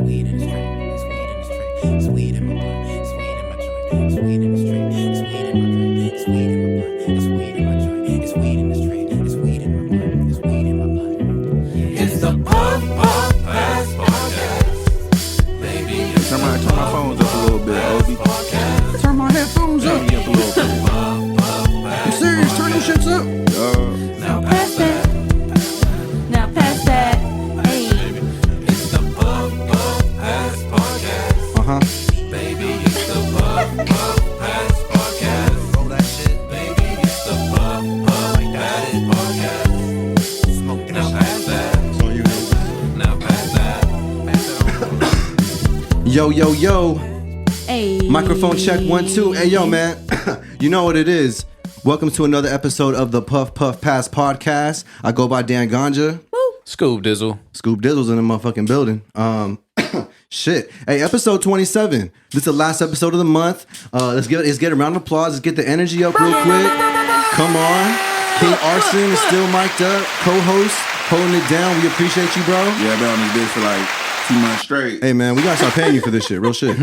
weed in the street. It's weed in the street. It's weed in my blood. It's weed in my joint. It's weed in the street. It's weed in my drink. It's weed in my blood. It's weed in my joint. It's weed in the street. It's weed in my blood. It's weed in my blood. It's the Puff Puff Pass Podcast. Baby, turn my phones up a little bit, Obi. Turn my headphones up. Turn me up a little bit. I'm serious, turn them shits up. now pass that. Now pass that. Hey. It's the Puff Puff Pass Podcast. Baby, it's the Puff Puff Pass Podcast. Roll that shit. Baby, it's the Puff Puff Pass Podcast. Smoking now pass that. Now pass that. Yo, yo, yo. Hey. Microphone check 1 2. Hey, yo, man. You know what it is. Welcome to another episode of the Puff Puff Pass Podcast. I go by Dan-GANJA. Scoop Dizzle. Scoop Dizzle's in the motherfucking building. Shit. Hey, episode 27. This is the last episode of the month. Let's get a round of applause. Let's get the energy up real quick. Come on. King Arson is still mic'd up. Co-host, holding it down. We appreciate you, bro. Yeah, I've been on this bitch for like 2 months straight. Hey, man, we gotta start paying you for this shit. Real shit.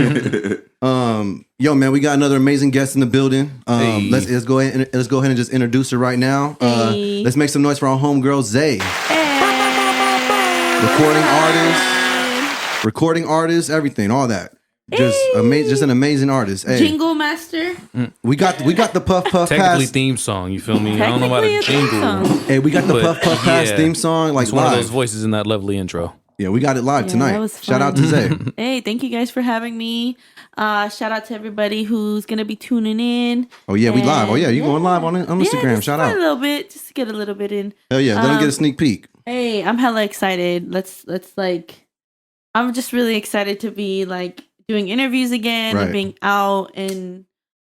Yo, man, we got another amazing guest in the building. Hey. Let's go ahead and just introduce her right now. Hey. Let's make some noise for our homegirl ZZAY. Hey. Recording artist, everything, all that. Just amazing, just an amazing artist. Hey, Jingle master. we got the Puff Puff Technically Pass. theme song, you feel me? I don't know about a Technically a theme jingle. song. Hey, we got the But, Puff Puff Pass yeah. theme song, like It's one of those live. voices in that lovely intro. Yeah, we got it live Yeah, tonight. that was Shout out to fun. ZZAY. Hey, thank you guys for having me. Shout out to everybody who's gonna be tuning in. Oh yeah, we live. Oh yeah, you And- going live on Instagram? just Shout for out. a little bit, just to get a little bit in. Hell yeah, let them get a sneak peek. Hey, I'm hella excited. Let's like, I'm just really excited to be like doing interviews again Right. and being out and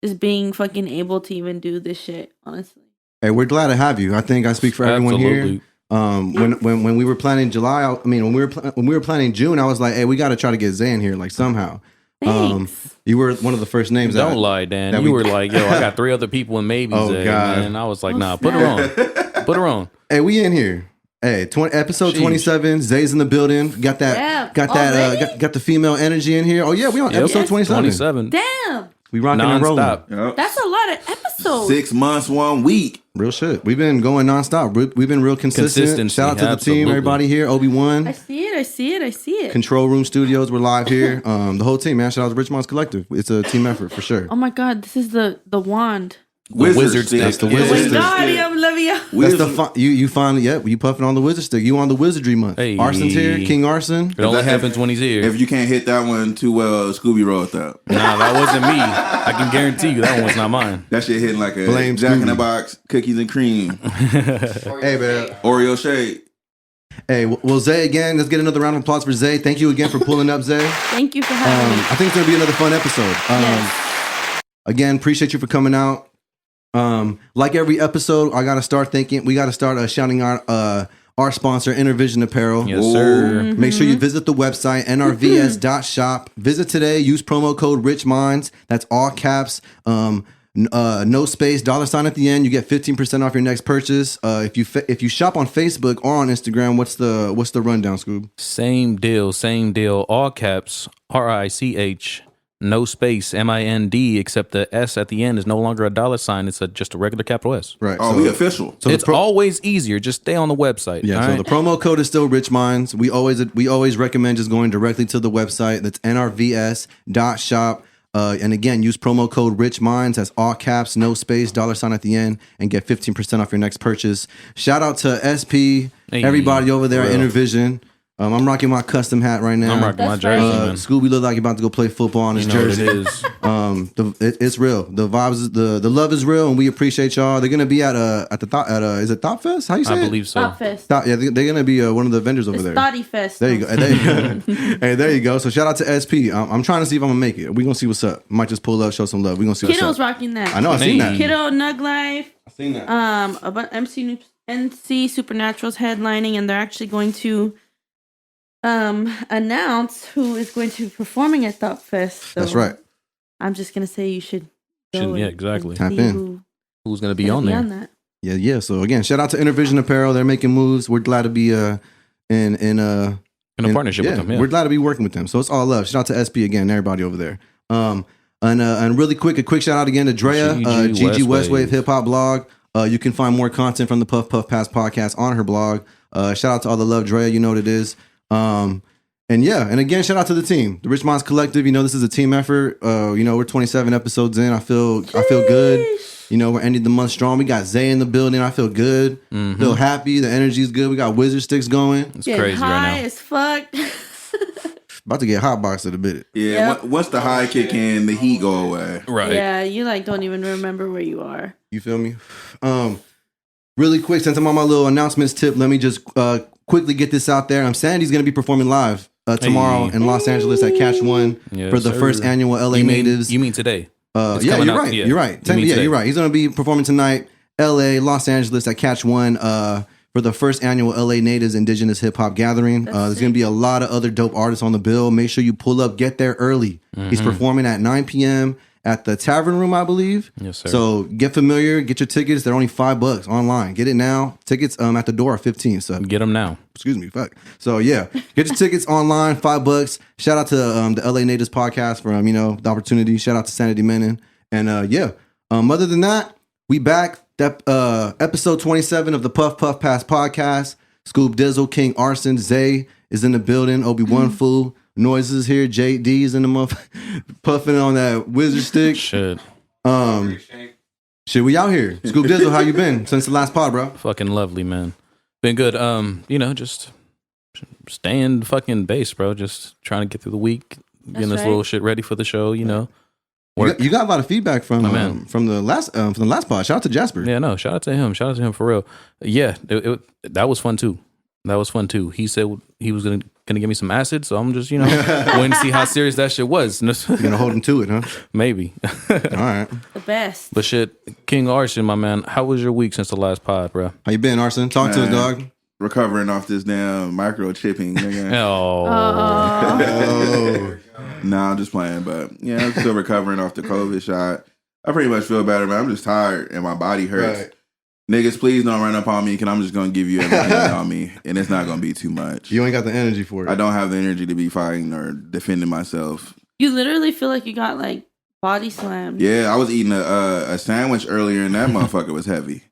just being fucking able to even do this shit. Honestly. Hey, we're glad to have you. I think I speak for everyone here. When we were planning July, when we were planning June, I was like, hey, we got to try to get ZZAY in here like somehow. Thanks. You were one of the first names. Don't lie, Dan. that You we- were like, yo, I got 3 other people and maybe Oh, Zay, God. man. And I was like, Oh, nah, put her on. Put her on. Hey, we in here. Hey, episode Sheesh. 27. Zay's in the building. Got that. Yeah, Got that. already? Got the female energy in here. Oh yeah, we on Yep. episode 27. 27. Damn, We rocking and rolling. Non-stop. Yep. that's a lot of episodes. 6 months, 1 week. Real shit. We've been going nonstop. We've been real consistent. Consistency, Shout out to the absolutely. team, everybody here. Obi-Wan. I see it. Control Room Studios, we're live here. The whole team, man. Shout out to Richmond's Collective. It's a team effort for sure. Oh my god, this is the wand. Wizard stick. That's the Yeah. wizard Oh my stick. god, I'm loving you. That's the you finally you puffing on the wizard stick. You on the wizardry month. Hey. Arson's here, King Arson. It only happens when he's here. If you can't hit that one too well, Scooby wrote that. Nah, that wasn't me. I can guarantee you that one's not mine. That shit hitting like a Blame Jack in Scooby. the Box, cookies and cream, Hey man. Oreo shake. Hey, well ZZAY again. Let's get another round of applause for ZZAY. Thank you again for pulling up, ZZAY. Thank you for having me. I think it's gonna be another fun episode. Yes. Again, appreciate you for coming out. Like every episode, we gotta start shouting out our sponsor, Intervision Apparel. Yes, sir. Make sure you visit the website, nrvs.shop. Visit today. Use promo code RichMinds. That's all caps. No space, $sign at the end. You get 15% off your next purchase. If you shop on Facebook or on Instagram, what's the rundown, Scoob? Same deal. All caps, RICH, no space, MIND, except the S at the end is no longer a $sign. It's just a regular capital S. Right. Oh, we official. So It's always easier. Just stay on the website. Yeah, all so right? the promo code is still Rich Minds. We always recommend just going directly to the website. That's nrvs.shop. And again, use promo code Rich Minds. That's all caps, no space, $sign at the end, and get 15% off your next purchase. Shout out to SP, Hey, everybody over there at real. Intervision. I'm rocking my custom hat right now. I'm rocking my That's jersey, right. man. Scooby look like he's about to go play football on his You know what jersey. it is. It's real. The vibes, the love is real, and we appreciate y'all. They're gonna be at is it Thought Fest? How you say I it? believe so. Thought Fest. Yeah, they're gonna be one of the vendors over It's there. Thoughty Fest. There you go. Hey, there you go. So shout out to SP. I'm trying to see if I'm gonna make it. We're gonna see what's up. Might just pull up, show some love. We're gonna see Kiddo's what's up. rocking that. I know. I seen that. Hey. Kiddo, Nug Life, I seen that. NC Supernatural's headlining, and they're actually going to announce who is going to be performing at Thought Fest. So That's right. I'm just gonna say you should go Yeah, and- exactly. and Tap see in. Who's going to who's be on gonna there? that. Yeah. So again, shout out to Intervision Apparel. They're making moves. We're glad to be in in a And, partnership with them. Yeah. We're glad to be working with them. So it's all love. Shout out to SP again, and everybody over there. And really quick, a quick shout out again to Drea, GG Westwave Hip Hop Blog. You can find more content from the Puff Puff Pass podcast on her blog. Shout out to all the love, Drea. You know what it is. And yeah, and again, shout out to the team, the Rich Minds Collective. You know, this is a team effort. You know, we're 27 episodes in. I feel good. You know, we're ending the month strong. We got Zay in the building. I feel good. Feel happy. The energy is good. We got Wizard Sticks going. It's crazy high right now. as fuck. About to get hot boxed in a bit. Yeah, Yep. once the high kick in, the heat go away. Right. Yeah, you like don't even remember where you are. You feel me? Really quick, since I'm on my little announcements tip, let me just quickly get this out there. Sanity's going to be performing live tomorrow in Los Angeles at Catch One Yes, for the sir. first annual LA You mean- Natives. You mean today? It's Yeah, coming you're out- right. yeah. You're right. You mean Yeah, today. you're right. He's going to be performing tonight, LA, Los Angeles at Catch One for the first annual LA Natives Indigenous Hip Hop Gathering. There's going to be a lot of other dope artists on the bill. Make sure you pull up, get there early. He's performing at 9 p.m. at the Tavern Room, I believe. Yes, sir. So get familiar, get your tickets. They're only $5 online. Get it now. Tickets at the door are 15. So Get them now. excuse me, fuck. So yeah, get your tickets online, $5. Shout out to the LA Natives podcast for the opportunity. Shout out to Sanity Menon. And other than that, we back. That episode 27 of the Puff Puff Pass podcast. Scoop Dizzle, King Arson, Zay is in the building. Obi-Wan Fool, Noises here. JD's in the puffing on that wizard stick. Shit. Shit, we out here. Scoop Dizzle, how you been since the last pod, bro? Fucking lovely, man. Been good. Just staying fucking base, bro. Just trying to get through the week, getting this right. little shit ready for the show. You got a lot of feedback from man. from the last pod. Shout out to Jasper. Yeah, no, shout out to him. Shout out to him for real. Yeah, that was fun too. He said he was gonna give me some acid, so I'm just waiting to see how serious that shit was. You're gonna hold him to it, huh? Maybe. All right. The best. But shit, King Arson, my man, how was your week since the last pod, bro? How you been, Arson? Talk to us, Man. dog. Recovering off this damn microchipping, nigga. Oh, Oh, Nah, I'm just playing, but yeah, I'm still recovering off the COVID shot. I pretty much feel better, man. I'm just tired and my body hurts. Right. Niggas, please don't run up on me, because I'm just gonna give you everything on me, and it's not gonna be too much. you ain't got the energy for it. I don't have the energy to be fighting or defending myself. You literally feel like you got like body slammed. Yeah, I was eating a sandwich earlier, and that motherfucker was heavy.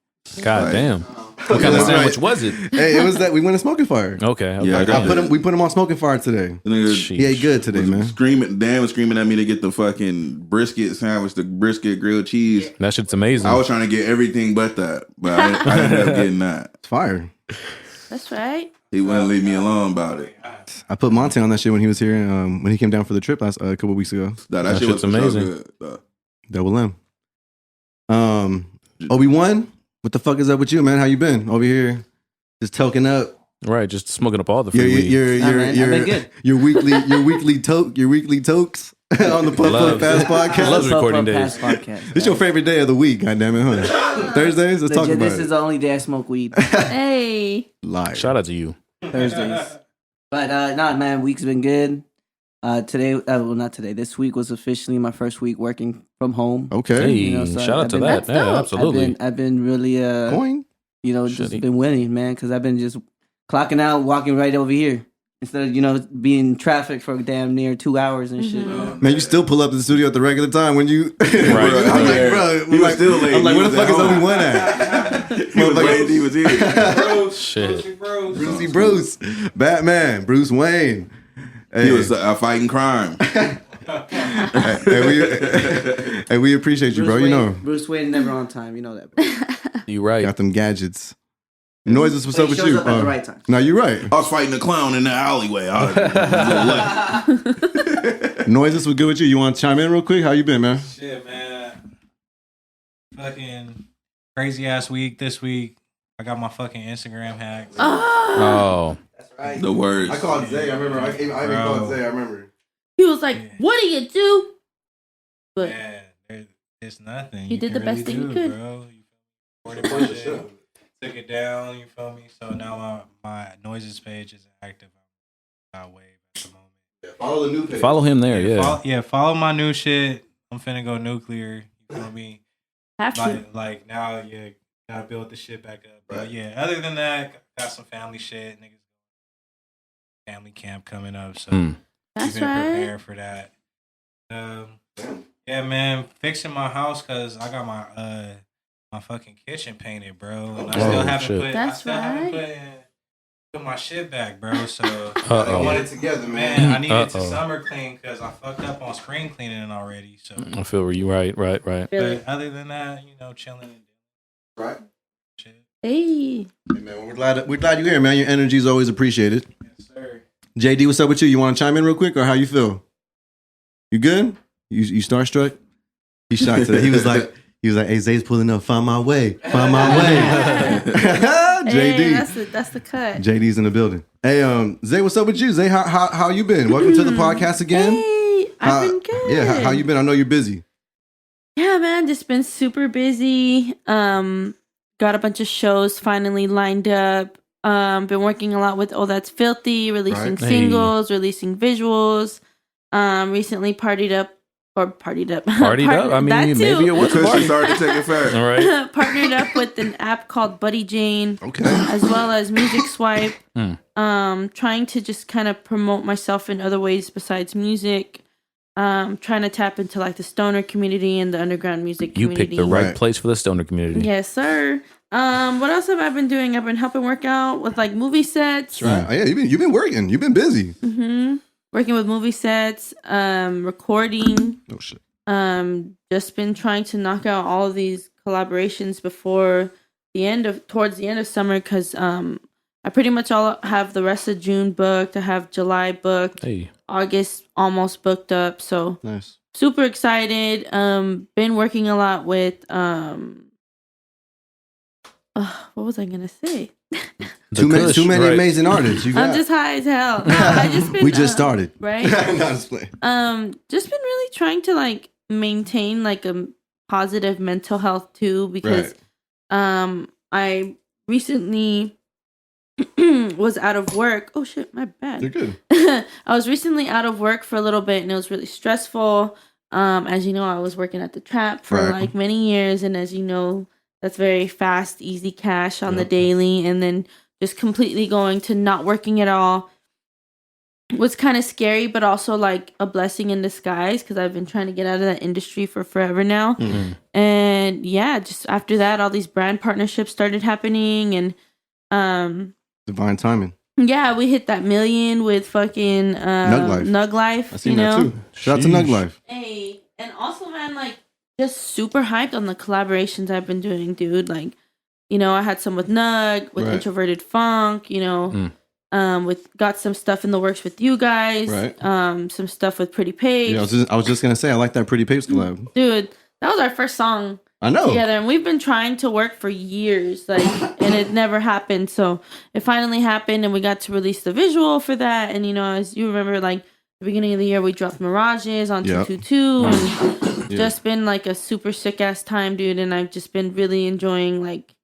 god Like- damn. What kind of That's sandwich right. was it? Hey, it was that we went to Smoking Fire. Okay. Yeah, I got We put him on Smoking Fire today. The nigga Sheesh. He ate good today, was man. screaming. Dan was screaming at me to get the fucking brisket sandwich, the brisket grilled cheese. That shit's amazing. I was trying to get everything but that, but I ended up getting that. It's fire. That's right. He wouldn't leave me alone about it. I put Monte on that shit when he was here. When he came down for the trip a couple weeks ago. That That shit was shit's so amazing. good, though. Double M. Obi-Wan, what the fuck is up with you, man? How you been over here? Just toking up. right, just smoking up all the Your free weed. Nah, man, I've been good. your weekly tokes on the Puff Puff Pass podcast. Loves recording Past days. podcast. This your favorite day of the week, goddammit, huh? Thursdays? Let's talk Legit, about this it. is the only day I smoke weed. Hey. Live. Shout out to you. Thursdays. But nah, man, week's been good. Today, well, not today. This week was officially my first week working from home. Okay. Hey, You know, so shout out I've to been- that. That's Yeah, dope. absolutely. I've been really, Coin? just Shitty. been winning, man, because I've been just clocking out, walking right over here instead of being in traffic for damn near 2 hours and shit. Man, you still pull up to the studio at the regular time when you. Right. I'm like, bro. He was still late. I'm like, He where the was fuck is at home. Obi-Wan at? He was late. He was here. Shit. Brucey Bruce. Batman. Bruce Wayne. Hey, He was fighting crime. hey, we appreciate you, bro. You know. Bruce Wayne never on time. You know that, bro. You right. Got them gadgets. Noises, what's But up he with shows you? up at the right time. No, you're right. I was fighting a clown in the alleyway. I was a little late. Noises, what's good with you? You want to chime in real quick? How you been, man? Shit, man. Fucking crazy ass week this week. I got my fucking Instagram hacked. Oh. The words. I called Zay. I remember. I even Bro. called Zay. I remember. He was like, "What do you do?" But Man, it's nothing. He you did can the best thing he do, could. bro. You recorded my shit, took it down. You feel me? So now my noises page is active. I'm not wave at the moment. Follow the new page. Follow him there, yeah. Follow my new shit. I'm finna go nuclear. You feel me? have to. Like now, yeah, gotta build the shit back up. But Right. yeah, other than that, got some family shit. Niggas family camp coming up, so That's we've been right. preparing for that. Yeah, man, fixing my house because I got my fucking kitchen painted, bro, and I still haven't shit. put. That's I still haven't right. put my shit back, bro. So Uh-oh. I Get it together, man, man. I needed to Uh-oh. summer clean because I fucked up on screen cleaning already. So, I feel you. Right. Really. but other than that, chilling and Right. shit. Hey. Hey, man, we're glad you're here, man. Your energy is always appreciated. Yes, sir. JD, what's up with you? You want to chime in real quick, or how you feel? You good? You starstruck? He's shocked today. He was like, "Hey, Zay's pulling up. Find my way. Find my way." JD, Hey, that's the cut. JD's in the building. Hey, Zay, what's up with you? Zay, how you been? Welcome to the podcast again. Hey, I've been good. Yeah, how you been? I know you're busy. Yeah, man, just been super busy. Got a bunch of shows finally lined up. Been working a lot with Oh That's Filthy, releasing Right. singles, releasing visuals. Recently partied up. Partied up. I mean, that maybe too. it was a Kush party. started to take effect. All right. Partnered up with an app called Buddy Jane, Okay. as well as Music Swipe. Mm. Trying to just kind of promote myself in other ways besides music. Trying to tap into like the stoner community and the underground music You community. picked the right Right. place for the stoner community. Yes, sir. What else have I been doing? I've been helping work out with like movie sets. Right. Oh, yeah, you've been working. You've been busy. Working with movie sets, recording. Oh shit. Just been trying to knock out all of these collaborations before towards the end of summer, because I pretty much all have the rest of June booked. I have July booked. Hey. August almost booked up. So Nice. super excited. Been working a lot with what was I gonna say? Too many right. amazing artists. You got. I'm just high as hell. No, I just been We just started. right. No, just playing. Just been really trying to like maintain like a positive mental health too, because I recently was out of work. Oh shit, my bad. You're good. I was recently out of work for a little bit and it was really stressful. As you know, I was working at the Trap for Right. like many years, and as you know, that's very fast, easy cash on the Yep. daily, and then just completely going to not working at all was kind of scary, but also like a blessing in disguise, because I've been trying to get out of that industry for forever now. Mm-hmm. And yeah, just after that, all these brand partnerships started happening, and Divine timing. yeah, we hit that 1 million with fucking Nug Life. I seen that too. Shout out to Sheesh. Nug Life. Hey, and also, man, like, just super hyped on the collaborations I've been doing, dude. Like, I had some with Nug, with Right. Introverted Funk, got some stuff in the works with you guys. Right. Some stuff with Pretty Pape. Yeah, I was just gonna say I like that Pretty Papes collab. Dude, that was our first song I know. together, and we've been trying to work for years, like, and it never happened. So it finally happened, and we got to release the visual for that. And as you remember, like the beginning of the year, we dropped Mirages on Yep. 222, and Yeah. just been like a super sick ass time, dude. And I've just been really enjoying like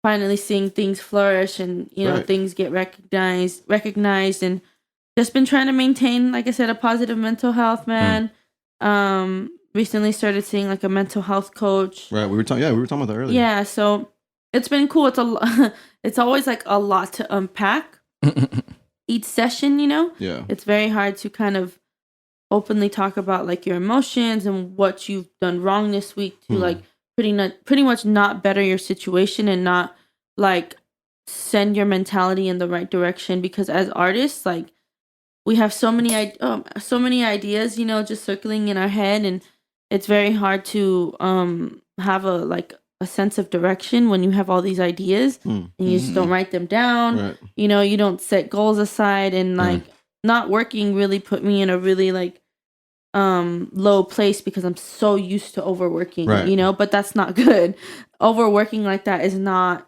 finally seeing things flourish, and Right. things get recognized, and just been trying to maintain, like I said, a positive mental health, man. Recently started seeing like a mental health coach. Right. We were talking about that earlier. Yeah, so it's been cool. It's always like a lot to unpack each session, Yeah. It's very hard to kind of openly talk about like your emotions and what you've done wrong this week to like pretty much not better your situation and not like send your mentality in the right direction, because as artists, like, we have so many ideas, just circling in our head, and it's very hard to have a sense of direction when you have all these ideas and you just don't write them down. Right. You don't set goals aside, and like not working really put me in a really like low place, because I'm so used to overworking, Right. but that's not good. Overworking like that is not,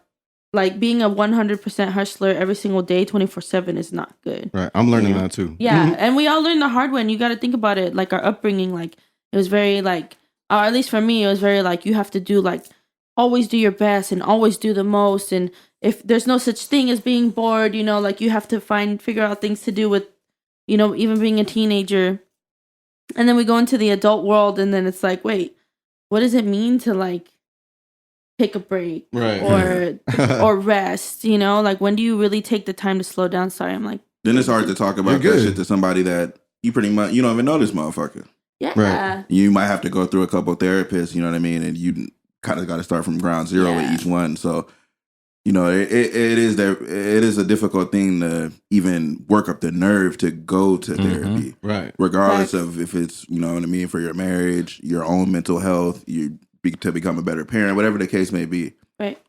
like, being a 100% hustler every single day 24/7 is not good. Right. I'm learning that too. Yeah, and we all learn the hard way, and you got to think about it. Like, our upbringing, like, it was very, like, or at least for me, it was very, like, you have to do, like, always do your best and always do the most. And if there's no such thing as being bored, like, you have to figure out things to do with, even being a teenager. And then we go into the adult world, and then it's like, wait, what does it mean to, like, take a break, Right. or rest, like, when do you really take the time to slow down? Sorry, I'm like Then it's hard to talk about You're that good. shit to somebody that you pretty much you don't even know this motherfucker. Yeah. Right. You might have to go through a couple therapists. You know what I mean, and you kind of got to start from ground zero with each one. So. You know, it is a difficult thing to even work up the nerve to go to therapy, Right? Regardless of if it's, you know what I mean, for your marriage, your own mental health, to become a better parent, whatever the case may be. Right.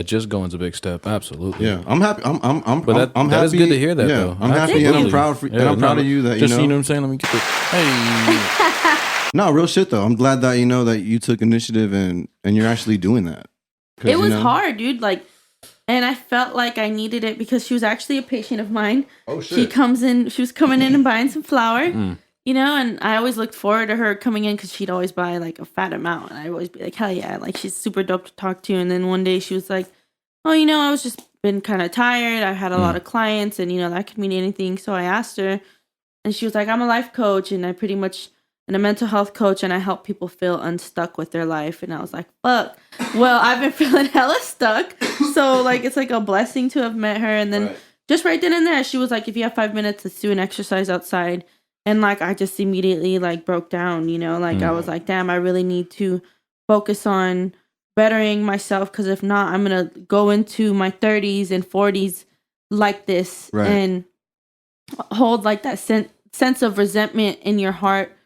Just going's a big step. Absolutely. Yeah, I'm happy. I'm But I'm that happy. is good to hear that, yeah, though. I'm happy and I'm Absolutely. proud for, Yeah, and I'm proud of you that just you know what I'm saying. Let me get this. Hey, No, real shit though. I'm glad that you know that you took initiative and you're actually doing that. 'Cause, It was you know, hard, dude. Like, and I felt like I needed it because she was actually a patient of mine. Oh She was coming in and buying some flour, you know, and I always looked forward to her coming in because she'd always buy like a fat amount. And I'd always be like, hell yeah, like she's super dope to talk to. And then one day she was like, oh, you know, I was just been kind of tired. I had a lot of clients and, you know, that could mean anything. So I asked her and she was like, I'm a life coach and I pretty much, and a mental health coach, and I help people feel unstuck with their life. And I was like, fuck. Well, I've been feeling hella stuck. So, like, it's like a blessing to have met her. And then just right then and there, she was like, if you have 5 minutes, let's do an exercise outside. And, like, I just immediately, like, broke down, you know? Like, I was like, damn, I really need to focus on bettering myself. Because if not, I'm going to go into my 30s and 40s like this. Right. And hold, like, that sense of resentment in your heart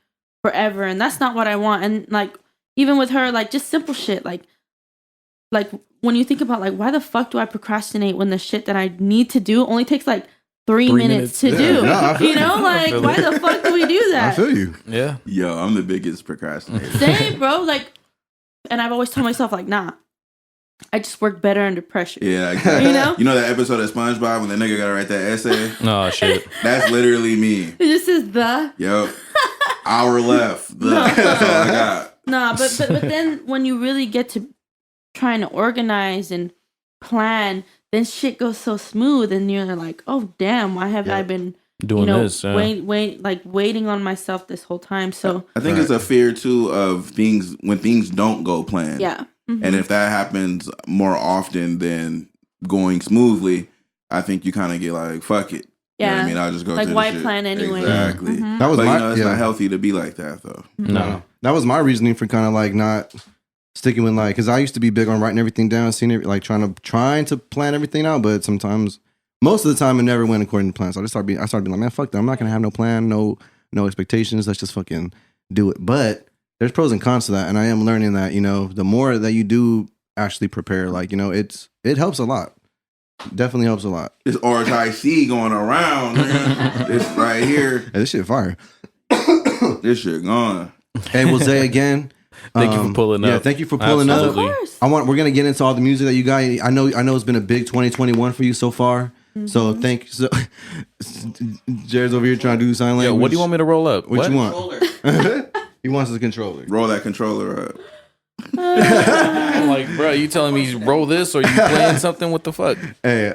forever, and that's not what I want. And like even with her, like just simple shit, like when you think about like why the fuck do I procrastinate when the shit that I need to do only takes like 3 minutes to do? No, I feel you know, like feel why it. the fuck do we do I that? feel you. yeah. Yo, I'm the biggest procrastinator. Same, bro. Like, and I've always told myself like, nah, I just work better under pressure. Yeah, exactly. You know? that episode of SpongeBob when the nigga gotta write that essay? Oh shit. That's literally me. It just is the. Yep. Hour left. That's all I got. Nah, but then when you really get to trying to organize and plan, then shit goes so smooth, and you're like, oh damn, why have I been Doing this. Yeah. waiting on myself this whole time? So I think it's a fear too of things when things don't go planned. yeah. Mhm. And if that happens more often than going smoothly, I think you kind of get like, fuck it. You know what I mean? I'll just go Like, to why the shit. plan anyway? Exactly. Mhm. That was But my you know, it's yeah. not healthy to be like that though. No. That was my reasoning for kind of like not sticking with like because I used to be big on writing everything down, seeing it like trying to plan everything out, but sometimes most of the time it never went according to plan. So I started being like, man, fuck that. I'm not gonna have no plan, no expectations. Let's just fucking do it. But there's pros and cons to that, and I am learning that you know the more that you do actually prepare, like you know it helps a lot. Definitely helps a lot. This RTIC going around, man. This right here, Hey, this shit fire. this shit gone. Hey, we'll say again. Thank you for pulling up. Yeah, thank you for pulling Of up. Absolutely. course. We're gonna get into all the music that you got. I know it's been a big 2021 for you so far. So thank so Jared's over here trying to do sign language. Yo, what do you want me to roll up? What you want? He wants the controller. Roll that controller up. I'm like, bro, you telling me roll this or you playing something? What the fuck? Hey,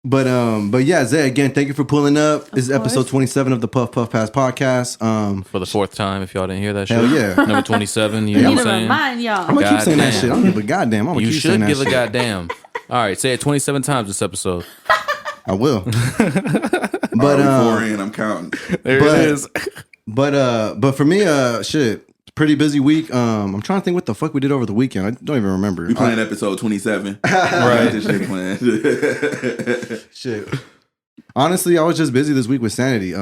but yeah, Zay, again, thank you for pulling up. This is episode course. 27 of the Puff Puff Pass podcast. For the fourth time, if y'all didn't hear that shit. Hell yeah. Number 27. You I know need what to I'm saying? remind y'all. I'm gonna keep saying that Goddamn. shit. I'm gonna give a goddamn. I'm gonna You keep saying should that give a shit. goddamn. All right, say it 27 times this episode. I will. But But four in, I'm counting. There But- it is. but for me, shit, pretty busy week. I'm trying to think what the fuck we did over the weekend. I don't even remember. We playing episode 27. Right. This shit playing. Shit. Honestly, I was just busy this week with Sanity.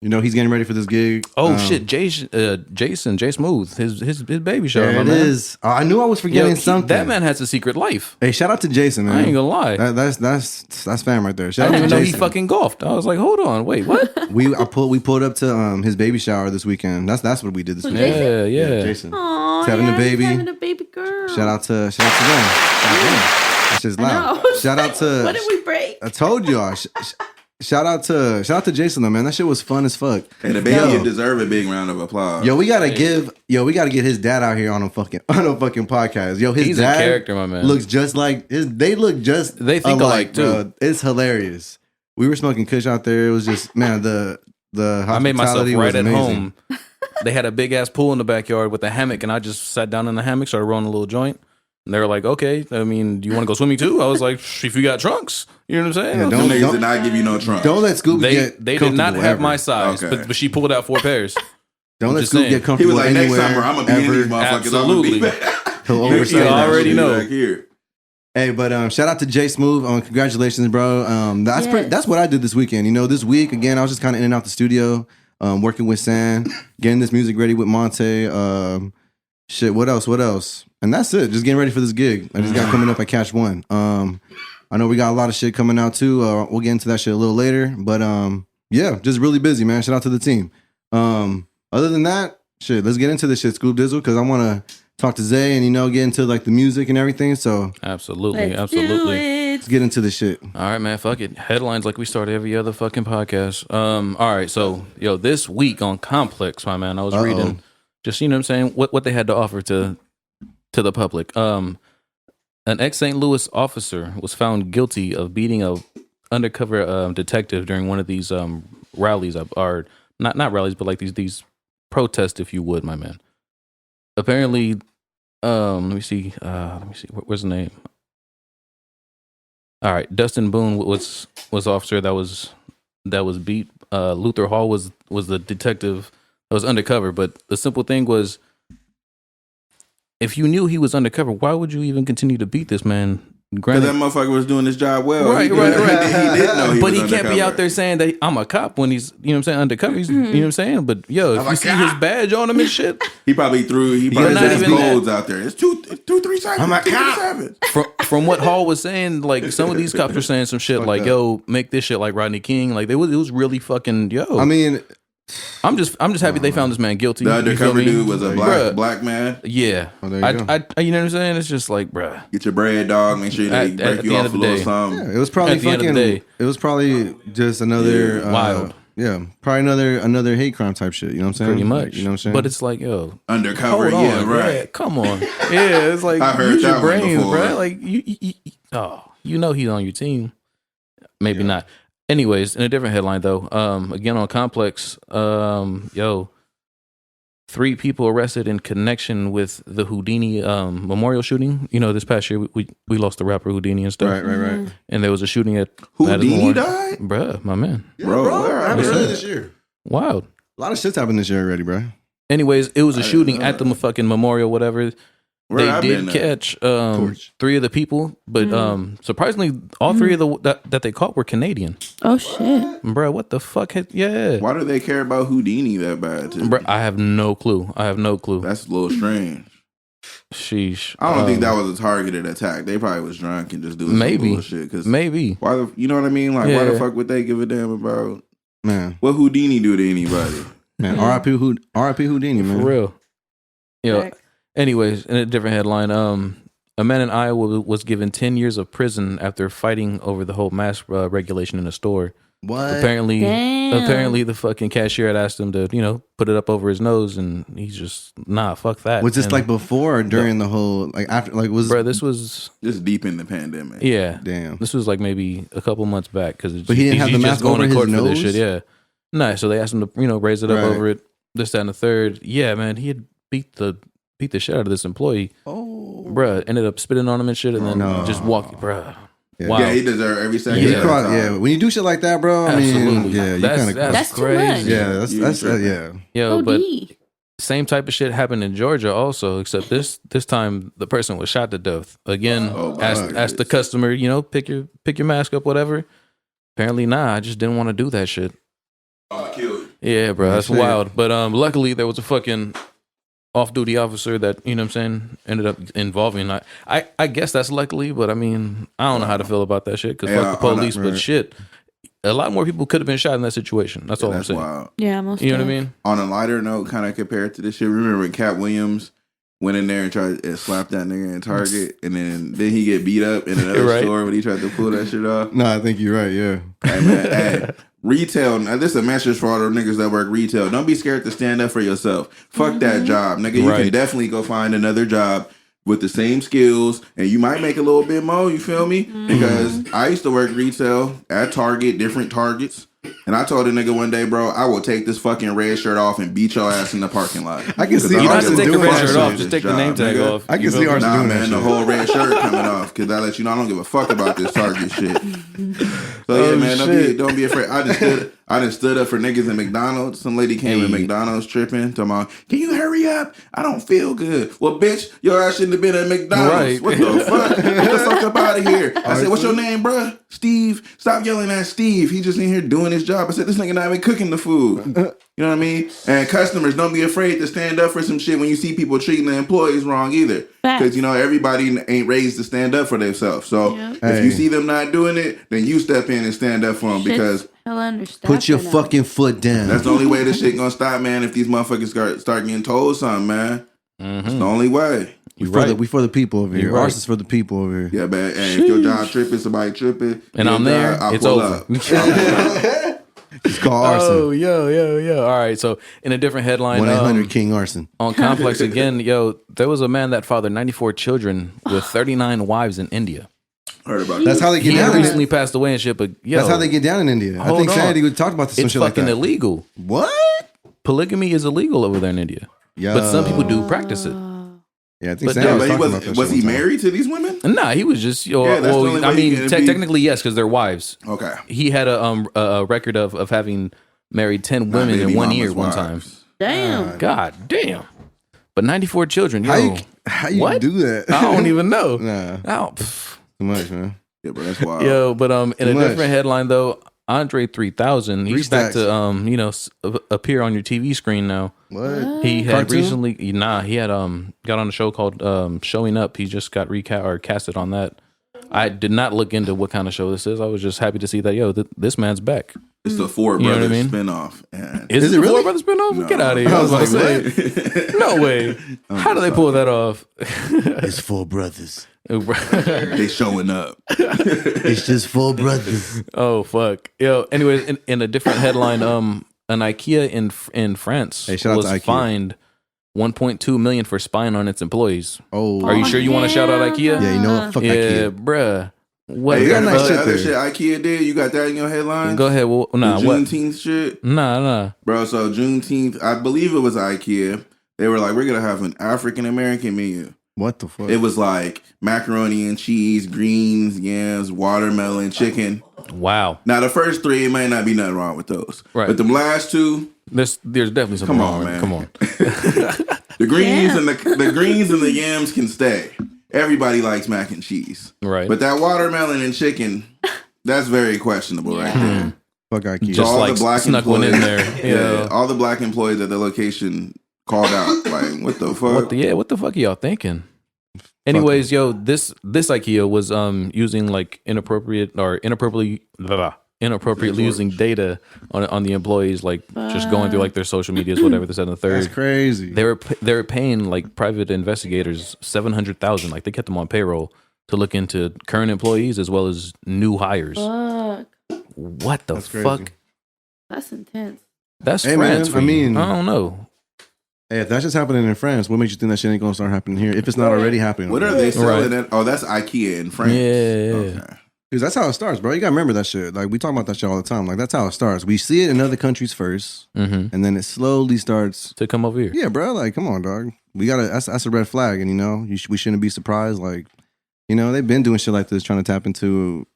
You know, he's getting ready for this gig. Oh shit, Jason, Jay Smooth, his baby shower. There my it man. is. I knew I was Yo, forgetting something. that man has a secret life. Hey, shout out to Jason, man. I ain't gonna lie. That's fam right there. I Shout didn't out even to know he Jason. fucking golfed. I was like, hold on, wait, what? We pulled up to his baby shower this weekend. That's what we did this Who, weekend. Jason? Yeah. Jason. Aw, He's having a yeah, baby. He's having a baby girl. Shout out to them. That's just loud. know. Shout out to. What did we break? I told y'all. Shout out to Jason though, man. That shit was fun as fuck. And the baby Yo. deserve a big round of applause. Yo, we gotta get his dad out here on a fucking podcast. Yo, his He's dad a character, my man. looks just like they look just They think alike, too. bro. It's hilarious. We were smoking kush out there. It was just man, the I made myself hospitality right was at amazing. home. They had a big ass pool in the backyard with a hammock, and I just sat down in the hammock, started rolling a little joint. And they were like, okay, I mean, do you want to go swimming too? I was like, if you got trunks, you know what I'm saying? Yeah, Them niggas did not give you no trunk. Don't let Scooby get They did not comfortable have ever. my size, Okay. but she pulled out 4 pairs. Don't I'm let just Scooby saying. get He comfortable was like, next anywhere. summer, I'm going to be in these motherfuckers. Absolutely. I'm gonna be back. He'll Next overstay summer, that I'm already gonna be know. back here. Hey, but shout out to Jay Smooth. Congratulations, bro. That's what I did this weekend. You know, this week again, I was just kind of in and out the studio, working with San, getting this music ready with Monte. Shit, what else? And that's it. Just getting ready for this gig. I just got coming up at Catch One. I know we got a lot of shit coming out too. We'll get into that shit a little later. But yeah, just really busy, man. Shout out to the team. Other than that, shit, let's get into this shit, Scoop Dizzle, because I want to talk to Zay and get into like the music and everything. So Absolutely. Let's do it. let's get into this shit. All right, man. Fuck it. Headlines like we start every other fucking podcast. All right. So, this week on Complex, my man, I was reading just, you know what I'm saying, what they had to offer to the public. An ex-St. Louis officer was found guilty of beating a undercover detective during one of these rallies, or not rallies, but like these protests, if you would, my man. Apparently, let me see. Where's the name? All right, Dustin Boone was officer that was beat. Luther Hall was the detective that was undercover. But the simple thing was, if you knew he was undercover, why would you even continue to beat this man? Because that motherfucker was doing his job well. Right. He didn't know he but was he can't be undercover. out there saying that I'm a cop when he's, you know what I'm saying, undercover. He's, you know what I'm saying? But if you see his badge on him and shit. He probably threw not his even codes out there. It's 237. I'm a cop. From what Hall was saying, like some of these cops were saying some shit like, yo, make this shit like Rodney King. Like it was really fucking, yo. I mean, I'm just happy they found this man guilty. The You feel undercover me? dude was a Bruh. black man. Yeah. Oh, there you go. I you know what I'm saying? It's just like, bruh. Get your bread, dog. Make sure they At break the you end off of a the little day. something. yeah, it was probably At the end of the fucking. day. It was probably just another Wild. Yeah, probably another hate crime type shit. You know what I'm saying? Pretty much. Like, you know what I'm saying? But it's like, yo, Undercover, hold on, yeah, right. yeah, come on. Yeah, it's like, I heard use your that one brains, before. bro. Like, you know he's on your team. Maybe not. Anyways, in a different headline, though, again on Complex, 3 people arrested in connection with the Houdini memorial shooting. You know, this past year, we lost the rapper Houdini and stuff. right. And there was a shooting at Houdini memorial. died? Bruh, my man. Bro, where I happened heard earlier that? this year. Wild. A lot of shit's happened this year already, bro. Anyways, it was a I didn't shooting know at the that. fucking memorial, whatever. Where They I did been at? catch Torch. 3 of the people, but surprisingly, all 3 of the that they caught were Canadian. Oh shit. Bro, what the fuck? Yeah. Why do they care about Houdini that bad? Too? Bro, I have no clue. That's a little strange. Sheesh. I don't think that was a targeted attack. They probably was drunk and just doing Maybe. some bullshit. Cause Maybe. why you know what I mean? Like, why Yeah. the fuck would they give a damn about Man, what Houdini do to anybody? man, R.I.P. Houdini, man. For real. Yeah. Facts. Anyways, in a different headline, a man in Iowa was given 10 years of prison after fighting over the whole mask regulation in a store. What? Apparently, Damn. the fucking cashier had asked him to, put it up over his nose, and he's just fuck that. Was this And, like before or during the whole like after like was bro? This was Just deep in the pandemic. yeah. damn. This was like maybe a couple months back because But he didn't have the mask over his nose? Yeah, no. So they asked him to raise it up Right. over it. This, that, and the third. Yeah, man, he had beat the shit out of this employee. Oh, Bruh, ended up spitting on him and shit, and then no. just walking. Bruh, Yeah. wow. Yeah, he deserved every second. Yeah. of that time. Yeah, when you do shit like that, bro. I mean, Absolutely. yeah, you That's- kind of that's That's too crazy. much. yeah, that's tripping. yeah. Yo, but OD. same type of shit happened in Georgia also, except this time the person was shot to death. Again, Oh, my asked goodness. the customer, pick your mask up, whatever. Apparently, I just didn't want to do that shit. I'm gonna kill you. Yeah, bro, that's shit. wild. But luckily there was a fucking off-duty officer that, ended up involving. I guess that's luckily, but I mean, I don't know how to feel about that shit because Yeah, fuck the on that- police, but right. shit, a lot more people could have been shot in that situation. That's all I'm That's saying. wild. Yeah, most. You know what I def. mean? On a lighter note, kind of compared to this shit, remember when Cat Williams went in there and tried to slap that nigga in Target, and then he get beat up in another Right. store when he tried to pull that shit off? No, I think you're right. Yeah, Hey, man, hey, retail, now this is a message for all the niggas that work retail. Don't be scared to stand up for yourself. Fuck that job, nigga. You can Right. definitely go find another job with the same skills, and you might make a little bit more, you feel me? Because I used to work retail at Target, different Targets. And I told a nigga one day, bro, I will take this fucking red shirt off and beat your ass in the parking lot. I can see You don't have to Arson take the doing red that shirt off. shit. Just take the name tag off. I can You see feel me? Arson Nah, doing man, that the shit. whole red shirt coming off because I let you know I don't give a fuck about this Target shit. So yeah, man, don't be afraid. I just stood up for niggas in McDonald's. Some lady came in McDonald's tripping, talking about, can you hurry up? I don't feel good. Well, bitch, your ass shouldn't have been at McDonald's. Right. What the fuck? Get the fuck up out of here. I said, what's your name, bruh? Steve. Stop yelling at Steve. He just in here doing his job. I said, this nigga not even cooking the food. You know what I mean? And customers, don't be afraid to stand up for some shit when you see people treating the employees wrong either. Because, you know, everybody ain't raised to stand up for themselves. So if you see them not doing it, then you step in and stand up for them because put your fucking foot down. that's the only way this shit gonna stop, man, if these motherfuckers start getting told something, man. That's the only way. We for the people over here. Ours is for the people over here. Yeah, man. And if your job tripping, somebody tripping, And I'm there, I'll it's pull over. up. It's called Arson. Oh, yo. All right. So in a different headline, 1-800 King Arson. on Complex again, there was a man that fathered 94 children with 39 wives in India. Heard about That's that. how they get He down. recently passed away and shit, but That's how they get down in India. I Hold think on. Sanity would talk about this some it's shit like fucking that. illegal. What? Polygamy is illegal over there in India. Yeah. But some people do practice it. Yeah, I think But Sanity no, was But talking about that was shit he one time. married to these women? Nah, he was just, Yeah, that's the only I way he mean, can be- technically, yes, because they're wives. Okay. He had a record of having married 10 women in baby 1 mama's year one wives. time. Damn. God damn. But 94 children, yo. How you What? do that? I don't even know. Nah, Oh, too much, man. Yeah, bro, that's wild. yo, but in a much. different headline though, Andre 3000, he's Three back stacks. to appear on your TV screen now. What? He had Cartoon? recently, he had got on a show called Showing Up. He just got casted on that. I did not look into what kind of show this is. I was just happy to see that this man's back. It's the Four You know Brothers what I mean? spinoff. And Is it it really? Four Brothers spinoff? No. Get out of here! I I was was about like, to say, no way. How do they pull that off? It's 4 brothers. they showing up. It's just 4 brothers. Oh fuck, yo. Anyways, in a different headline, an IKEA in France Hey, shout out was to IKEA. fined 1.2 million for spying on its employees. Oh, Are you sure you want to shout out IKEA? Yeah, you know what? Fuck Yeah, IKEA. bruh. What? Hey, you got got nice that shit other there. shit IKEA did? You got that in your headlines? Go ahead. Well, nah, The what? Juneteenth shit? Nah. Bro, so Juneteenth, I believe it was IKEA. They were like, we're going to have an African-American menu. What the fuck? It was like macaroni and cheese, greens, yams, watermelon, chicken. Wow. Now, the first three, it might not be nothing wrong with those. Right. But the last two, There's definitely something Come wrong. on, with it. man. Come on. the greens and the greens and the yams can stay. Everybody likes mac and cheese. Right. But that watermelon and chicken, that's very questionable right there. Fuck IKEA. Just all like the black snuck one in there. Yeah, all the black employees at the location called out. Like, what the fuck? What the fuck are y'all thinking? Anyways, yo, this IKEA was using like inappropriately using data on the employees, like just going through like their social medias, whatever. This and the third. That's crazy. They were paying like private investigators $700,000. Like they kept them on payroll to look into current employees as well as new hires. Fuck. What the That's crazy. fuck? That's intense. That's Hey, France. man, for I you. mean- I don't know. Hey, if that's just happening in France, what makes you think that shit ain't gonna start happening here? If it's not already happening, What are they selling at? Oh, that's IKEA in France. Yeah. Okay. Because that's how it starts, bro. You gotta remember that shit. Like we talk about that shit all the time. Like that's how it starts. We see it in other countries first, Mm-hmm. and then it slowly starts. To come over here. Yeah, bro. Like, come on, dog. We gotta. That's a red flag, and you know, we shouldn't be surprised. Like, you know, they've been doing shit like this, trying to tap into,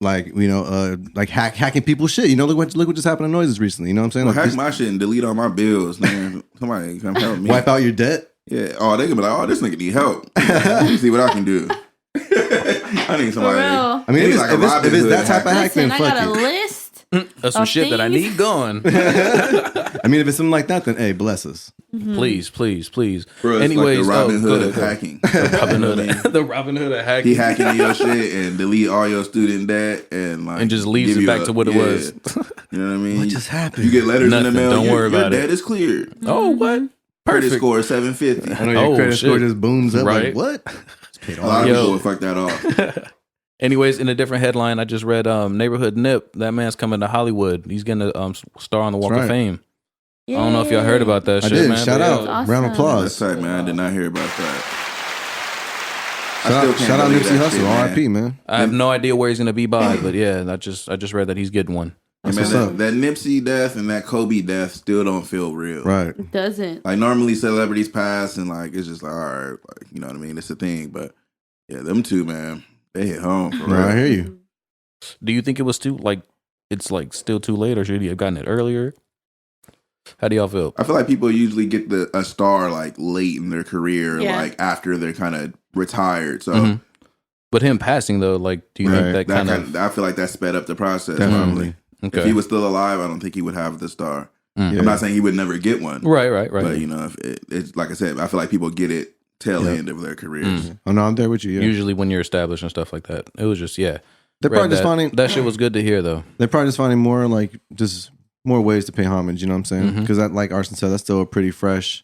like you know, like hacking people's shit. You know, look what just happened to Noises recently. You know what I'm saying? Well, Like, hack my shit and delete all my bills, man. Somebody come help me. wipe out your debt. Yeah. Oh, they can be like, oh, this nigga need help. Let me see what I can do. I need For somebody. real. I mean, Maybe if like a it's Robin that Hood type of hack, Listen, then I fuck got a it. list. That's some Of shit that I things? need gone. I mean, if it's something like that, then hey, bless us. Please. Bro, it's Anyways, like the Robin Hood go of ahead. hacking. Robin Hood, the Robin Hood of hacking. He hacking into your shit and delete all your student debt and like And just leaves give it you back to what it was. You know what I mean? What just happened? You get letters Nothing. in the mail. Don't your, worry your about it. debt is cleared. Oh, what? Credit Perfect. score 750. I know your Oh, credit score shit. just booms up. Right. Like, what? It's paid A all. lot of Yo. people would fuck that off. Anyways, in a different headline, I just read Neighborhood Nip. That man's coming to Hollywood. He's getting a star on the Walk That's of right. Fame. I don't know if y'all heard about that I shit, did. man. Shout but, out. yo, Awesome. Round of That's applause. tight, man. I did not hear about that. Shout out Nipsey Hussle, R.I.P. man. I have no idea where he's gonna be by, but yeah, I just read that he's getting one. Man, that Nipsey death and that Kobe death still don't feel real. Right. It doesn't. Like normally celebrities pass and like it's just like, all right, like, you know what I mean? It's a thing. But yeah, them two, man, they hit home for real. I hear you. Do you think it was still too late, or should he have gotten it earlier? How do y'all feel? I feel like people usually get a star like late in their career, Yeah. like after they're kind of retired. So But him passing though, like, do you think that kind of? I feel like that sped up the process. Definitely. Normally. Okay. If he was still alive, I don't think he would have the star. Mm. I'm not saying he would never get one. Right. But you know, if it's like I said, I feel like people get it tail end of their careers. Oh no, I'm there with you. Yeah. Usually when you're established and stuff like that, it was just They're read probably just that. finding That shit was good to hear though. They're probably just finding more like just more ways to pay homage. You know what I'm saying? Because that, like Arson said, that's still a pretty fresh,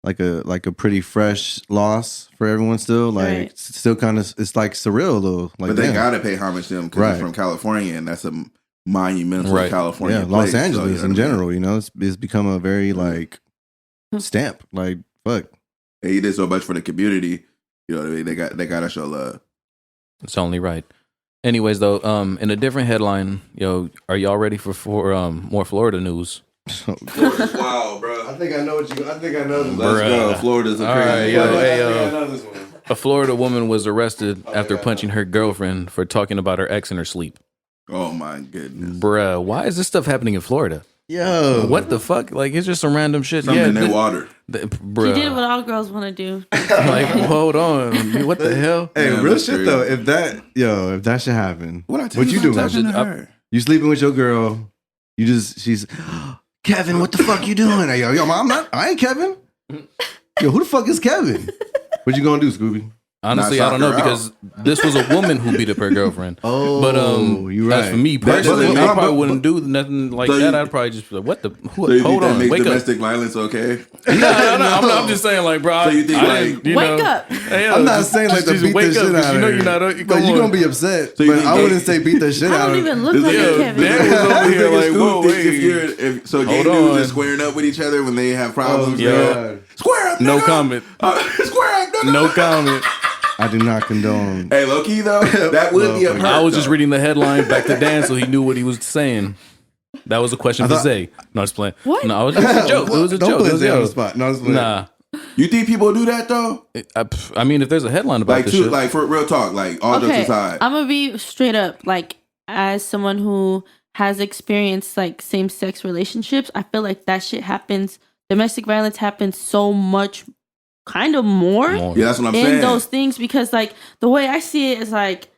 like a pretty fresh loss for everyone. Still, like Right. it's still kind of it's like surreal though. Like But they damn. gotta pay homage to him because Right. he's from California, and that's a monumental Right. California yeah, place. Los So, Angeles you know in what I mean? general. You know, it's become a very like stamp. Like fuck. And he did so much for the community. You know what I mean? They gotta show love. It's only right. Anyways, though, in a different headline, are y'all ready for more Florida news? Florida's wild, bro. I think I know what you. I think I know this. Let's go. Florida's a All right, crazy. yo, place. hey, know this one. A Florida woman was arrested after punching her girlfriend for talking about her ex in her sleep. Oh my goodness. Bruh, why is this stuff happening in Florida? Yo, What the fuck? Like, it's just some random shit. Something in their th- water. bruh. She did what all girls want to do. Like, hold on. What the hell? Hey, Yeah, real that's shit true. though. If that should happen, What I tell what you doing? about touching I- her? You sleeping with your girl. She's Kevin. What the fuck you doing? Hey, yo, I ain't Kevin. Yo, who the fuck is Kevin? What you gonna do, Scooby? Honestly, Not I don't know shock her because this was a woman who beat up her girlfriend. Oh, But you right. as for me That personally, doesn't I mean- probably wouldn't do nothing like So that. you- I'd probably just be like, what the? So you Hold think that on, makes wake up. domestic violence okay? No, I'm just saying, like, bro. So you think, like- Wake up. I'm not saying like to beat the shit out of her. You're not. But you're gonna be upset. So you but think I they- wouldn't say beat the shit I out don't of her. even look like a Kevin. Dan was over here This like, nigga whoa, Scoop thinks wait. so gay Hold dudes on. are squaring up with each other when they have problems. yeah. man. Square up, No nigga. comment. Square up, nigga. No comment. I do not condone. Hey, low key though, that would be a perk. I was just though. reading the headline back to Dan, so he knew what he was saying. That was a question for thought- Zay. No, just playing. What? No, it was just a joke. It was a Don't joke. put It was, Zay on yo, the spot. No, it's Nah. You think people do that though? I mean, if there's a headline about Like, this too, shit. like for real talk, like all jokes Okay, aside. I'm gonna be straight up. Like, as someone who has experienced like same-sex relationships, I feel like that shit happens. Domestic violence happens so much, kind of more. More. Yeah, that's what I'm in saying. those things, because like the way I see it is like,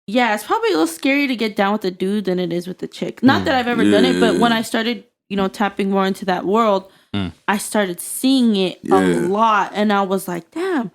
yeah, it's probably a little scarier to get down with a dude than it is with the chick. Not that I've ever done it, but when I started, tapping more into that world, I started seeing it a Yeah. lot, and I was like, damn,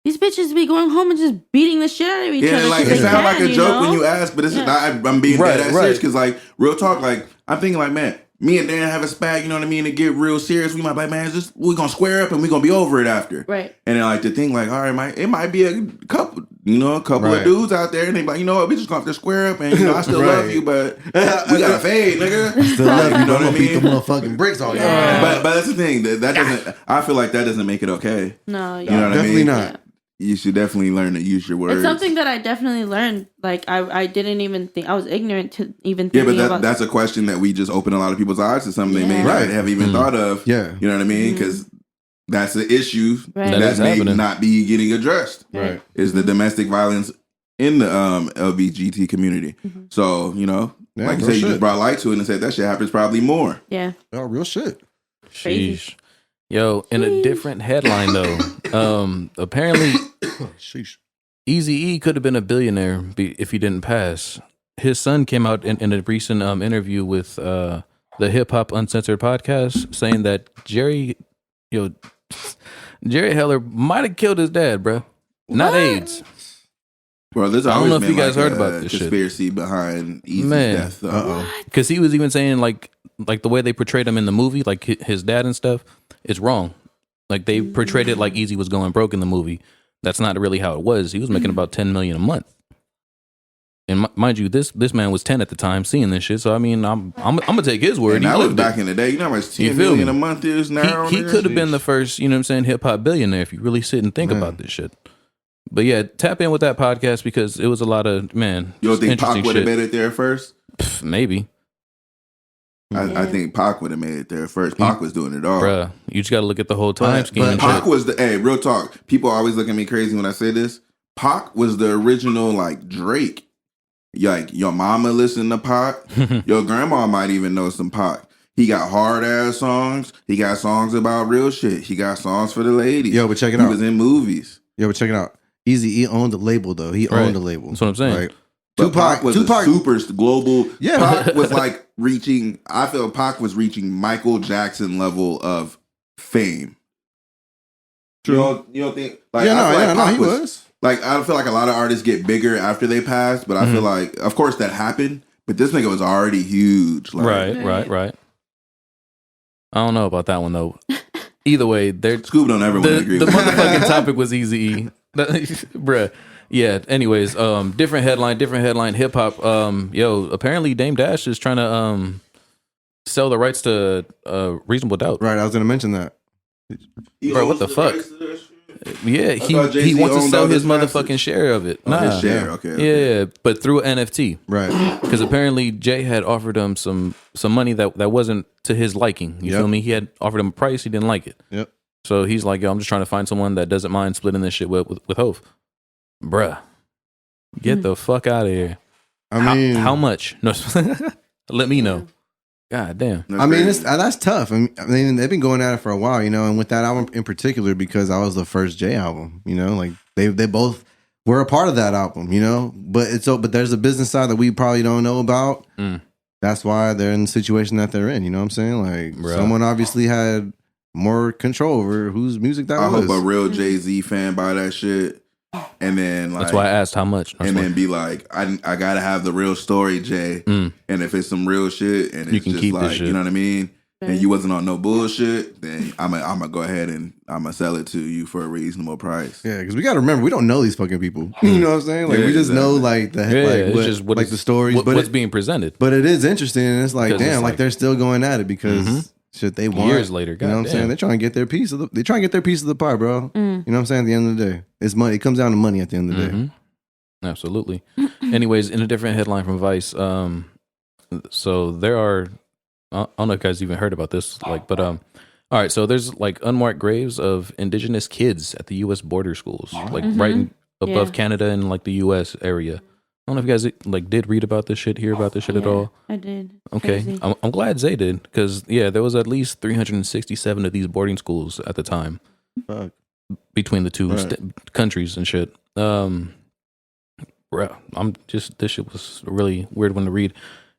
these bitches be going home and just beating the shit out of each Yeah, other. like 'cause it they sounds like can, a joke when know? you ask, but it's Yeah. not. I'm being Right, dead ass right. serious because, like, real talk, like I'm thinking, like, man, me and Dan have a spat, you know what I mean, to get real serious. We might be like, man, we gonna square up and we gonna be over it after. Right. And then like to think like, all right, it might be a couple, of Right. dudes out there, and they be like, you know what, we just gonna have to square up, and I still love Right. you, but we gotta fade, nigga. Still love you, You know but I'm what I gonna beat the mean? motherfucking bricks on you. Yeah. But that's the thing that doesn't. I feel like that doesn't make it okay. No, yeah. You know what I Definitely mean? not. You should definitely learn to use your words. It's something that I definitely learned. Like I didn't even think, I was ignorant to even Yeah, thinking but about. that's a question that we just open a lot of people's eyes to something they may Yeah. not Right. have even thought of. Yeah. You know what I mean? Because that's the issue Right. That that is may happening. not be getting addressed. Right. Is the domestic violence in the LBGT community. So, Yeah, like you real said, you shit. just brought light to it and said that shit happens probably more. Yeah. Oh, real shit. Crazy. Sheesh. Yo, in a different headline though, apparently Sheesh. Eazy-E could have been a billionaire if he didn't pass. His son came out in a recent interview with the Hip Hop Uncensored podcast saying that Jerry Heller might have killed his dad, bro. Not What? AIDS. Bro, there's I don't always know if been you guys like heard a about this shit. conspiracy behind Easy's Man. death. Though. Uh-oh. Because he was even saying like the way they portrayed him in the movie, like his dad and stuff, it's wrong. Like they portrayed it like Eazy was going broke in the movie. That's not really how it was. He was making about $10 million a month. And mind you, this man was 10 at the time seeing this shit. So I mean, I'm gonna take his word. And He that was lived back it. in the day. You know how much You 10 feel million me? a month is now? He could have been the first, hip hop billionaire if you really sit and think Man. about this shit. But yeah, tap in with that podcast because it was a lot of man. You don't think Pac interesting would have shit. made it there first? Maybe, I think Pac would have made it there first. Pac was doing it all. bruh. You just got to look at the whole time scheme. but and Pac shit. was the real talk. People always look at me crazy when I say this. Pac was the original like Drake. Like your mama listen to Pac. Your grandma might even know some Pac. He got hard ass songs. He got songs about real shit. He got songs for the ladies. Yo, but check it He out. was in movies. Yo, but check it out. Easy owned the label though. He Right. owned the label. That's what I'm saying. Like, But Pac was a super global. Yeah. Pac was like reaching. I feel Pac was reaching Michael Jackson level of fame. True. You don't think? Like, yeah, I feel like Pac he was. Like, I feel like a lot of artists get bigger after they pass, but I feel like, of course, that happened. But this nigga was already huge. Like, Right. I don't know about that one though. Either way, they're Scoob don't ever want to agree the with that. motherfucking topic was Eazy-E. Bruh. Yeah, anyways, different headline, hip hop. Yo, apparently Dame Dash is trying to sell the rights to Reasonable Doubt. Right, I was gonna mention that. Bro, what the fuck? Yeah, thought he Jay-Z wants to owned sell all his his masters. motherfucking share of it. Oh, his share, okay. Yeah, but through NFT. Right. Because apparently Jay had offered him some money that wasn't to his liking. You Yep. feel me? He had offered him a price, he didn't like it. Yep. So he's like, yo, I'm just trying to find someone that doesn't mind splitting this shit with Hov. Bruh. Get the fuck out of here. I mean, how much? No, let me know. God damn. I mean, that's tough. I mean, they've been going at it for a while, you know, and with that album in particular, because I was the first Jay album, you know, like they both were a part of that album, you know, but there's a business side that we probably don't know about. That's why they're in the situation that they're in. You know what I'm saying? Like, Bruh. someone obviously had more control over whose music that I was. hope a real Jay-Z fan buy that shit. And then, like, That's why I asked how much. And then be like, I gotta have the real story, Jay. And if it's some real shit, and it's You can just keep this like, shit. you know what I mean, and you wasn't on no bullshit, then I'm gonna go ahead and I'm gonna sell it to you for a reasonable price. Yeah, because we got to remember, we don't know these fucking people. You know what I'm saying? Like, Yeah, we just know, like, it's what, just what like is- the stories. what- but what's being presented. But it is interesting, and it's like, Because damn, it's like, like- they're still going at it because shit they want. Years later, you know what I'm goddamn. saying? They're trying to get their piece of the pie, bro. You know what I'm saying? At the end of the day, it's money. It comes down to money at the end of the day. Absolutely. Anyways, in a different headline from Vice, so there are, I don't know if you guys even heard about this, like, but all right, so there's like unmarked graves of indigenous kids at the U.S. border schools, like above Canada and like the U.S. area. I don't know if you guys like did read about this shit, hear about this shit at all. I did. Okay, Crazy. I'm glad Zay did because there was at least 367 of these boarding schools at the time Fuck. between the two Right. countries and shit. Bro, this shit was a really weird one to read.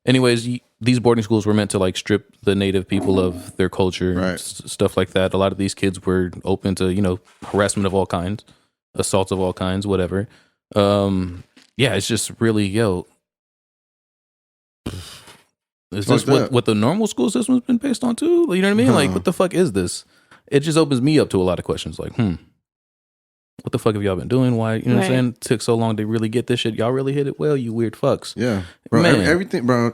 Anyways, these boarding schools were meant to like strip the native people of their culture, Right. stuff like that. A lot of these kids were open to harassment of all kinds, assaults of all kinds, whatever. Yeah, it's just really is this Fucked up. what the normal school system's been based on too? You know what I mean? Like, what the fuck is this? It just opens me up to a lot of questions. Like, what the fuck have y'all been doing? Why, you know what I'm Right. saying? Took so long to really get this shit. Y'all really hit it well, you weird fucks. Yeah, bro. Man. Everything, bro.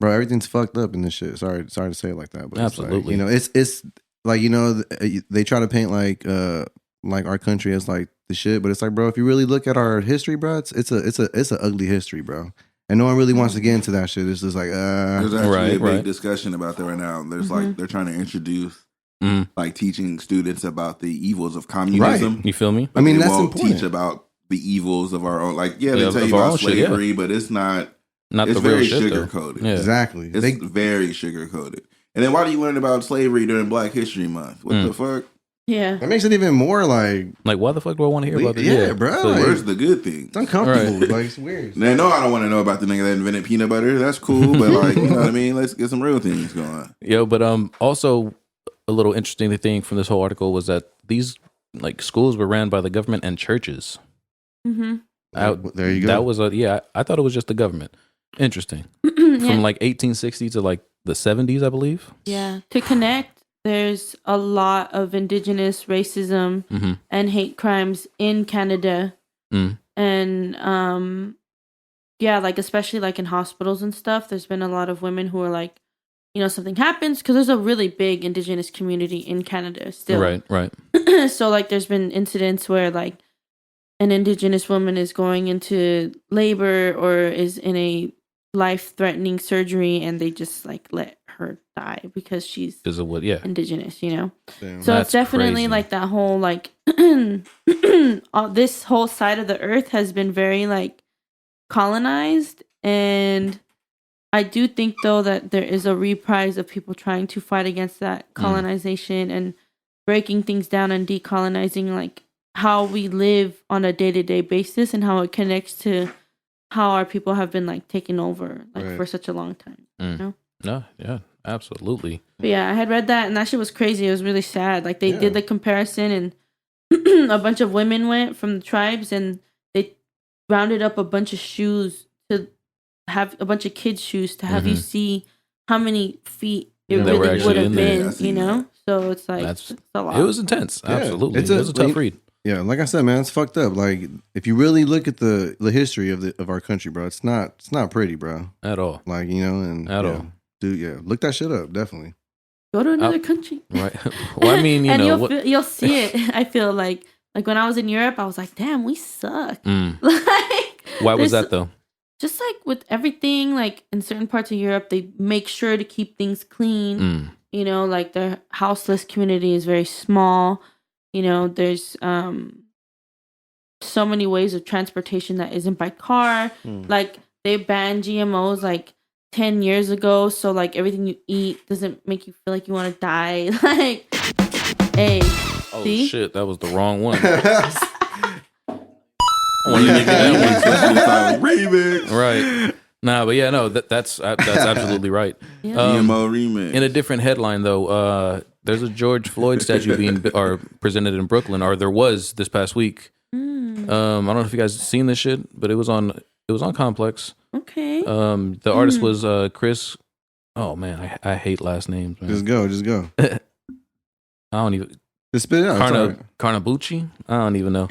Bro, everything's fucked up in this shit. Sorry to say it like that, but it's like, Absolutely. it's like they try to paint like our country as like the shit, but it's like, bro, if you really look at our history, bro, it's a ugly history, bro. And no one really wants to get into that shit. It's just like, There's actually a big right. discussion about that right now. There's like they're trying to introduce like teaching students about the evils of communism. You feel me? But I mean, they that's won't important. teach about the evils of our own. Like, they Yeah, tell of you our about own shit, yeah. slavery, but it's not. Not It's the real very shit sugar though. coated. Yeah. exactly. It's very sugar coated. And then why do you learn about slavery during Black History Month? What the fuck? Yeah. That makes it even more like, Like, why the fuck do I want to hear about this? yeah, bro. So, Like, Where's the good things? it's uncomfortable. Right. Like, it's weird. They know I don't want to know about the nigga that invented peanut butter. That's cool, but like, you know what I mean? Let's get some real things going. Yo, but also a little interesting thing from this whole article was that these like schools were ran by the government and churches. Mm-hmm. There you go. That was I thought it was just the government. Interesting. From like 1860 to like the 70s, I believe. Yeah. To connect, there's a lot of indigenous racism and hate crimes in Canada. And yeah, like especially like in hospitals and stuff, there's been a lot of women who are like, something happens because there's a really big indigenous community in Canada still. Right. So like there's been incidents where like an indigenous woman is going into labor or is in a life-threatening surgery and they just like let her die because she's indigenous, you know? Damn. So That's it's definitely crazy. like that whole like this whole side of the earth has been very like colonized, and I do think though that there is a reprise of people trying to fight against that colonization and breaking things down and decolonizing like how we live on a day-to-day basis and how it connects to how our people have been like taken over like for such a long time. You know? No, yeah, absolutely. But yeah, I had read that and that shit was crazy. It was really sad. Like they did the comparison and a bunch of women went from the tribes and they rounded up a bunch of shoes to have a bunch of kids' shoes to have you see how many feet it They were really actually would have in there. been, you know? So it's like, That's it's a lot. it was intense. Absolutely, It's it was a tough read. Yeah, like I said, man, it's fucked up. Like if you really look at the history of our country, bro, it's not pretty, bro. At all. Like, you know, and At all. dude, look that shit up, definitely. Go to another country. Right. Well, I mean, you and know, you'll see it. I feel like when I was in Europe, I was like, damn, we suck. Why there's- was that though? Just like with everything, like in certain parts of Europe, they make sure to keep things clean. You know, like their houseless community is very small. You know, there's so many ways of transportation that isn't by car. Like they banned GMOs like 10 years ago, so like everything you eat doesn't make you feel like you want to die. Like, hey, Oh see? shit, that was the wrong one. Remix. Right. Nah, but yeah, no, that's absolutely right. Yeah. GMO remix. In a different headline, though, there's a George Floyd statue being presented in Brooklyn, or there was this past week. I don't know if you guys seen this shit, but it was on Complex. Okay. The artist was Chris. Oh man, I hate last names, man. Just go. I don't even Just spit it out. it's all right. Carnabucci. I don't even know.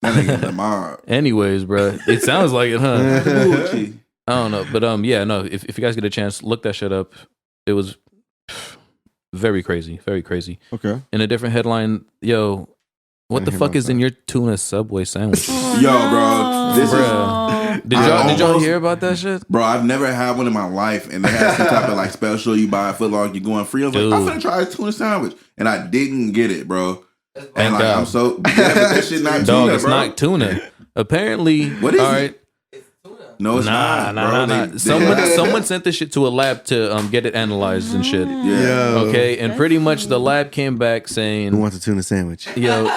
That nigga's the mob. Anyways, bro, it sounds like it, huh? Gucci. I don't know, but yeah, no. If you guys get a chance, look that shit up. It was very crazy, very crazy. Okay. In a different headline, yo, what I the hear fuck about is in that. your tuna Subway sandwich? Yo, bro, this is. Bruh. Did I y'all almost- hear about that shit? Bro, I've never had one in my life, and they had some type of like special. You buy a footlong, you're going free. I was like, I'm Dude. gonna try a tuna sandwich, and I didn't get it, bro. And Thank like, God. I'm so but that shit not Dog, tuna, it's bro. not tuna. Apparently, What is all it? right. No, it's not, bro. They- Someone sent this shit to a lab to get it analyzed and shit. Yeah. Okay, and pretty much the lab came back Who saying, wants a tuna sandwich? yo,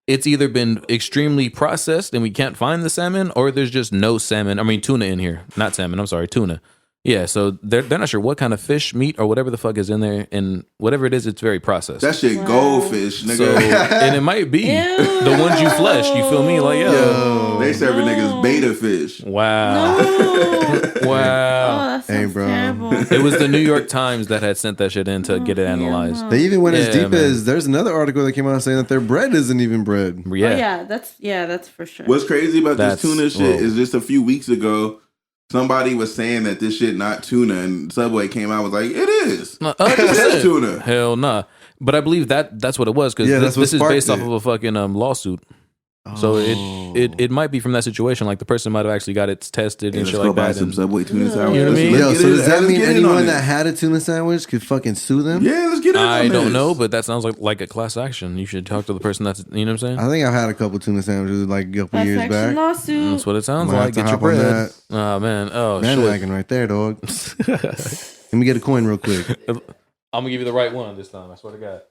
it's either been extremely processed and we can't find the salmon, or there's just no salmon. I mean, tuna in here, not salmon. I'm sorry, tuna. Yeah, so they're not sure what kind of fish, meat, or whatever the fuck is in there, and whatever it is, it's very processed. That shit goldfish, nigga. So, and it might be Ew. the ones you flesh. You feel me? Like, yo, They serving niggas beta fish. wow, Oh, wow. that Hey, sounds bro. terrible. It was the New York Times that had sent that shit in to get it analyzed. They even went as Yeah, deep man. as there's another article that came out saying that their bread isn't even bread. Yeah. Oh, that's for sure. What's crazy about That's- this tuna shit whoa. is just a few weeks ago, somebody was saying that this shit not tuna, and Subway came out was like, it is. No, It is tuna. Hell nah. But I believe that's what it was, because Yeah, that's what this is sparked based off it. of a fucking lawsuit. So it might be from that situation. Like the person might have actually got it tested and Let's shit go like buy that. some and- Subway tuna sandwich. You know what I mean? Yo, so does that Let's mean get in on anyone it. that had a tuna sandwich could fucking sue them? Yeah, let's get in on I don't this. know, but that sounds like a class action. You should talk to the person that's, you know what I'm saying? I think I've had a couple tuna sandwiches like a couple Class years action back. lawsuit. That's what it sounds Might have like. to Get your hop on bread. that. Oh man. Oh Man shit. wagon right there, dog. Let me get a coin real quick. I'm gonna give you the right one this time. I swear to God.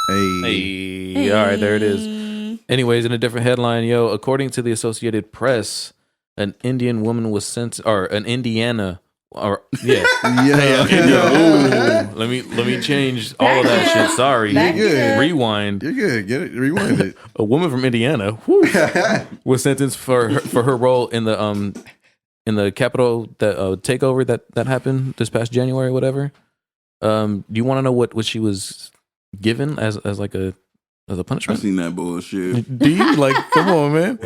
Hey. Hey. All right, there it is. Anyways, in a different headline, yo, according to the Associated Press, an Indian woman was sent, or an Indiana, or yeah. Yeah. Ooh, let me change all of that shit. Sorry. Back You're good. Rewind. You're good. Get it. Rewind it. A woman from Indiana whew, was sentenced for her role in the Capitol takeover that happened this past January, or whatever. Do you want to know what she was given as a I punishment? seen that bullshit. Do you like? Come on, man.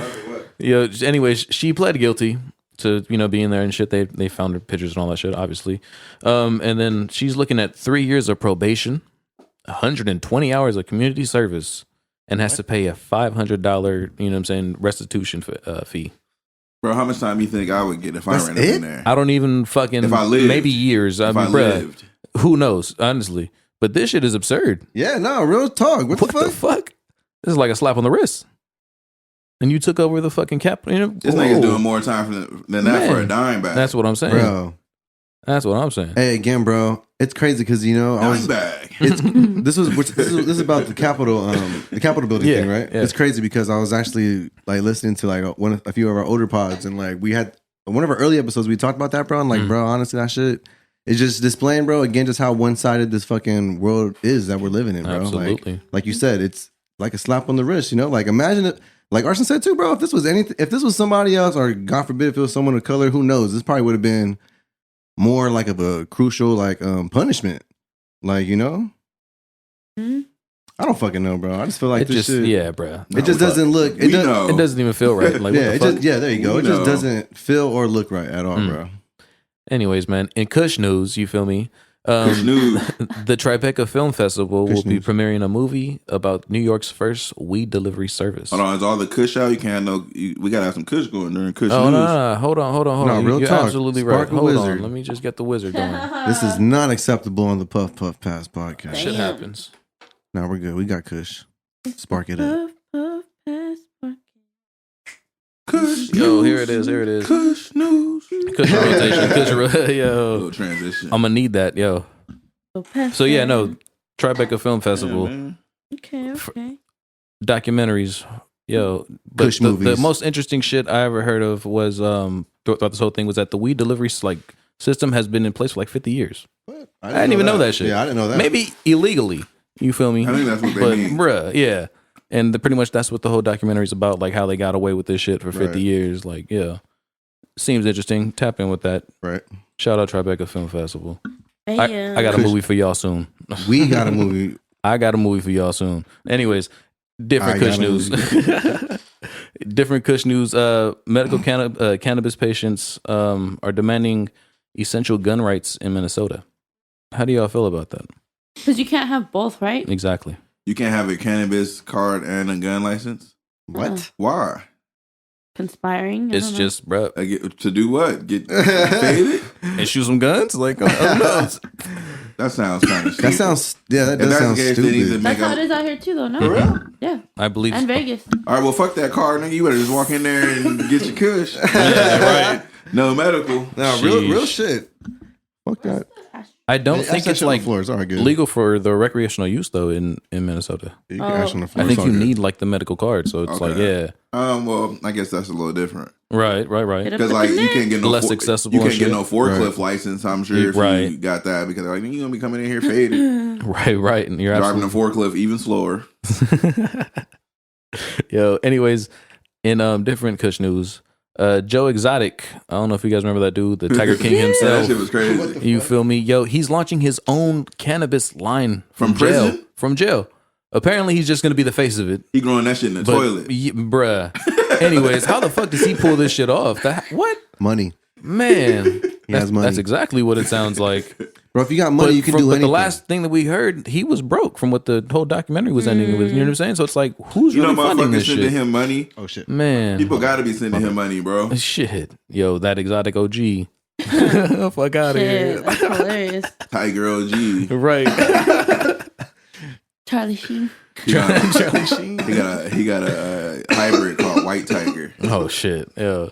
Yeah. Anyways, she pled guilty to being there and shit. They found her pictures and all that shit, obviously. And then she's looking at 3 years of probation, 120 hours of community service, and has to pay a $500, you know what I'm saying, restitution fee. Bro, how much time you think I would get if That's I ran up it? in there? I don't even fucking, If I lived. maybe years. I If mean, I bruh, lived. who knows, honestly. But this shit is absurd. Yeah, no, real talk. What the fuck? This is like a slap on the wrist. And you took over the fucking cap. You know, This nigga's doing more time than that for a dime bag. That's what I'm saying. Bro. That's what I'm saying. Hey, again, bro, it's crazy because I dime was. bag. This is about the Capitol building Yeah, thing, right? yeah. It's crazy because I was actually like listening to like a few of our older pods, and like we had one of our early episodes. We talked about that, bro. And like, bro, honestly, that shit is just displaying, bro. Again, just how one sided this fucking world is that we're living in, bro. Absolutely. Like you said, it's like a slap on the wrist. You know, like imagine it. Like Arson said too, bro. If this was somebody else, or God forbid, if it was someone of color, who knows? This probably would have been more like of a crucial like punishment. Like, you know? Hmm? I don't fucking know, bro. I just feel like It this just, shit. yeah, bro. It just doesn't look. We know. It doesn't even feel right. Like, Yeah, what it the fuck? just, yeah. There you go. We It just know. doesn't feel or look right at all, bro. Anyways, man, in Kush news, you feel me? Kush news. The Tribeca Film Festival Kush will be news. premiering a movie about New York's first weed delivery service. Hold on, is all the Kush out? You can't know. We gotta have some Kush going during Kush Oh, news. no. Hold on. No, real You're talk. absolutely right. Sparkle Hold Wizard. on. Let me just get the wizard going. This is not acceptable on the Puff Puff Pass podcast. Shit Damn. happens. No, we're good. We got Kush. Spark it up. Puff, puff, pass, spark. Kush Yo, news. here it is. Here it is. Kush news. Kush rotation. Yo. Little transition. I'm gonna need that, yo. Pass So yeah, that. no, Tribeca Film Festival. Yeah, man. Okay. Documentaries, yo. But Kush the movies. most interesting shit I ever heard of was throughout this whole thing was that the weed delivery system has been in place for like 50 years. What? I didn't even know that shit. Yeah, I didn't know that. Maybe illegally. You feel me? I think that's what they But mean. bruh, yeah. And pretty much that's what the whole documentary is about, like how they got away with this shit for 50 Right. years. Like, yeah. Seems interesting. Tap in with that. Right. Shout out Tribeca Film Festival. I Damn. got a movie for y'all soon. We got a movie. I got a movie for y'all soon. Anyways, different I Kush got a news. Different Kush news. Medical cannabis patients are demanding essential gun rights in Minnesota. How do y'all feel about that? Because you can't have both, right? Exactly. You can't have a cannabis card and a gun license. What? Why? Conspiring. I It's don't know. just, bro, To do what? Get faded? and shoot some guns. Like, I don't know. That sounds kind of. That sounds. Yeah, that If does that's sound the case, they need to stupid. make That's how up. it is out here too, though. No, For real? yeah, I believe. and Vegas. All right, well, fuck that card, nigga. You better just walk in there and get your Kush. Yeah, right. No medical. No, real shit. Fuck that. I don't Ash think that it's shit on the like floor. It's all right, good. legal for the recreational use though in Minnesota. You can ash on the floor. I think It's you all good. need like the medical card, so it's like, yeah, Well, I guess that's a little different right. Hit up because with like the you net. can't get no Less accessible You and can't get shit. no forklift Right. license. I'm sure if Right. you got that because like you gonna be coming in here faded, right, and you're driving absolutely the forklift even slower. Yo, anyways, in different Kush news, Joe Exotic, I don't know if you guys remember that dude, the Tiger King That himself. shit was crazy. You feel me? Yo, he's launching his own cannabis line From jail. prison? From jail. Apparently, he's just going to be the face of it. He growing that shit in the But, toilet. bruh. Anyways, how the fuck does he pull this shit off? What? Money. Man. He has money. That's exactly what it sounds like. Bro, if you got money, you can do but anything. the last thing that we heard, he was broke from what the whole documentary was ending with. You know what I'm saying? So it's like, who's You know, really funding motherfuckers this sending shit? him money. Oh shit. Man. People got to be sending him money, bro. Shit. Yo, that exotic OG. Fuck out of Shit, here. that's hilarious. Tiger OG. Right. Charlie Sheen. He got, Charlie Sheen. he got a hybrid called White Tiger. Oh shit. Yeah.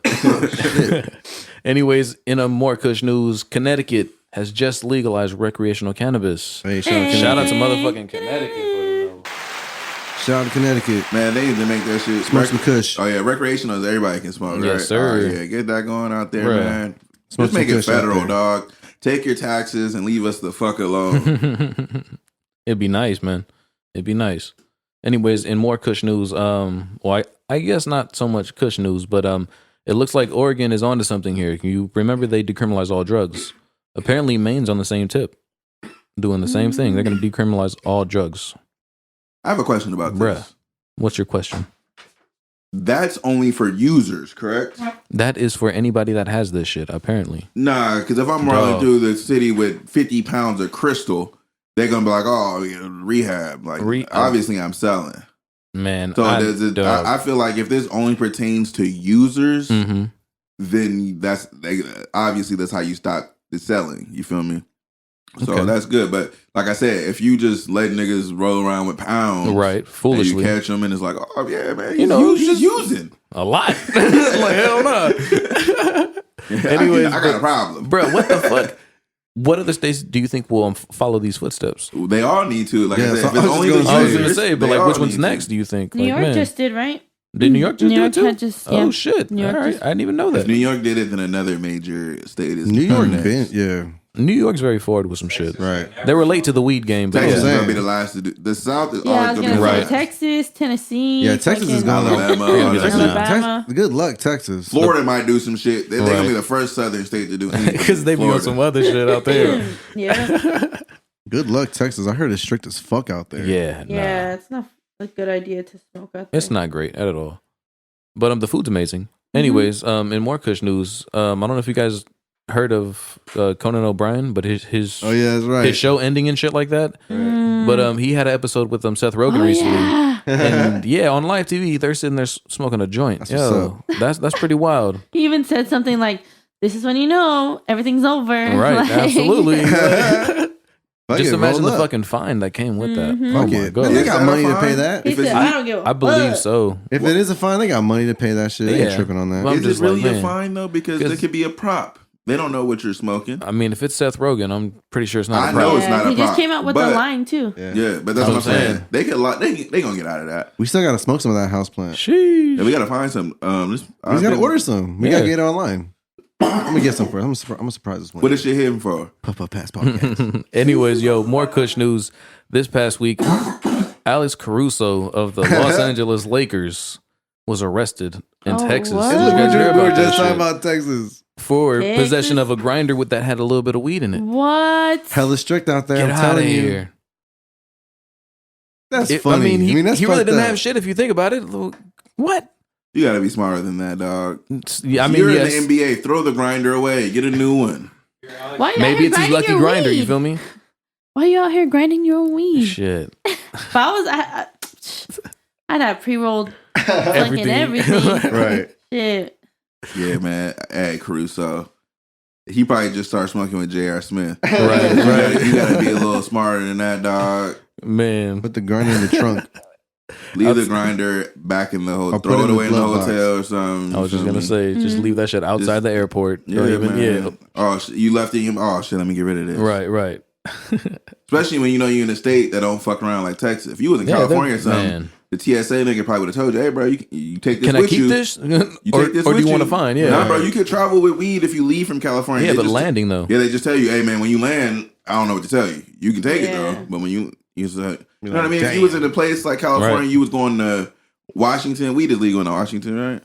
Anyways, in a more Kush news, Connecticut has just legalized recreational cannabis. Hey, shout out Shout out to Connecticut. motherfucking Connecticut. Shout out to Connecticut. Man, they need to make that shit. Smoke some Kush. Oh yeah, recreational is everybody can smoke. Yes, right? sir. All right, yeah, get that going out there, Bruh. man. Smoke Just make some it Kush out federal, there. dog. Take your taxes and leave us the fuck alone. It'd be nice, man. It'd be nice. Anyways, in more Kush news, well, I guess not so much Kush news, but it looks like Oregon is onto something here. You remember they decriminalized all drugs. Apparently, Maine's on the same tip, doing the same thing. They're going to decriminalize all drugs. I have a question about Bruh. this. What's your question? That's only for users, correct? That is for anybody that has this shit, apparently. Nah, because if I'm Bro. rolling through the city with 50 pounds of crystal, they're gonna be like, "Oh, yeah, rehab." Like, obviously, I'm selling. Man, So I feel like if this only pertains to users, Mm-hmm. then obviously that's how you stop the selling. You feel me? So Okay. that's good. But like I said, if you just let niggas roll around with pounds, Right, and foolishly. you catch them and it's like, oh yeah, man, just he's using. a lot. Like, hell no. Anyways, I got a problem. bro, what the fuck? What other states do you think will follow these footsteps? They all need to. Like Yeah, I said, so if it's I was only just the gonna I was say- gonna users, say, but they like, all which one's need to. next? Do you think? New Like, York man. just did, right? Did New York just New do York it too? had just- yeah. Oh shit! New York All right, just- I didn't even know If that. New York did it, then another major state is New York next. been, yeah, New York's very forward with some shit. right. They were late to the weed game, but Texas is Yeah. gonna be the last to do. The South is Yeah, I was always gonna gonna be say Right. Texas, Tennessee. Yeah, Texas is fucking going on. Alabama, Yeah, all that Texas- shit. Alabama. Good luck, Texas. Florida might do some shit. They're gonna Right. be the first Southern state to do anything. because they be on Florida. some other shit out there. Yeah, Good luck, Texas. I heard it's strict as fuck out there. Yeah, yeah, it's not a good idea to smoke out there. it's not great at all. But the food's amazing. Anyways, in more Kush news, I don't know if you guys heard of Conan O'Brien, but his Oh yeah, that's right. his show ending and shit like that. Mm. But he had an episode with Seth Rogen Oh, recently. yeah. And yeah, on live TV, they're sitting there smoking a joint. That's Yo, that's pretty wild. He even said something like, "This is when you know everything's over." Right, Like- absolutely. Fuck Just it, imagine roll the up. fucking fine that came with that. Mhm. Oh Fuck my it. god. Man, they Is got that money a to pay fine? that. He If said, it's- "I don't give a I believe fuck." so. If it is a fine, they got money to pay that shit. They ain't Yeah. tripping on that. Well, I'm Is just it really like, a man. fine though? Because 'Cause- it could be a prop. They don't know what you're smoking. I mean, if it's Seth Rogen, I'm pretty sure it's not I a know problem. it's not a He just prop, came out with but- the line too. Yeah, but that's what I'm saying. They could they gonna get out of that. We still gotta smoke some of that house plant. Sheesh. Yeah, we gotta find some. We just gotta order some. We Yeah. gotta get it online. Let me get some for us. I'm surprised this one. What is shit hitting for? Puff Pass podcast? Anyways, yo, more Kush news. This past week, Alex Caruso of the Los Angeles Lakers was arrested in Oh, Texas. what? Did you guys hear we were about that just talking shit? about Texas. For Texas? possession of a grinder that had a little bit of weed in it. What? Hella strict out there. Get I'm out of telling you. here. That's I funny. mean, he that's really fucked didn't up. have shit if you think about it. What? You gotta be smarter than that, dog. Yeah, I mean, You're yes. in the NBA. Throw the grinder away. Get a new one. Why you Maybe out it's here his grinding lucky your grinder. You weed? feel me? Why you out here grinding your own weed? Shit. If I was, I'd have pre-rolled fucking everything. Right. Shit. Yeah, man. Hey, Caruso. He probably just started smoking with J.R. Smith. Right, You gotta be a little smarter than that, dog. Man. Put the grinder in the trunk. Leave the grinder back in the hotel. Or put Throw it it in the away in the glove box. hotel or something. I was just You feel gonna me? say, just leave that shit outside the airport. Yeah, Or even, man. yeah. Oh, you left it. Oh shit. Let me get rid of this. Right. Especially when you know you're in a state that don't fuck around like Texas. If you was in Yeah, California or something, man. the TSA nigga probably would have told you, "Hey, bro, you take this Can I with keep you. this? You or take this or do with you want to find? Yeah. Nah, bro, you can travel with weed if you leave from California. Yeah, They but just- landing though. Yeah, they just tell you, hey man, when you land, I don't know what to tell you. You can take it Yeah. though, but when you say, you know what I like, mean? If damn. you was in a place like California, Right. you was going to Washington. Weed is legal in Washington, right?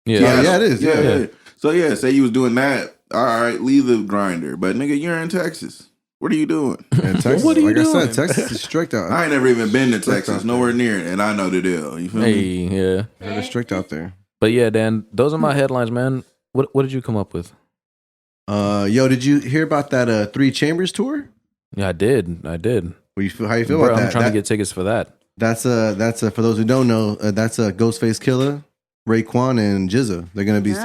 Yeah. Yeah, it is. Yeah. So yeah, say you was doing that. All right, leave the grinder, but nigga, you're in Texas. What are you doing? And Texas, What are you like I doing? said, Texas is strict out. I ain't never even been to Strict Texas, out nowhere near it, and I know the deal. You feel me? Hey, yeah. They're strict out there. But yeah, Dan, those are my headlines, man. What did you come up with? Yo, did you hear about that 3 Chambers tour? Yeah, I did. How you feel Bro, about I'm that? trying That- to get tickets for that. That's for those who don't know, that's Ghostface Killer, Raekwon, and ZZA. They're gonna be going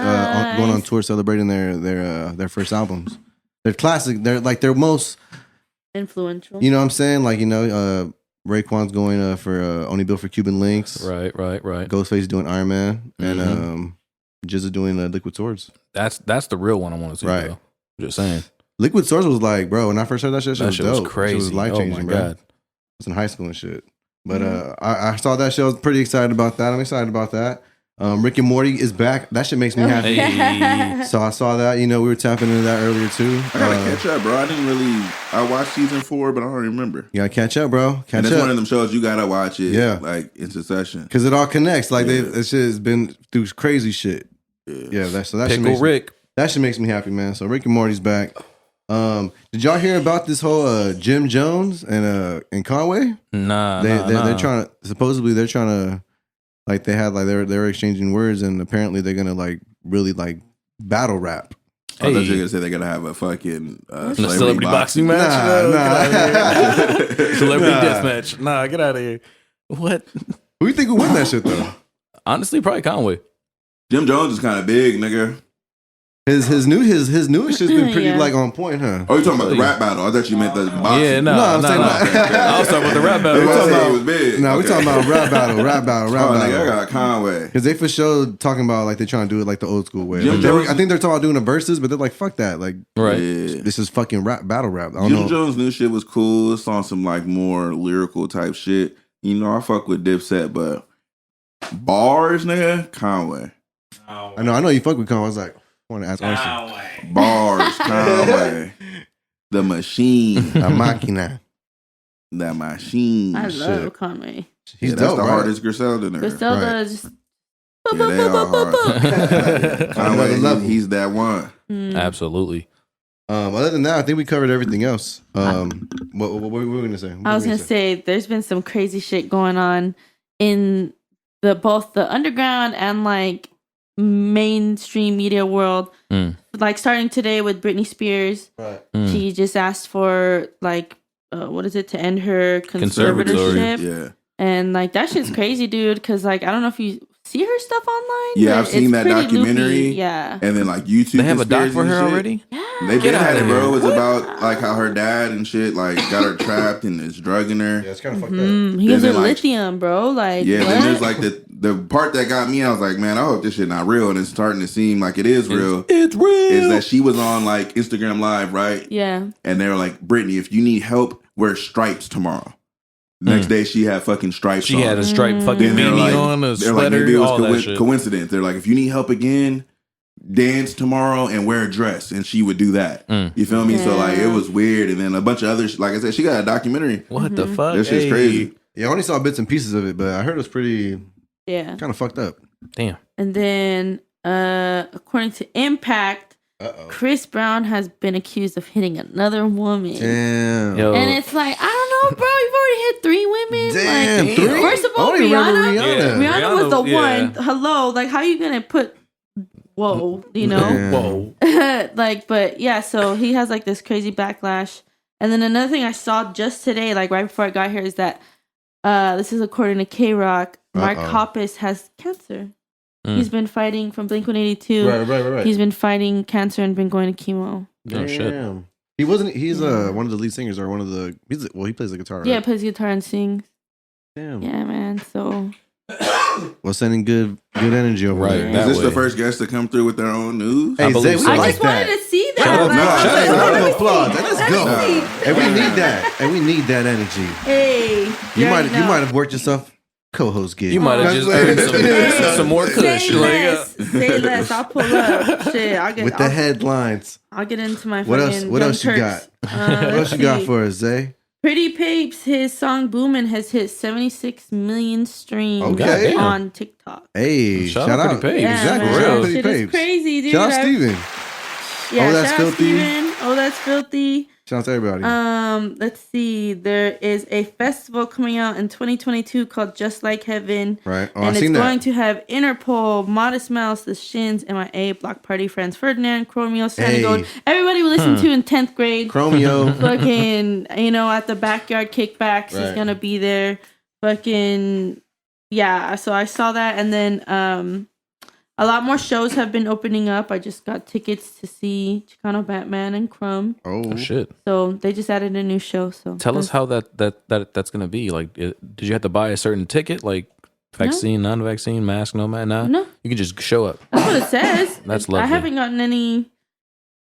on Nice. tour celebrating their first albums. They're classic. They're like their most. Influential. You know what I'm saying? Like Raekwon's going for Only Built for Cuban Links. Right. Ghostface doing Iron Man, and ZZA doing Liquid Swords. That's the real one I want to see. Right. Though. Just saying. Liquid Swords was like, bro, when I first heard that shit, That shit was dope. crazy. It was life changing, oh my bro. god. I was in high school and shit. But I saw that show. I was pretty excited about that. I'm excited about that. Rick and Morty is back. That shit makes me happy. Hey. So I saw that. You know, we were tapping into that earlier too. I gotta catch up, bro. I watched season 4, but I don't remember. You gotta catch up, bro. And Catch it's one of up. them shows you gotta watch it, Yeah. like in succession. Because it all connects. Like Yeah. this shit has been through crazy shit. Yeah, that shit Pickle makes Rick. that shit makes me happy, man. So Rick and Morty's back. Did y'all hear about this whole Jim Jones and Conway? Nah. They're trying to supposedly they're trying to like they had like they're exchanging words and apparently they're gonna like really like battle rap. I thought you were Hey. gonna say they're gonna have a fucking Celebrity boxing match? Nah, No, nah. get out of here. Celebrity Nah. death match. Nah, get out of here. What? Who you think would win that shit though? Honestly, probably Conway. Jim Jones is kind of big, nigga. His newest shit's been pretty Yeah. like on point, huh? Oh, you talking about the rap battle? I thought you meant the boxing. Yeah, no, I'm no, saying no. that. I was talking about the rap I battle. was talking saying about- it was big. No, we talking about rap battle. Oh, nigga, I got Conway. Because they for sure talking about like they're trying to do it like the old school way. Jim Like, Jones- I think they're talking about doing a verses, but they're like, fuck that. Like, Right. Yeah. this is fucking battle rap. I don't Jim know. Jones' new shit was cool. It's on some like more lyrical type shit. You know, I fuck with Dipset, but bars, nigga, Conway. I know you fuck with Con. I was like, I want to ask Arson. Conway. Bars, Conway. The machine. La Máquina. That machine. I Shit. love Conway. He's Yeah, that's dope, the right? hardest Griselda nigga. Griselda Right. is just. Yeah, they all hard. Another Conway, level. he's that one. Mm. Absolutely. Other than that, I think we covered everything else. What were we going to say? I was gonna say there's been some crazy shit going on in both the underground and like mainstream media world. Mm. Like starting today with Britney Spears, Mm. she just asked for like what is it to end her Conservatory. conservatorship, Yeah. and like that shit's crazy, dude. Because like I don't know if you see her stuff online. Yeah, but I've seen it's that pretty documentary. loopy. Yeah, And then like YouTube. They have a doc conspiracies for and her shit. already? yeah. They Get been had outta it, bro. here. It was about like how her dad and shit like got her trapped and is drugging her. Yeah, it's kind of fucked He gives her then, like- lithium, bro. Like Yeah, what? then there's like the part that got me. I was like, man, I hope this shit not real, and it's starting to seem like it is real. It's real. Is that she was on like Instagram Live, right? yeah. And they were like, Brittany, if you need help, wear stripes tomorrow. Next day, she had fucking stripes. She on. had a striped fucking Then they're beanie like, on, a they're like, sweater, maybe it was all that shit. coincidence. They're like, if you need help again, dance tomorrow and wear a dress, and she would do that. You feel me? So like, it was weird. And then a bunch of other, like I said, she got a documentary. What the fuck? That shit's Hey. crazy. Yeah, I only saw bits and pieces of it, but I heard it was pretty Yeah. kind of fucked up. Damn. And then, according to Impact, Chris Brown has been accused of hitting another woman. Damn. Yo. And it's like, I don't know, bro. You've already hit 3 women. Damn, Like, 3? First of I all, only remember Rihanna. Rihanna. Yeah. Rihanna was the yeah. one. Hello. Like, how you going to put, whoa, you know? Damn. Whoa. Like, but yeah, so he has like this crazy backlash. And then another thing I saw just today, like right before I got here, is that this is according to K-Rock, Mark Hoppus has cancer. He's been fighting from Blink-182. Right. He's been fighting cancer and been going to chemo. Oh, shit. Damn. He wasn't. He's one of the lead singers or one of the. He plays the guitar. Yeah, Right? plays guitar and sings. Damn. Yeah, man. So Well, sending good energy over Right, there. that Is this way. the first guest to come through with their own news? Hey, believe Zay, we so. I like just wanted that. to see that. Shout out, Like, nah, I was shout like, out. let Round of me applause. see. Let's Let go. me see. And we need that. And we need that energy. Hey, You already might know. have worked yourself co-host gig. You might have just earned Hey, some more kush. Say Like, less. Say less. I'll pull up. Shit, with the headlines. I'll get into my What else- fucking what Young else you Turks. What else you got for us, Zay? Pretty Papes, his song Boomin' has hit 76 million streams Okay. on TikTok. Hey, Shout shout out out. Pretty Papes. Yeah, Exactly. man, Shout out that Pretty shit is Papes. crazy, dude. Shout out Steven. Yeah, Oh, That's shout out Filthy. Steven. Oh, that's filthy. Shout out to everybody. Let's see. There is a festival coming out in 2022 called Just Like Heaven. Right. Oh, And I it's seen going that. to have Interpol, Modest Mouse, The Shins, MIA, Block Party, Franz Ferdinand, Chromeo, Sanity Hey. Gold. Everybody we listened to in 10th grade. Chromeo. Fucking, at the backyard kickbacks. He's Right. gonna be there. Fucking, yeah. So I saw that, and then a lot more shows have been opening up. I just got tickets to see Chicano Batman and Crumb. Oh shit! So they just added a new show. So Tell us how that's gonna be. Like, did you have to buy a certain ticket? Like, vaccine, non-vaccine, mask, no mask? Nah. No. You can just show up. That's what it says. That's I lovely. haven't gotten any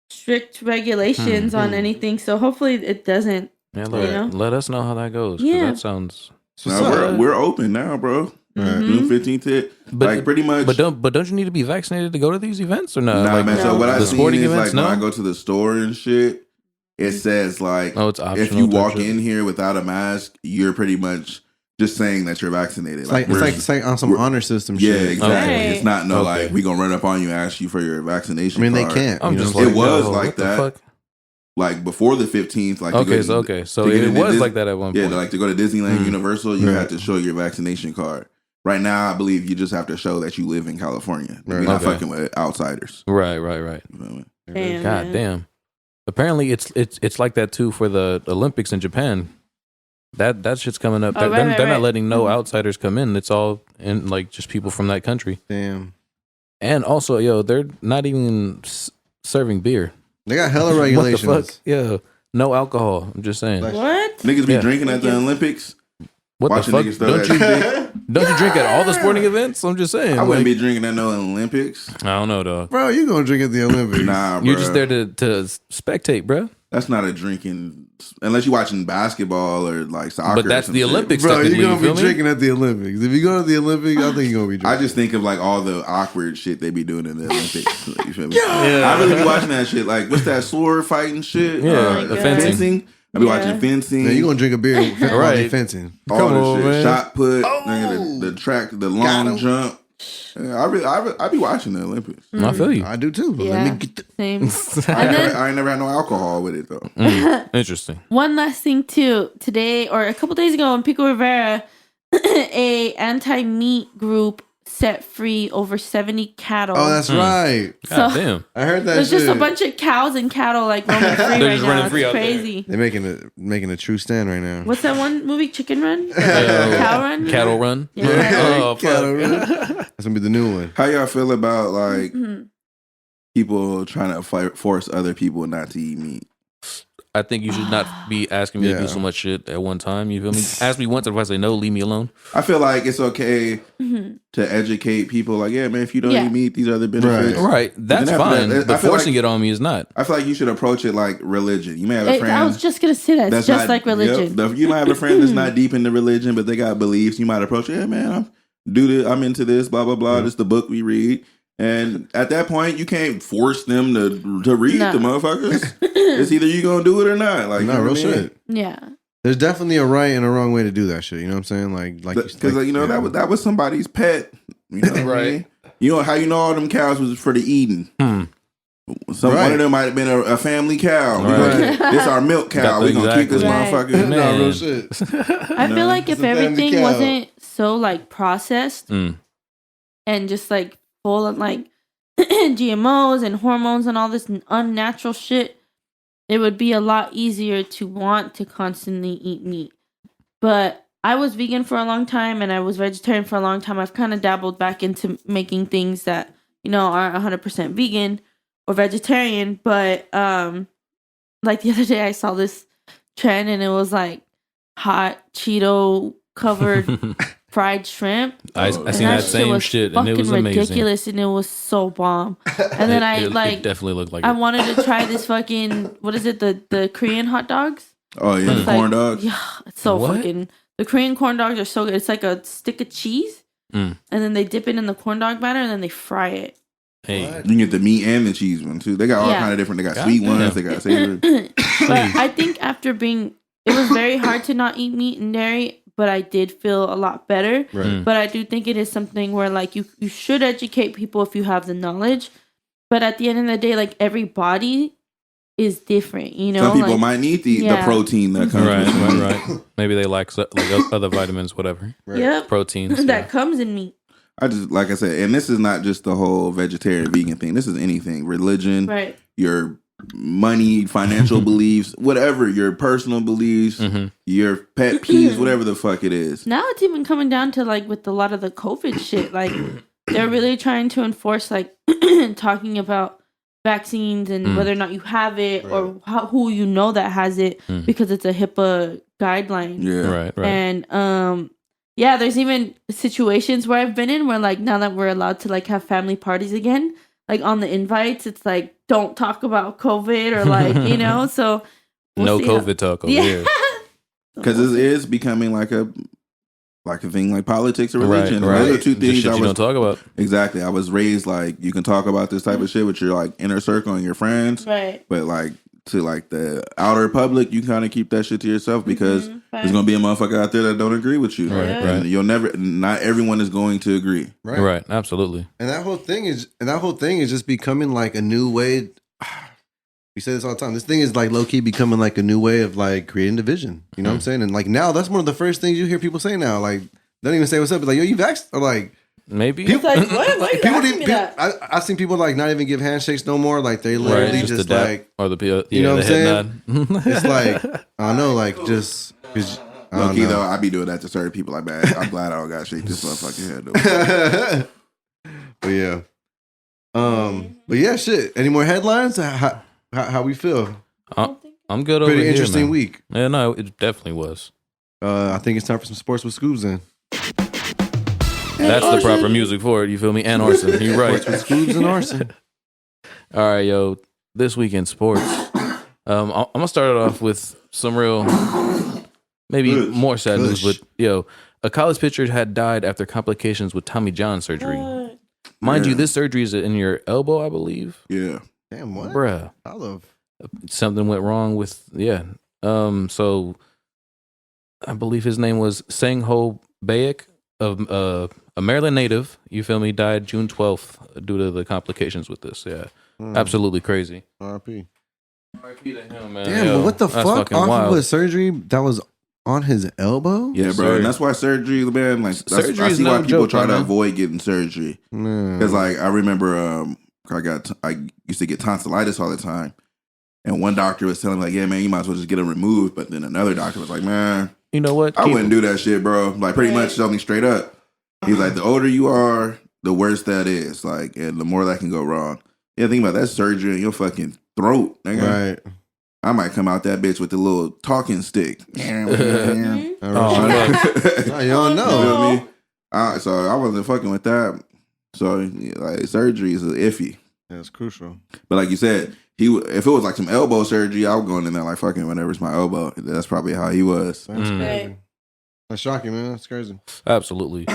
strict regulations on anything, so hopefully it doesn't. Yeah, Right. let us know how that goes. 'cause Yeah. that sounds. Now, we're open now, bro. June 15th hit. Like pretty much. But don't you need to be vaccinated to go to these events or not? Nah, Like, man. So what I the seen sporting is events, like when I no? go to the store and shit, it says like, Oh, it's optional if you type walk shit. in here without a mask, you're pretty much just saying that you're vaccinated. It's like on some honor system yeah, shit. exactly. Okay. It's not Okay. like we gonna run up on you and ask you for your vaccination. I mean, they card. can't. I'm you know just what like, I'm saying? It was yo, like what the that. fuck? Like before the 15th, like Okay, to so get it into was Dis- like that at one Yeah, point. like to go to Disneyland, Universal, you Right. have to show your vaccination card. Right now, I believe you just have to show that you live in California. Right. We're not Okay. fucking with outsiders. Right. You know what I mean? Damn, God man. damn. Apparently, it's like that too for the Olympics in Japan. That shit's coming up. Oh, They're, right, they're right, they're right. not letting no Mhm. outsiders come in. It's all in like just people from that country. Damn. And also, yo, they're not even serving beer. They got hella What the regulations. fuck? Yeah, no alcohol. I'm just saying. What? Niggas be Yeah. drinking at the Olympics. What the Watching fuck? niggas throw Don't that you don't you drink at all the sporting events? I'm just saying. I wouldn't like, be drinking at no Olympics. I don't know, dog. Bro, you gonna drink at the Olympics? Nah, bro. You're just there to spectate, bro. That's not a drinking, unless you're watching basketball or like soccer. But or that's some the shit. Olympics. Bro, technically, you're gonna you be feel me? drinking at the Olympics. If you go to the Olympics, I think you're gonna be I drinking. just think of like all the awkward shit they be doing in the Olympics. You feel me? I really be watching that shit. Like, what's that sword fighting shit? Yeah, the fencing. I be Yeah. watching fencing. Man, you gonna drink a beer while Right. they fencing. all Come this on, shit. man. Shot put, nigga, the track, the long jump. Yeah, I be watching the Olympics. I feel you. I do too. But Yeah. let me get the Same. I And then ain't never had no alcohol with it though. Interesting. one last thing too. Today or a couple days ago in Pico Rivera, a anti-meat group set free over 70 cattle. Oh, that's right. God So- damn. I heard that There's shit. just a bunch of cows and cattle like roaming free right just now. running It's free out there. crazy. They're making a true stand right now. What's that one movie? Chicken Run? Cow Run? Cattle run. Yeah. Oh, Cattle fuck. run. That's gonna be the new one. How y'all feel about like Mhm. people trying to force other people not to eat meat? I think you should not be asking me to Yeah. do so much shit at one time. You feel me? Ask me once, if I say no, leave me alone. I feel like it's okay Mhm. to educate people. Like, yeah, man, if you don't Yeah. eat meat, these other benefits. Right. That's then after fine. that, I But feel forcing like- it on me is not. I feel like you should approach it like religion. You may have a friend. I was just gonna say that. It's just like religion. Yep, you might have a friend that's not deep into religion, but they got beliefs. You might approach, yeah, man, I'm into this, blah blah blah. This is the book we read, and at that point, you can't force them to read No. the motherfuckers. It's either you gonna do it or not. Like, No, you know real what I mean? shit. Yeah. There's definitely a right and a wrong way to do that shit. You know what I'm saying? Because you know that was somebody's pet. You know what I Right. mean? You know how you know all them cows was for the eating. Hmm. One Right. of them might have been a family cow. We Right. gonna- this our milk cow. We're gonna keep this Right. motherfucker. No, Man. real shit. I No, feel like if it's a family everything cow. wasn't so like processed Mm. and just like full of like GMOs and hormones and all this unnatural shit, it would be a lot easier to want to constantly eat meat. But I was vegan for a long time and I was vegetarian for a long time. I've kind of dabbled back into making things that, you know, are 100% vegan or vegetarian. But like the other day I saw this trend and it was like hot Cheeto covered fried shrimp. I And seen And that shit same was shit, and it was fucking amazing. ridiculous, and it was so bomb. And then it it definitely looked like I it. wanted to try this fucking what is it, the Korean hot dogs? Oh yeah, It's the corn dogs. Yeah, it's so What? fucking. The Korean corn dogs are so good. It's like a stick of cheese, Mm. and then they dip it in the corn dog batter, and then they fry it. Hey, You can get the meat and the cheese one too. They got all Yeah. kind of different. They got God sweet damn. ones. They got savory. But I think after it was very hard to not eat meat and dairy, but I did feel a lot better. Right. Mm. But I do think it is something where like you should educate people if you have the knowledge. But at the end of the day, like every body is different, you know. Some people like, might need the Yeah. protein that comes right, with meat. right. Maybe they lack other vitamins, whatever, Yep, proteins. that yeah. comes in meat, I just like I said, and this is not just the whole vegetarian vegan thing. This is anything, religion, right? your money, financial beliefs, whatever, your personal beliefs, Mhm. your pet peeves, whatever the fuck it is. Now it's even coming down to like with a lot of the COVID shit, like they're really trying to enforce like talking about vaccines and whether or not you have it or who you know that has it because it's a HIPAA guideline. Yeah, Right, right. And yeah, there's even situations where I've been in where like now that we're allowed to like have family parties again, like on the invites, it's like don't talk about COVID or like, you know, so we'll No see how- COVID talk over Yeah. here. because it is becoming like a thing like politics or Right, religion. right. Those are two Just things shit I you was don't talk about. exactly. I was raised like you can talk about this type of shit with your like inner circle and your friends, Right. but like to like the outer public, you kind of keep that shit to yourself because there's gonna be a motherfucker out there that don't agree with you. Right, And right. you'll never. Not everyone is going to agree. Right. Right, absolutely. And that whole thing is just becoming like a new way. We say this all the time. This thing is like low key becoming like a new way of like creating division. You know what I'm saying? And like now, that's one of the first things you hear people say now. Like, they don't even say what's up. But like, yo, you vaxxed? Or like, Maybe. It's like, what? Why are you people asking me that? I've seen people like not even give handshakes no more. Like they literally Right, just the dap like, or the you know the what head I'm nod. it's like, I don't know, like just because Low key know. though, I be doing that to certain people. Like, man, I'm glad I don't got to shake this motherfucking head. Though. But yeah. But yeah, shit. Any more headlines? How we feel? I'm good over Pretty here, interesting man. week. Yeah, no, it definitely was. I think it's time for some sports with Scoobs in. That's the proper music for it. You feel me? And Arson. You're right. Sports with Scoobs and Arson. All right, yo. This week in sports, I'm gonna start it off with some real, maybe more sad news. But yo, a college pitcher had died after complications with Tommy John surgery. Mind you, this surgery is in your elbow, I believe. Yeah. Damn, what? Bruh. I love. Something went wrong with so I believe his name was Sang-Ho Bayek, of a Maryland native. You feel me? Died June 12th due to the complications with this. Yeah, absolutely crazy. R.I.P. R.I.P. to him, man. Damn, Yo, but what the that's fuck? fucking Off wild. of a surgery that was on his elbow? Yeah, Yes, bro. sir. And that's why surgery, man, like, Surgery I is see no why people joke, try to man. avoid getting surgery. Because, like, I remember I used to get tonsillitis all the time. And one doctor was telling me, like, yeah, man, you might as well just get them removed. But then another doctor was like, man, You know what? I wouldn't do that shit, bro. Like, pretty much tell me straight up. He's like, the older you are, the worse that is. Like, and the more that can go wrong. Yeah, think about that surgery in your fucking throat, nigga. Right. I might come out that bitch with the little talking stick. All Oh, right. fuck. No, you don't You know. feel me? So I wasn't fucking with that. So like surgery is iffy. That's crucial. But like you said, if it was like some elbow surgery, I would go in there like fucking whenever it's my elbow. That's probably how he was. That's Mm. crazy. That's shocking, man. That's crazy. Absolutely.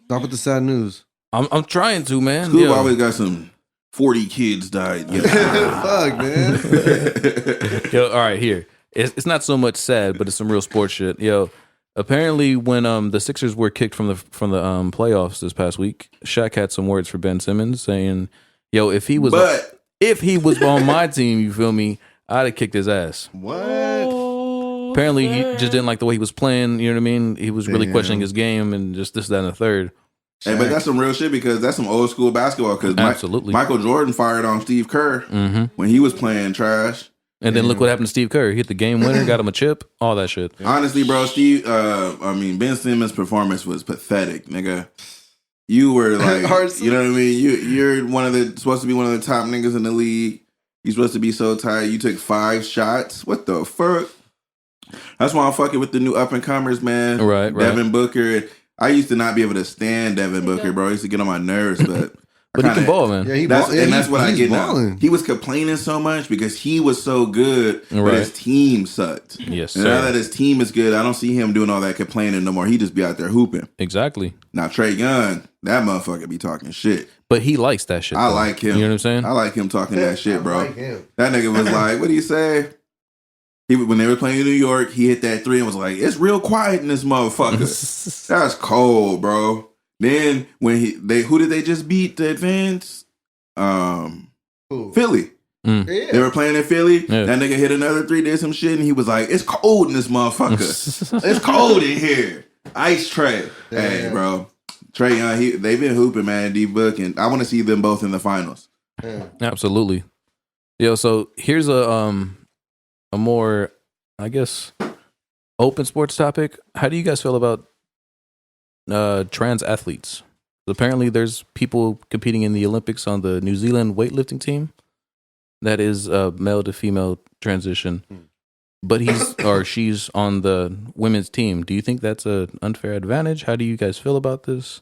Stop with the sad news. I'm trying to, man. Scoob Yo. always got some 40 kids died. Fuck, man. Yo, all right, here. It's not so much sad, but it's some real sports shit. Yo, apparently when the Sixers were kicked from the playoffs this past week, Shaq had some words for Ben Simmons saying, "Yo, if he was on my team, you feel me, I'd have kicked his ass." What? Apparently, he just didn't like the way he was playing. You know what I mean? He was really Damn. questioning his game and just this, that, and the third. Hey, but that's some real shit because that's some old school basketball. Because Absolutely. Michael Jordan fired on Steve Kerr when he was playing trash. And then look what happened to Steve Kerr. He hit the game winner, got him a chip, all that shit. Honestly, bro, Ben Simmons' performance was pathetic, nigga. You were like, Arson. you know what I mean? You're supposed to be one of the top niggas in the league. You're supposed to be so tight. You took 5 shots. What the fuck? That's why I'm fucking with the new up and comers, man. Right. Devin Booker. I used to not be able to stand Devin Booker, bro. I used to get on my nerves, but But he can ball, man. Yeah, that's what I he's get balling. now. He was complaining so much because he was so good, but Right. his team sucked. Yes, And now sir. that his team is good, I don't see him doing all that complaining no more. He just be out there hooping. Exactly. Now Trey Young, that motherfucker be talking shit. But he likes that shit. I though. like him. You know what I'm saying? I like him talking that shit, bro. I like him. That nigga was like, what do you say? When they were playing in New York, he hit that 3 and was like, it's real quiet in this motherfucker. That's cold, bro. Then when who did they just beat to advance? Philly. Yeah. They were playing in Philly. Yeah. That nigga hit another 3, did some shit, and he was like, it's cold in this motherfucker. It's cold in here. Ice Trey. Hey, bro. Trey Young, they've been hooping, man, D-Book, and I want to see them both in the finals. Absolutely. Yo, so here's a more, I guess, open sports topic. How do you guys feel about trans athletes? Apparently, there's people competing in the Olympics on the New Zealand weightlifting team that is male to female transition, but he's or she's on the women's team. Do you think that's an unfair advantage? How do you guys feel about this?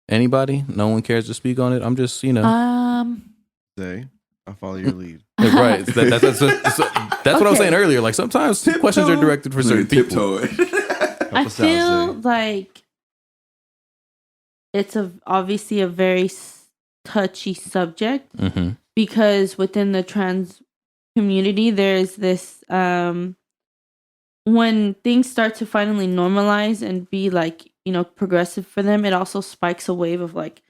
Anybody? No one cares to speak on it. I'm just, Zay, I follow your lead. right. That's what I was saying earlier. Like sometimes questions are directed for certain people. I feel like it's obviously a very touchy subject Mm-hmm. because within the trans community, there's this when things start to finally normalize and be like, progressive for them, it also spikes a wave of like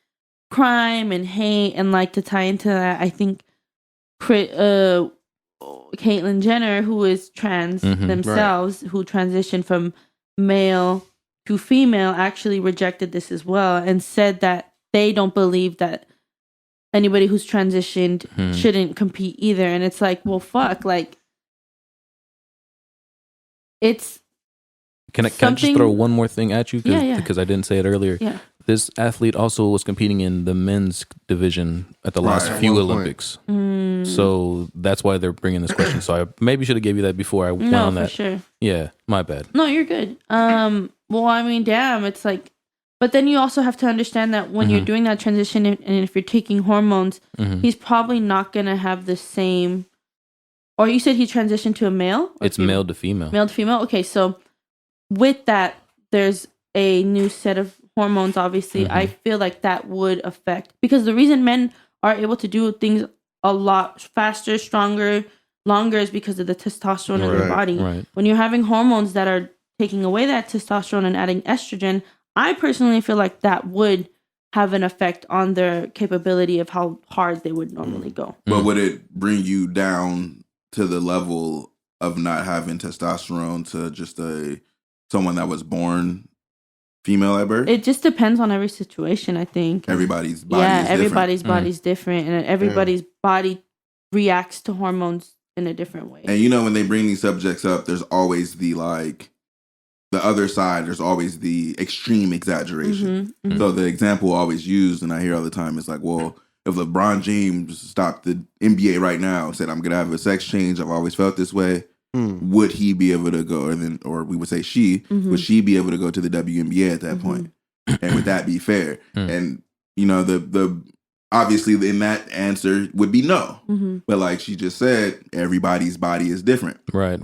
crime and hate. And like to tie into that, I think Caitlyn Jenner, who is trans themselves, who transitioned from male to female, actually rejected this as well and said that they don't believe that anybody who's transitioned shouldn't compete either. And it's like, well, fuck, like it's Can I just throw one more thing at you? Yeah. Because I didn't say it earlier. Yeah. This athlete also was competing in the men's division at the last Right. few At one point. Olympics. Mm. So that's why they're bringing this question. So I maybe should have gave you that before I went No, on for that. sure. Yeah, my bad. No, you're good. Well, I mean, damn, it's like, but then you also have to understand that when you're doing that transition and if you're taking hormones, he's probably not gonna have the same. Or you said he transitioned to a male? Or It's female? male to female. Male to female. Okay, so with that, there's a new set of hormones. Obviously, I feel like that would affect, because the reason men are able to do things a lot faster, stronger, longer is because of the testosterone in their body. Right. When you're having hormones that are taking away that testosterone and adding estrogen, I personally feel like that would have an effect on their capability of how hard they would normally go. But would it bring you down to the level of not having testosterone to just someone that was born female at birth? It just depends on every situation, I think. Everybody's body is different. everybody's body's different, and everybody's body reacts to hormones in a different way. And you know, when they bring these subjects up, there's always the other side. There's always the extreme exaggeration. So the example always used, and I hear all the time, is like, well, if LeBron James stopped the NBA right now and said, I'm going to have a sex change, I've always felt this way, would he be able to go? Or we would say would she be able to go to the WNBA at that point? And would that be fair? And, you know, the obviously in that answer would be no. But like she just said, everybody's body is different. Right.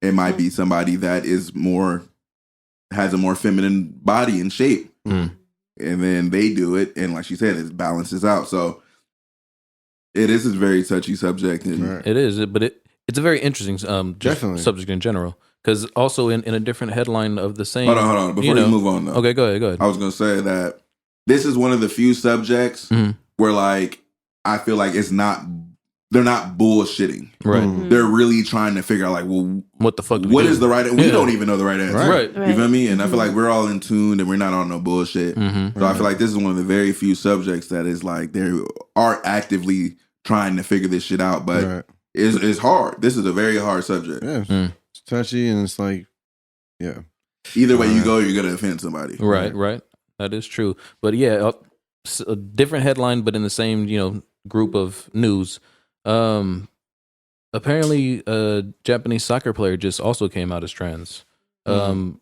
It might be somebody that has a more feminine body and shape. And then they do it, and like she said, it balances out. So it is a very touchy subject. And It is, but it's a very interesting subject in general. Because also in a different headline of the same... Hold on. Before you move on, though. Okay, go ahead. I was going to say that this is one of the few subjects where, like, I feel like they're not bullshitting. Right. They're really trying to figure out, like, well, what the fuck do what we is do? the right answer? We don't even know the right answer. Right. You feel me? And I feel like we're all in tune and we're not on no bullshit. So I feel like this is one of the very few subjects that is like they are actively trying to figure this shit out, but it's hard. This is a very hard subject. Yeah, it's touchy, and it's like, yeah. Either way you go, you're gonna offend somebody. Right. That is true. But yeah, a different headline, but in the same group of news. Apparently, a Japanese soccer player just also came out as trans. On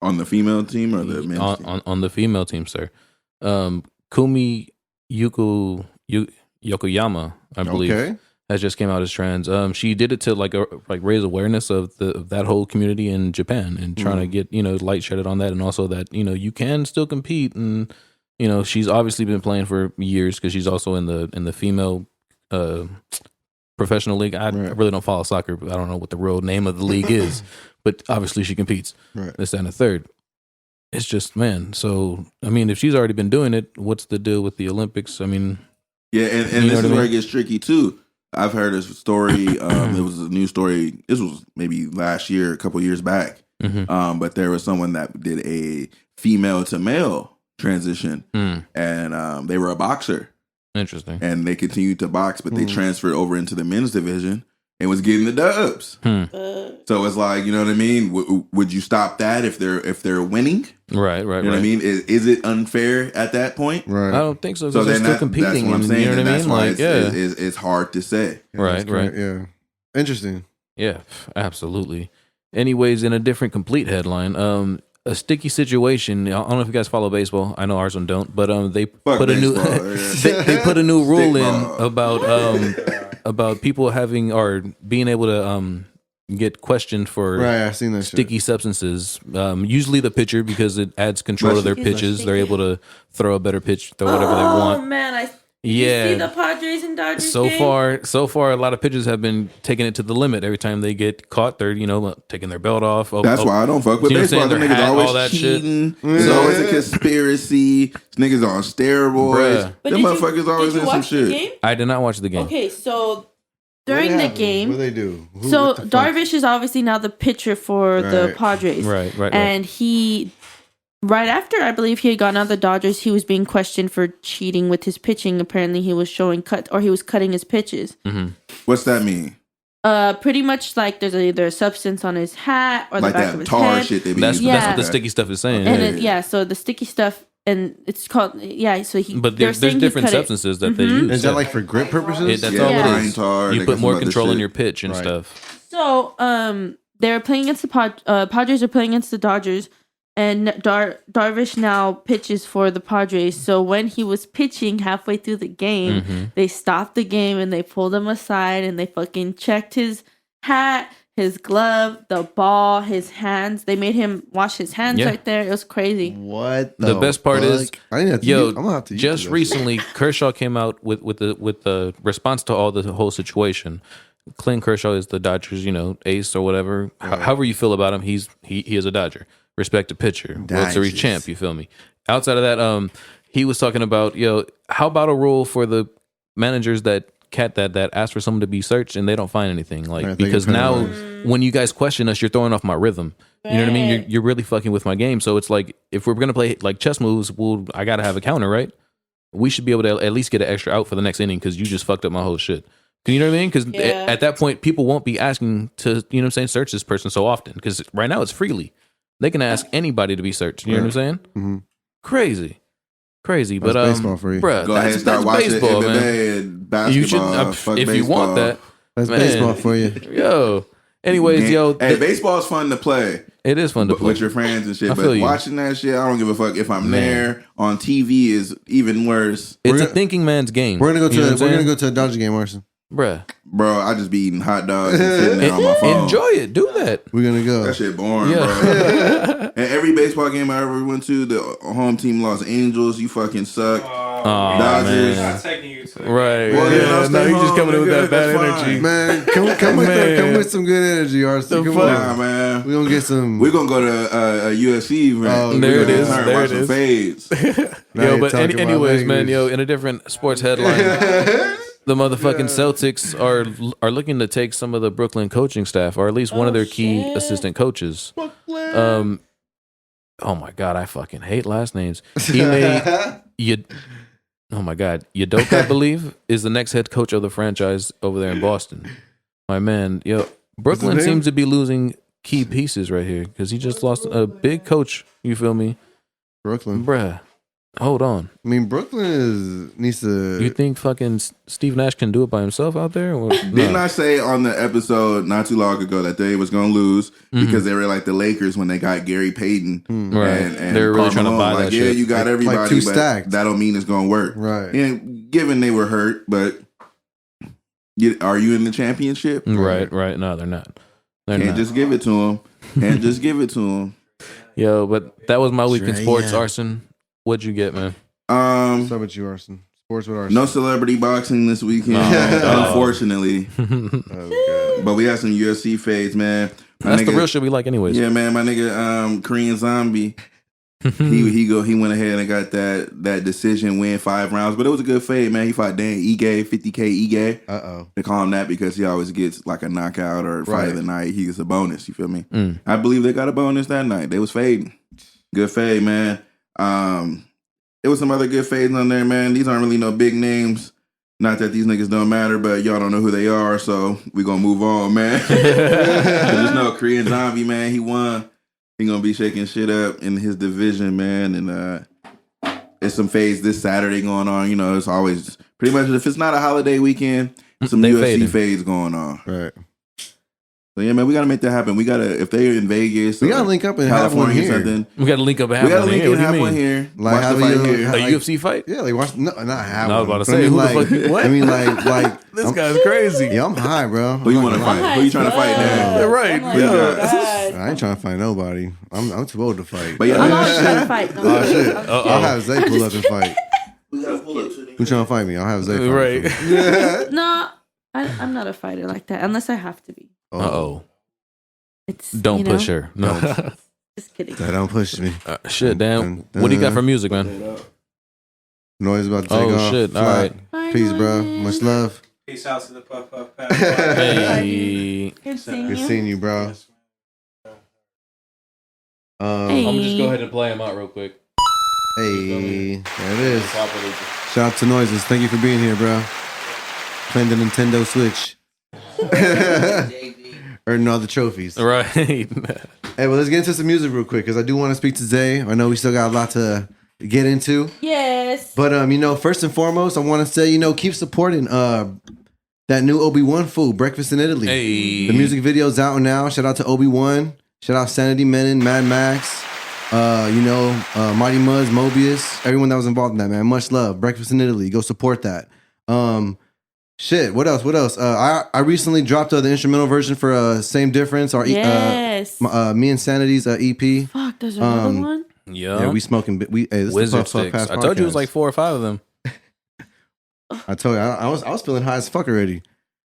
the female team or the men's team? On the female team, sir. Kumi Yokoyama, I believe, has just came out as trans. She did it to like raise awareness of that whole community in Japan and trying to get light shedded on that, and also that you can still compete, and she's obviously been playing for years because she's also in the female professional league. I really don't follow soccer. But I don't know what the real name of the league is, but obviously she competes. This and the third. It's just, man. So I mean, if she's already been doing it, what's the deal with the Olympics? I mean, yeah, and this is where it gets tricky too. I've heard a story. It was a news story. This was maybe last year, a couple years back. But there was someone that did a female to male transition, and they were a boxer. Interesting. And they continued to box, but they transferred over into the men's division and was getting the dubs. So it's like, you know what I mean? Would you stop that if they're winning? Right. You know what I mean? Is it unfair at that point? Right. I don't think so. So They're then still competing. that's what I'm saying. You know And what I that's mean? why Like, it's hard to say. Right. Yeah. Interesting. Yeah, absolutely. Anyways, in a different complete headline, a sticky situation. I don't know if you guys follow baseball. I know Arson don't, but they put a new they put a new rule in about people having or being able to get questioned for I've seen that sticky substances. Usually the pitcher, because it adds control to their pitches. They're able to throw a better pitch, throw whatever they want. Oh man, Yeah. You see the Padres and Dodgers So game? far, a lot of pitchers have been taking it to the limit. Every time they get caught, they're taking their belt off. That's why I don't fuck with you know what I'm baseball. saying? Them Their niggas hat, always all that shit. cheating. It's always a conspiracy. Niggas on steroids. Bruh. But Them did motherfuckers always did you in some watch the shit. game? I did not watch the game. Okay, so during the game, what do they do? so Darvish is obviously now the pitcher for the Padres. Right. And he, right after I believe he had gotten out of the Dodgers, he was being questioned for cheating with his pitching. Apparently, he was showing he was cutting his pitches. What's that mean? Pretty much like there's either a substance on his hat or the Like back of that his tar head. shit they be That's using. that's Yeah. what the sticky stuff is saying. And yeah. so the sticky stuff, and it's called So he. But they're there's saying he different cut it- substances that they use. Is that like for grip purposes? That's Yeah, all Yeah. it pine is. tar. You they put got more some other control in shit. your pitch and Right. stuff. So they're playing against the Padres are playing against the Dodgers, and Darvish now pitches for the Padres. So when he was pitching halfway through the game, Mm-hmm. they stopped the game and they pulled him aside and they fucking checked his hat, his glove, the ball, his hands. They made him wash his hands Yeah. right there. It was crazy. What The best part is, I didn't have to yo, I'm gonna have to use just this. recently, Kershaw came out with the response to all the whole situation. Clayton Kershaw is the Dodgers, ace or whatever. However you feel about him, he is a Dodger. Respected pitcher, World Series Dodgers. champ. You feel me? Outside of that, he was talking about, how about a rule for the managers that ask for someone to be searched and they don't find anything, like Right, they because can now penalize. when you guys question us, you're throwing off my rhythm. You know what I mean? You're really fucking with my game. So it's like if we're gonna play like chess moves, I gotta have a counter, right? We should be able to at least get an extra out for the next inning because you just fucked up my whole shit. You know what I mean? Because at that point, people won't be asking to, search this person so often. Because right now it's freely. They can ask anybody to be searched. You know what I'm saying? Mhm. Crazy. That's But baseball for you. bruh, Go ahead and that's start watching baseball, man. MMA and basketball. You should, fuck if you baseball. want that. That's Man. baseball for you. Yo. Anyways, Hey, baseball is fun to play. it is fun to play. with your friends and shit. I But feel you. watching that shit, I don't give a fuck. If I'm Man. there on TV, is even worse, It's We're a gonna- thinking man's game. We're gonna go You know to what I'm saying? a Dodger game, Arson. Bruh. bro. I just be eating hot dogs and sitting there on my phone. Enjoy it. Do that. We're gonna go. That shit boring, Yeah. bro. And every baseball game I ever went to, the home team lost. Angels, you fucking suck. Oh, Dodgers. man. Not taking you to Right. Well, you know, yeah. stay No, you just home, coming in with nigga. that bad That's energy. fine. Man, come with Man. come with some good energy, Arson. The Come fuck? Nah, on. man. We're gonna get some. We're gonna go to a UFC event. Oh, there it is. Watch There it some is. fades. Now Yo, you're but talking about anyways, man, language. yo, in a different sports headline, the motherfucking Celtics are looking to take some of the Brooklyn coaching staff, or at least one of their key shit. assistant coaches. Oh my god, I fucking hate last names. Oh my god, Udoka, I believe, is the next head coach of the franchise over there in Boston. My man, yo, Brooklyn name? seems to be losing key pieces right here because he just lost a big coach. You feel me, Brooklyn. bruh? Hold on. I mean, Brooklyn needs to. You think fucking Steve Nash can do it by himself out there? Or, Didn't no. I say on the episode not too long ago that they was gonna lose because they were like the Lakers when they got Gary Payton, Right. And They were really Karl trying to Malone. buy like, that yeah, shit. you got Like everybody, too but stacked. that don't mean it's gonna work. Right. And given they were hurt, but are you in the championship? Right. No, they're not. They're Can't not. just give it to them. Can't just give it to them. Yo, but that was my week in Dre, sports. yeah. Arson, what'd you get, man? What's up with you, Arson? Sports with Arson. No celebrity boxing this weekend, No. unfortunately. Oh, God. But we had some UFC fades, man. My That's the nigga- real shit we like, anyways. Yeah, man, my nigga, Korean Zombie. he went ahead and got that decision win 5 rounds, but it was a good fade, man. He fought Dan Ige, 50K Ige. Uh-oh. They call him that because he always gets like a knockout or fight Right. of the night. He gets a bonus. You feel me? Mm. I believe they got a bonus that night. They was fading. Good fade, man. It was some other good fades on there, man. These aren't really no big names. Not that these niggas don't matter, but y'all don't know who they are, so we gonna move on, man. There's no Korean Zombie, man. He won. He gonna be shaking shit up in his division, man. And there's some fades this Saturday going on. You know, it's always pretty much if it's not a holiday weekend, some They UFC fading. fades going on. Right. So yeah, man, we gotta make that happen. We gotta if they're in Vegas, We or gotta link up and have one California or here. something. We got to link up and We have gotta one link here. and What do have you one mean? here. Like, Watch how the do fight you- here. how- A like- UFC fight? Yeah, like watch. No, not have. I was one. about to But say, I mean, who the like, fuck you- what? I mean, like This I'm- guy's crazy. Yeah, I'm high, bro. Who you I'm want to not gonna fight? Who you trying to fight now? Yeah, right. Oh my Yeah. God. lie. I ain't trying to fight nobody. I'm too old to fight. But yeah, I'm always trying to fight. Oh shit! Uh-oh. I'll have Zay pull up and fight. Who trying to fight me? I'll have Zay fight Right. me. No, I'm not a fighter like that unless I have to be. Uh-oh. It's Don't you know, push her. No. Just kidding. That don't push me. Shit, damn. What do you got for music, man? Noise about to take Oh, off. shit. All Fly. right. Bye, Peace, bro. Noise. Much love. Peace out to the Puff Puff Pass. Hey. Good seeing Good you. seeing you, bro. Hey. I'm gonna just go ahead and play him out real quick. Hey, there it is. Shout out to Noises. Thank you for being here, bro. Playing the Nintendo Switch. Earning all the trophies. Right. Hey, well, let's get into some music real quick because I do want to speak to Zay. I know we still got a lot to get into. Yes. But first and foremost, I want to say, keep supporting that new Obi-Wan food, Breakfast in Italy. Hey. The music video's out now. Shout out to Obi-Wan. Shout out Sanity, Menon, Macks. Mighty Muzz, Mobius, everyone that was involved in that, man. Much love. Breakfast in Italy. Go support that. Shit. What else? I recently dropped the instrumental version for Same Difference. Yes. Me and Sanity's EP. Fuck, there's another one? Yeah, we smoking. Hey, this Wizard is the Puff sticks. Pass I told you it was podcast. like 4 or 5 of them. I told you, I was feeling high as fuck already.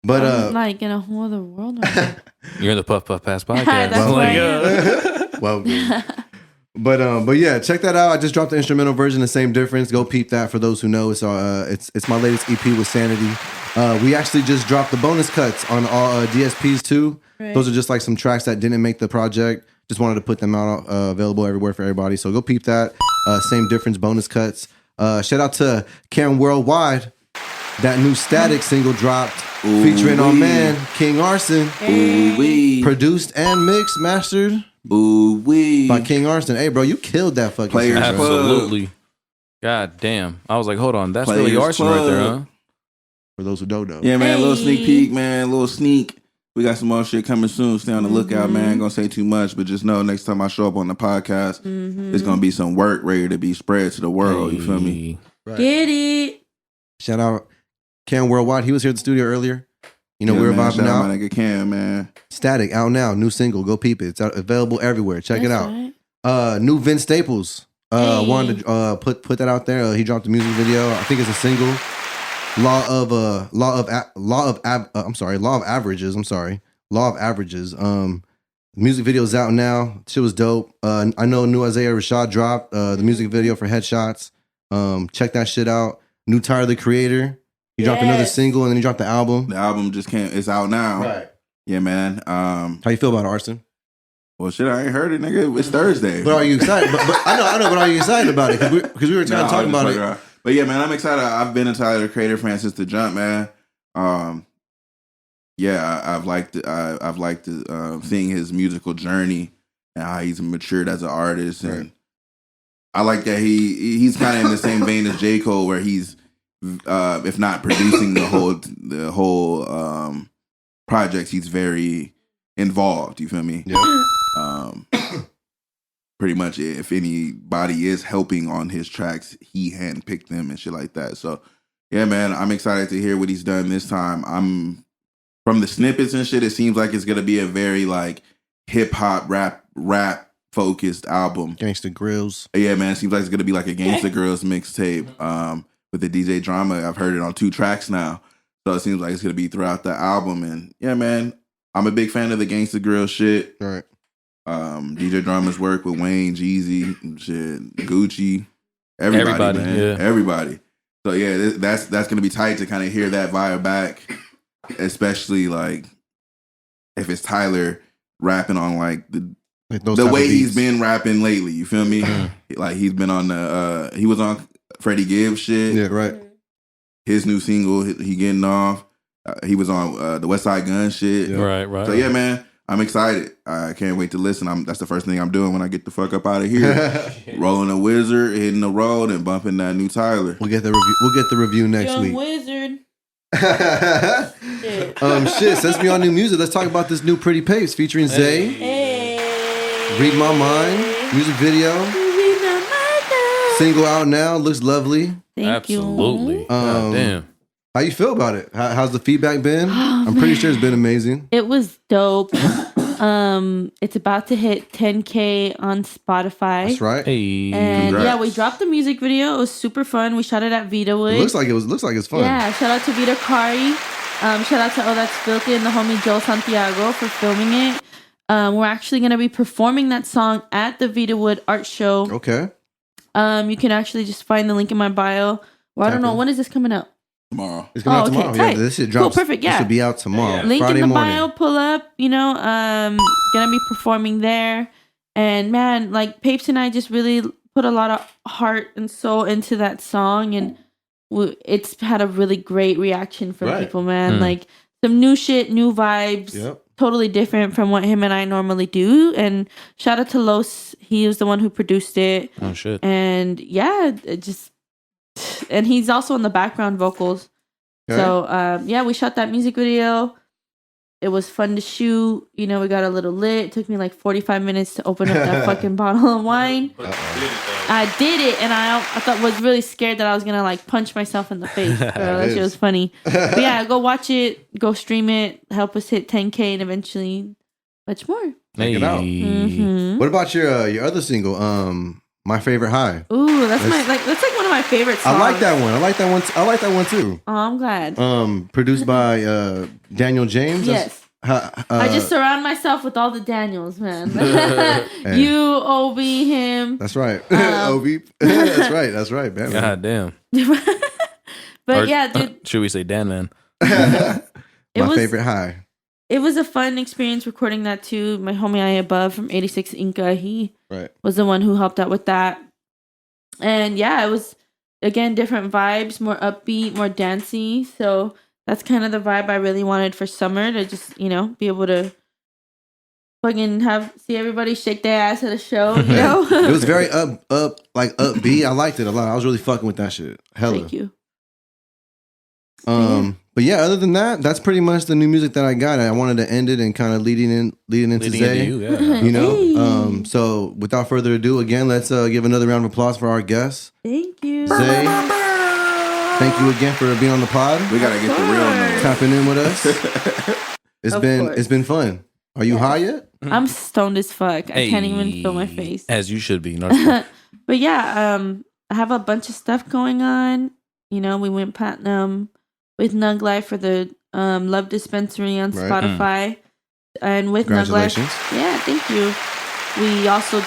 But I'm like in a whole other world right now. You're in the Puff Pass podcast. That's right. well, but yeah, check that out. I just dropped the instrumental version of Same Difference. Go peep that for those who know. It's my latest EP with Sanity. We actually just dropped the bonus cuts on all DSPs too. Right. Those are just like some tracks that didn't make the project. Just wanted to put them out available everywhere for everybody. So go peep that. Same Difference bonus cuts. Shout out to CamWorldwide. That new Static single dropped featuring our man King Arson. Ooh-wee. Produced and mixed, mastered Ooh-wee. by King Arson. Hey, bro, you killed that fucking Players song, bro. Absolutely. God damn. I was like, hold on. That's Players really Arson right there, huh? Club. For those who don't know. Yeah, man. A little sneak Hey. peek, man. A little sneak. We got some more shit coming soon. Stay on the lookout, man. Ain't gonna say too much, but just know next time I show up on the podcast, it's gonna be some work ready to be spread to the world. You feel me? Right. Get it. Shout out CamWorldwide. He was here at the studio earlier. We Yeah, were man, vibing shout out. my nigga Cam, man. Static out now. New single. Go peep it. It's out, available everywhere. Check it That's out. right. New Vince Staples. Hey. Wanted to put that out there. He dropped a music video. I think it's a single. Law of Averages. I'm sorry. Law of Averages. Music video's out now. Shit was dope. I know new Isaiah Rashad dropped the music video for Headshots. Check that shit out. New Tyler the Creator. He dropped another Yes. single and then he dropped the album. The album just came. It's out now. Yeah, man. How you feel about it, Arson? Well, shit, I ain't heard it, nigga. It's Thursday. But are you excited? but I know. But are you excited about it? Because we were Nah, talking about it. around. But yeah, man, I'm excited. I've been a Tyler the Creator fan since the jump, man. Yeah, I've liked seeing his musical journey and how he's matured as an artist, and I like that he's kind of in the same vein as J. Cole, where he's if not producing the whole project, he's very involved. You feel me? Yeah. Pretty much, if anybody is helping on his tracks, he handpicked them and shit like that. So, yeah, man, I'm excited to hear what he's done this time. From the snippets and shit, it seems like it's gonna be a very like hip hop rap focused album. Gangsta Grills. Yeah, man, it seems like it's gonna be like a Gangsta Girls mixtape. With the DJ drama, I've heard it on 2 tracks now, so it seems like it's gonna be throughout the album. And yeah, man, I'm a big fan of the Gangsta Grill shit. All right. DJ Drama's work with Wayne, Jeezy, shit, Gucci, everybody, man, yeah. everybody. So yeah, that's gonna be tight to kind of hear that vibe back. Especially like if it's Tyler rapping on like the way he's been rapping lately, you feel me? Like he's been on he was on Freddie Gibbs shit. Yeah, right. His new single, he getting off. He was on the West Side Gun shit. Yeah. Right. So yeah, man, I'm excited. I can't wait to listen. That's the first thing I'm doing when I get the fuck up out of here. Rolling a Wizard, hitting the road, and bumping that new Tyler. We'll get the review next Young week. Wizard. Shit, since we on new music, let's talk about this new Pretty Papes featuring Zay. Hey. Read My Mind, music video. Single out now, looks lovely. Thank you. Absolutely. God damn. How you feel about it? How's the feedback been? I'm pretty sure it's been amazing. It was dope. It's about to hit 10K on Spotify. That's right. Hey. And Congrats. yeah, we dropped the music video. It was super fun. We shot it at Vitawood. It looks like it's fun. Yeah, shout out to Vita Kari. Shout out to Oh That's Filthy and the homie Joel Santiago for filming it. We're actually going to be performing that song at the Vitawood art show. Okay. You can actually just find the link in my bio. Or I don't know, when is this coming out? Tomorrow. It's coming out Oh, okay, tomorrow. Yeah, tight. this shit Cool, drops. perfect, This yeah. should be out tomorrow. Link Friday in the morning. bio, pull up, gonna be performing there. And man, like Papes and I just really put a lot of heart and soul into that song, and it's had a really great reaction from Right. people, man. Like, some new shit, new vibes. Yep. Totally different from what him and I normally do. And shout out to Los. He was the one who produced it. Oh shit. And yeah, it just, and he's also on the background vocals. Okay. So yeah, we shot that music video. It was fun to shoot. You know, we got a little lit. It took me like 45 minutes to open up that fucking bottle of wine. I did it, and I thought was really scared that I was gonna like punch myself in the face. That shit was funny. But yeah, go watch it, go stream it, help us hit 10K, and eventually much more. Check it out. Mhm. What about your other single? My Favorite High. Ooh, that's like one of my favorite songs. I like that one. I like that one too. Oh, I'm glad. Produced by Daniel James. Yes. I just surround myself with all the Daniels, man. You, Obi, him. That's right. Obi. That's right, man. God damn. But Or, yeah, dude. Should we say Dan Man? My Favorite High. It was a fun experience recording that too. My homie I Above from 86 Inca, he was the one who helped out with that. And yeah, it was, again, different vibes, more upbeat, more dancey. So that's kind of the vibe I really wanted for summer, to just, you know, be able to fucking see everybody shake their ass at a show, you know? It was very upbeat. I liked it a lot. I was really fucking with that shit. Hella. Thank you. But yeah, other than that, that's pretty much the new music that I got. I wanted to end it and kind of leading into Zay. You know? Hey. So without further ado, again, let's give another round of applause for our guests. Thank you. Zay, thank you again for being on the pod. We gotta get the real note. Tapping in with us. It's been fun. Are you high yet? I'm stoned as fuck. I can't even feel my face. As you should be. But yeah, I have a bunch of stuff going on. You know, we went platinum with Nug Life for the Love Dispensary on Spotify. And with Nug Life. Yeah, thank you. We also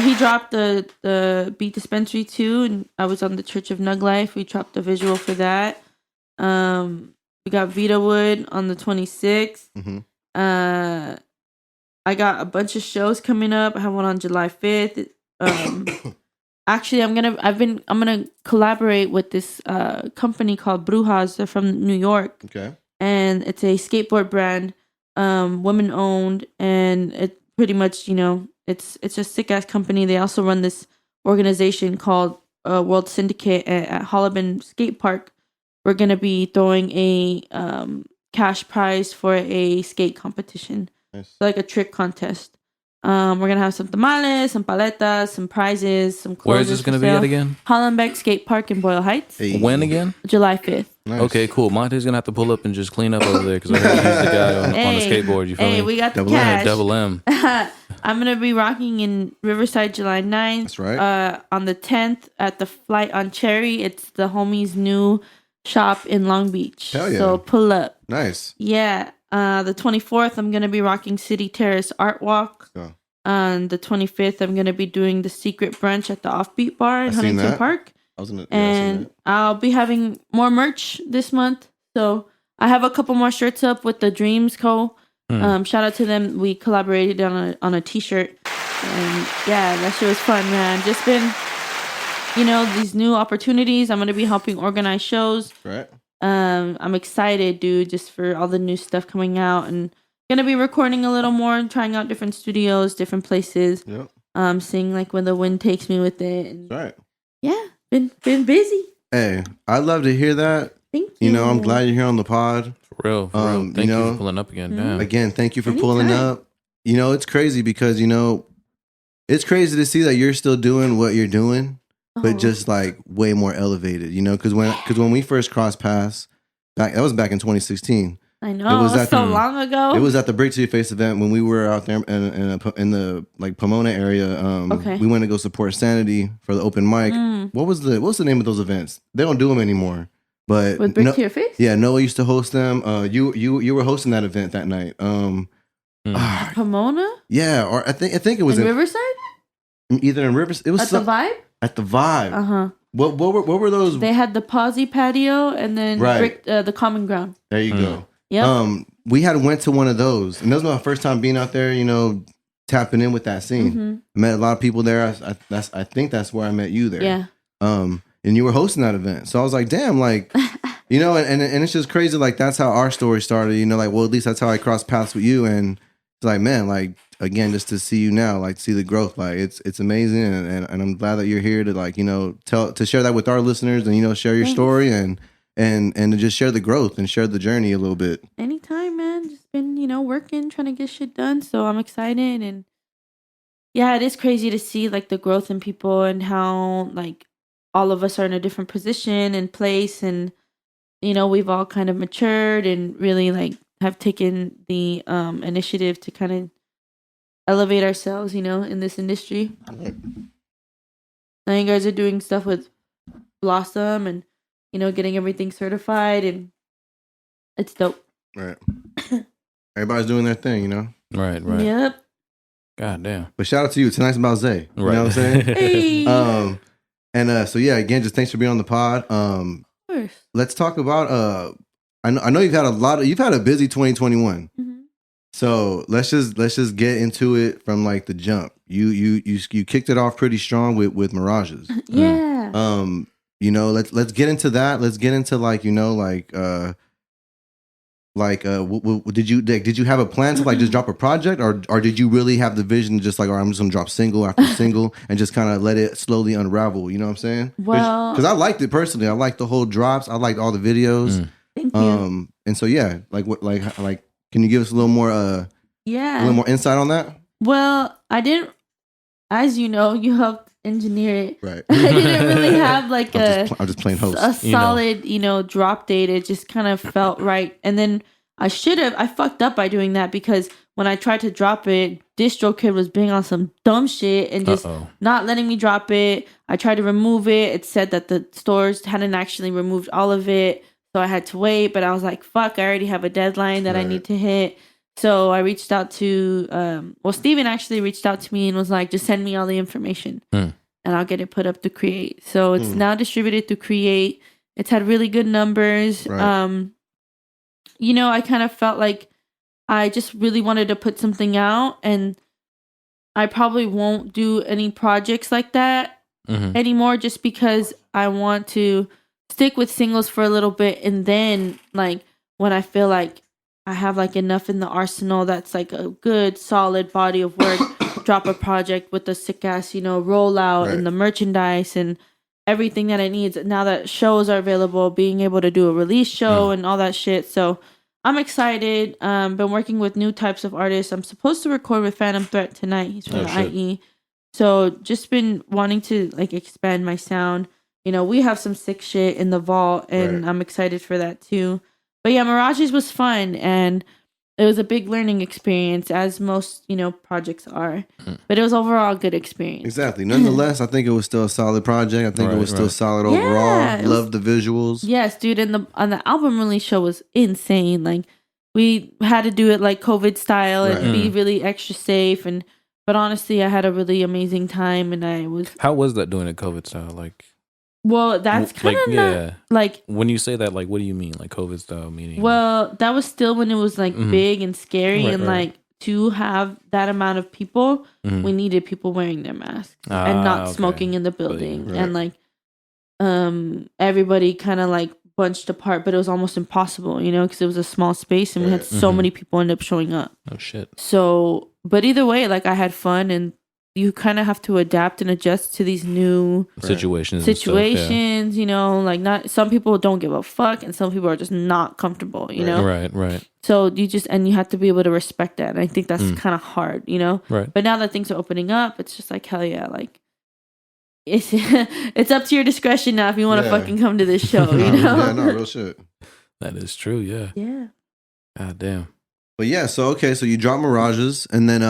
he dropped the Beat Dispensary too, and I was on the Church of Nug Life. We dropped the visual for that. We got Vita Wood on the 26th. Mm-hmm. I got a bunch of shows coming up. I have one on July 5th. Actually, I'm gonna collaborate with this company called Brujas. They're from New York. Okay. And it's a skateboard brand, women owned, and it pretty much, you know, it's a sick ass company. They also run this organization called World Syndicate at Hollabin Skate Park. We're gonna be throwing a cash prize for a skate competition. Nice. Like a trick contest. We're gonna have some tamales, some paletas, some prizes, some clothes. Where is this gonna be at again? Hollenbeck Skate Park in Boyle Heights. Hey. When again? July 5th. Nice. Okay, cool. Monte's gonna have to pull up and just clean up over there because I heard he's the guy on the skateboard. You feel me? We got Double the cash. Double M. I'm gonna be rocking in Riverside July 9th. That's right. On the 10th at the Flight on Cherry. It's the homie's new shop in Long Beach. Hell yeah. So pull up. Nice. Yeah. The 24th, I'm gonna be rocking City Terrace Art Walk. Oh. On the 25th, I'm gonna be doing the secret brunch at the Offbeat Bar in Huntington Park. I'll be having more merch this month. So I have a couple more shirts up with the Dreams Co. Shout out to them. We collaborated on a t-shirt, and yeah, that shit was fun, man. Just been, you know, these new opportunities. I'm gonna be helping organize shows. Right. I'm excited, dude, just for all the new stuff coming out, and gonna be recording a little more and trying out different studios, different places. Yep. Seeing like when the wind takes me with it. And Right. yeah, been busy. Hey, I'd love to hear that. Thank you. You know, I'm glad you're here on the pod. For real. Thank you for pulling up again. Damn. Again, thank you for pulling up. You know, it's crazy because, you know, it's crazy to see that you're still doing what you're doing, but just like way more elevated, you know, because when we first crossed paths, that was back in 2016. I know. It was so long ago. It was at the Break to Your Face event when we were out there in the like Pomona area. We went to go support Sanity for the open mic. What's the name of those events? They don't do them anymore. But with Break to Your Face? Yeah, Noah used to host them. You were hosting that event that night. Pomona? Yeah, or I think it was in Riverside? Either in Riverside. It was at the Vibe? At the Vibe. What were those? They had the Posy patio and then the Common Ground. There you go. Yeah. We had went to one of those, and that was my first time being out there. You know, tapping in with that scene. I met a lot of people there. I think that's where I met you there. Yeah. And you were hosting that event, so I was like, damn, like You know, and it's just crazy. Like that's how our story started. You know, like well, at least that's how I crossed paths with you. And it's like, man, like again, just to see you now, like see the growth, like it's amazing. And I'm glad that you're here to like to share that with our listeners and share your story and to just share the growth and share the journey a little bit. Anytime, man. Just been working, trying to get shit done. So I'm excited and yeah, it is crazy to see like the growth in people and how like all of us are in a different position and place and. We've all kind of matured and really like have taken the initiative to kind of elevate ourselves, in this industry. Now you guys are doing stuff with Blossom and, getting everything certified and it's dope. Right. Everybody's doing their thing, Right. Yep. God damn. But shout out to you. Tonight's about Zay. You know what I'm saying? Hey. And so yeah, again, just thanks for being on the pod. Let's talk about I know you've had a busy 2021. Mm-hmm. So let's just get into it from like the jump. You kicked it off pretty strong with Mirages. Yeah. Let's get into that. Let's get into did you have a plan to like just drop a project or did you really have the vision to just like, I'm just gonna drop single after single and just kind of let it slowly unravel? You know what I'm saying? Well, because I liked it personally. I liked the whole drops. I liked all the videos. Thank you. And so yeah, can you give us a little more a little more insight on that? Well, I didn't, as you helped engineer it. Right. I didn't really have like I'm just playing host. A solid, drop date. It just kind of felt right. And then I fucked up by doing that because when I tried to drop it, DistroKid was being on some dumb shit and just not letting me drop it. I tried to remove it. It said that the stores hadn't actually removed all of it. So I had to wait, but I was like, fuck, I already have a deadline that I need to hit. So I reached out to, Steven actually reached out to me and was like, just send me all the information and I'll get it put up to Create. So it's now distributed to Create. It's had really good numbers. Right. I kind of felt like I just really wanted to put something out and I probably won't do any projects like that anymore just because I want to stick with singles for a little bit and then like when I feel like I have like enough in the arsenal that's like a good solid body of work, drop a project with a sick ass, rollout and the merchandise and everything that it needs. Now that shows are available, being able to do a release show and all that shit. So I'm excited. Been working with new types of artists. I'm supposed to record with Phantom Threat tonight. He's from the IE. So just been wanting to like expand my sound. We have some sick shit in the vault and I'm excited for that too. But yeah, Mirages was fun and it was a big learning experience as most, projects are. But it was overall a good experience. Exactly. Nonetheless, I think it was still a solid project. I think it was still solid overall. Loved the visuals. Yes, dude. And on the album release show was insane. Like we had to do it like COVID style and be really extra safe. But honestly, I had a really amazing time and I was. How was that doing it COVID style? Like. Well, that's kind of like when you say that, like, what do you mean, like COVID style meaning? Well, that was still when it was like big and scary, and like to have that amount of people, we needed people wearing their masks and not smoking in the building, and like, everybody kind of like bunched apart, but it was almost impossible, because it was a small space and we had so many people end up showing up. Oh shit! So, but either way, like I had fun and. You kind of have to adapt and adjust to these new situations, like not some people don't give a fuck and some people are just not comfortable, know? Right. So you have to be able to respect that. And I think that's kind of hard, Right. But now that things are opening up, it's just like, hell yeah, like it's up to your discretion now if you want to fucking come to this show, Yeah, no, real shit. That is true, yeah. Yeah. God damn. But yeah, so you drop Mirages and then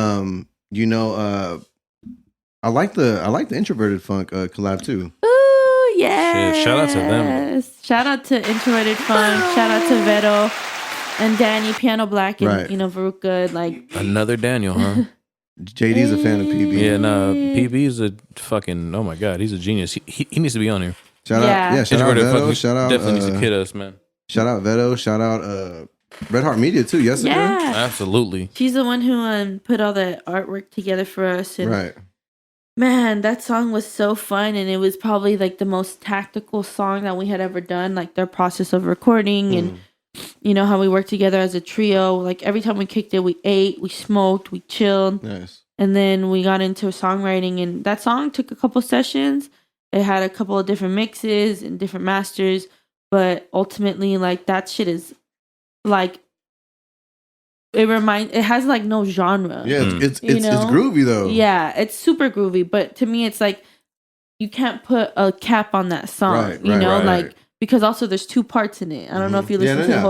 I like the Introverted Funk collab too. Ooh, yeah. Shout out to them. Shout out to Introverted Funk. Shout out to Vero and Danny, Piano Black, and Varuk Good. Like another Daniel, huh? JD's a fan of PB. Yeah, no, PB is a fucking. Oh my god, he's a genius. He needs to be on here. Shout out Vedo. Shout out definitely needs to kid us, man. Shout out Vedo. Shout out Red Heart Media too. Yes, yeah, absolutely. She's the one who put all the artwork together for us. And Man, that song was so fun, and it was probably like the most tactical song that we had ever done. Like their process of recording, and you know how we worked together as a trio. Like every time we kicked it, we ate, we smoked, we chilled, Nice. and then we got into songwriting. And that song took a couple sessions. It had a couple of different mixes and different masters, but ultimately, like that shit is like it has like no genre. Yeah, it's You know? groovy though. Yeah, it's super groovy, but to me, it's like you can't put a cap on that song, Right, you know, right. like because also there's two parts in it. I don't know if you listen to the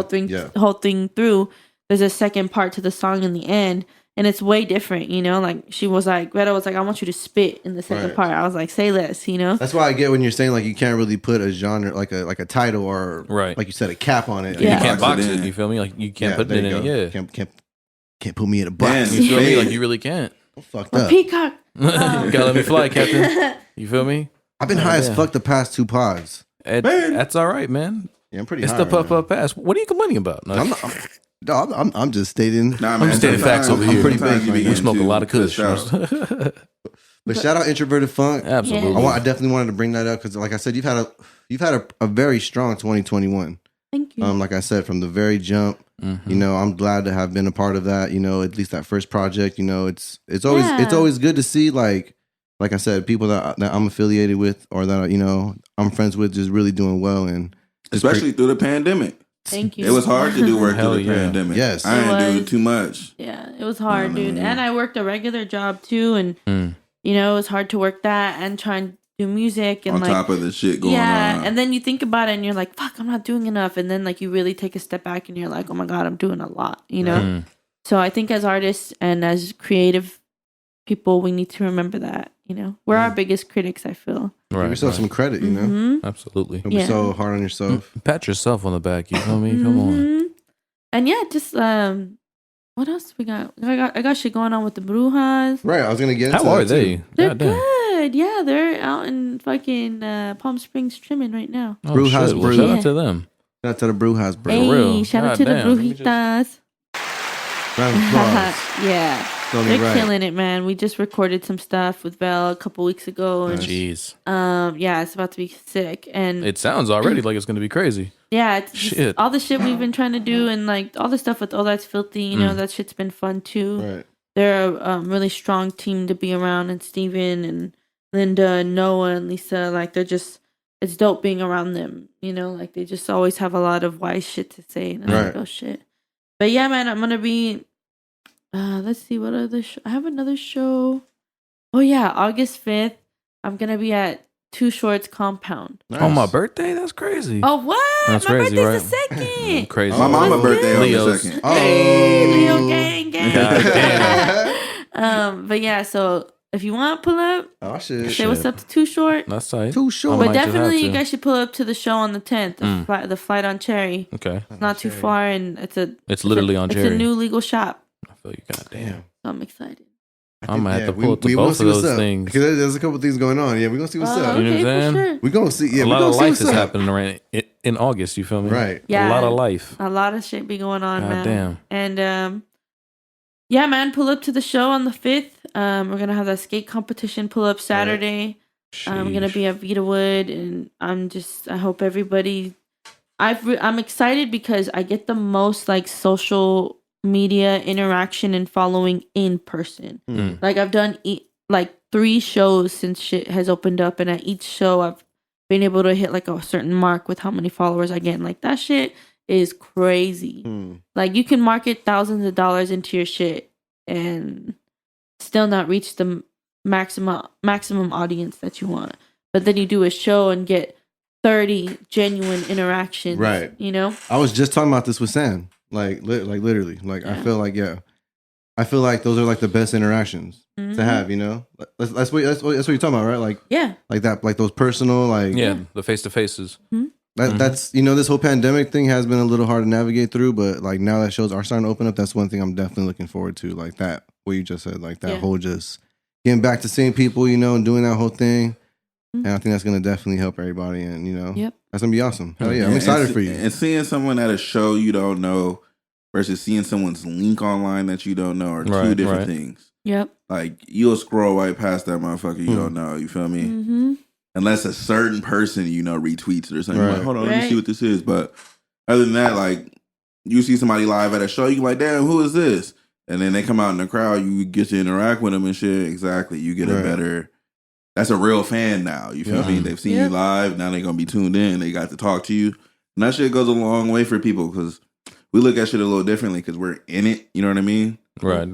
whole thing through. There's a second part to the song in the end, and it's way different, you know. Like she was like, Rito was like, I want you to spit in the second Right. part. I was like, say less, you know. That's why I get when you're saying like you can't really put a genre like a title or Right. like you said a cap on it. Yeah. You can't Box box it it. in. You feel me? Like you can't Yeah, put there it you in. go. Yeah. Can't put me in a Man, box. You feel me? Spade. Like you really can't. I'm fucked Or up. peacock. You gotta let me fly, Captain. You feel me? I've been high as yeah. fuck the past 2 pods. That's all right, man. Yeah, I'm pretty It's high the right puff now. up pass. What are you complaining about? No, I'm just stating. Nah, man, just stating sometimes- facts over here. I'm pretty sometimes big, you be man. we getting smoke a too lot of kush. pushed out. But shout out Introverted Funk. Absolutely. I definitely wanted to bring that up because, like I said, you've had a very strong 2021. Thank you. Like I said, from the very jump, Mm-hmm. you know, I'm glad to have been a part of that. You know, at least that first project. You know, it's always good to see like I said, people that I'm affiliated with or that you know I'm friends with just really doing well and Especially through the pandemic. Thank you. It was hard to do work Hell through the yeah. pandemic. Yes. I It didn't do was. too much. Yeah, it was hard, dude. Mm. And I worked a regular job too, and you know it was hard to work that and try and do music and On like top of the shit going on. and then you think about it and you're like, fuck, I'm not doing enough, and then like you really take a step back and you're like, oh my god, I'm doing a lot, you know. So I think as artists and as creative people, we need to remember that, you know, we're our biggest critics. I feel. give Right. yourself some credit. You know, Mhm. Absolutely. don't be Yeah. so hard on yourself. Pat yourself on the back. You feel me? Come on. Mhm. And yeah, just what else we got? I got shit going on with the Brujas. Right. I was gonna get into How are that, too. they? They're Goddamn. good. Yeah, they're out in fucking Palm Springs trimming right now. Oh, Brew shit. House Well, Brew. shout Yeah. out to them. Shout out to the Brew House, bro. Hey, real. shout out to God the damn. Let me just- Brujitas. Round of applause. Yeah, It's only they're right. killing it, man. We just recorded some stuff with Vel a couple weeks ago, and Jeez. yeah, it's about to be sick. And It sounds already like it's gonna be crazy. yeah, it's just Shit. all the shit we've been trying to do, and like all the stuff with All That's Filthy, you know, that shit's been fun too. Right. They're a really strong team to be around, and Steven and Linda and Noah and Lisa, like they're just, it's dope being around them, you know, like they just always have a lot of wise shit to say, and I'm like, Right. oh shit. But yeah, man, I'm gonna be, let's see, what other I have another show. Oh yeah, August 5th, I'm gonna be at Two Shorts Compound. Nice. On my birthday? That's crazy. Oh what? That's My crazy, birthday's right? the second. Crazy. My mama What's birthday on the Leo's. second. Hey, Oh. Leo gang gang. God But yeah, so if you want, pull up. Oh shit. Say what's up to Too Short. That's tight. Too short. might But just have definitely, to. you guys should pull up to the show on the 10th. The flight on Cherry. Okay. It's not too far, and It's literally on It's Cherry. a new legal shop. I feel you. Goddamn. So I'm excited. I might have to we- pull up we to will both see of what's those up. things. Because there's a couple things going on. Yeah, we're gonna see what's up. You know what I'm Okay, saying? for sure. We're gonna see. Yeah, A we're lot gonna of see life what's is up. happening around in August. You feel me? Right. Yeah. A lot of life. A lot of shit be going on, man. Goddamn. And yeah, man, pull up to the show on the 5th. We're gonna have that skate competition pull up Saturday. I'm gonna Sheesh. be at Vitawood, and I hope everybody. I'm excited because I get the most like social media interaction and following in person. Like I've done like 3 shows since shit has opened up, and at each show I've been able to hit like a certain mark with how many followers I get. And, like that shit is crazy. Like you can market thousands of dollars into your shit and still not reach the maximum audience that you want. But then you do a show and get 30 genuine interactions. Right. You know? I was just talking about this with Sam. Like literally. Like I feel like those are like the best interactions to have. You know, that's what you're talking about, right? Like like that, like those personal, like Yeah, the face to faces. That's you know, this whole pandemic thing has been a little hard to navigate through, but like now that shows are starting to open up, that's one thing I'm definitely looking forward to. Like that, what you just said, like that whole just getting back to seeing people, you know, and doing that whole thing. And I think that's gonna definitely help everybody, and you know, that's gonna be awesome. Hell yeah, I'm excited for you. And seeing someone at a show you don't know versus seeing someone's link online that you don't know are two Right, different right. things. Yep. Like you'll scroll right past that motherfucker you don't know. You feel me? Mm-hmm. Unless a certain person retweets it or something. You're Right. like, hold on, let me Right. see what this is. But other than that, like you see somebody live at a show, you like, damn, who is this? And then they come out in the crowd, you get to interact with them and shit. Exactly, you get a Right. better. That's a real fan now. You feel Yeah. me? They've seen Yeah. you live. Now they're gonna be tuned in. They got to talk to you, and that shit goes a long way for people because we look at shit a little differently because we're in it. You know what I mean? Right.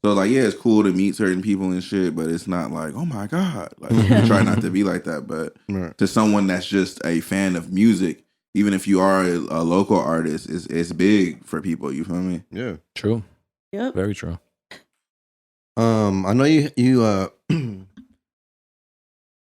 So like, yeah, it's cool to meet certain people and shit, but it's not like, oh my god, like we try not to be like that. But Right. to someone that's just a fan of music, even if you are a local artist, it's big for people. You feel me? Yeah. True. Yep. Very true. I know you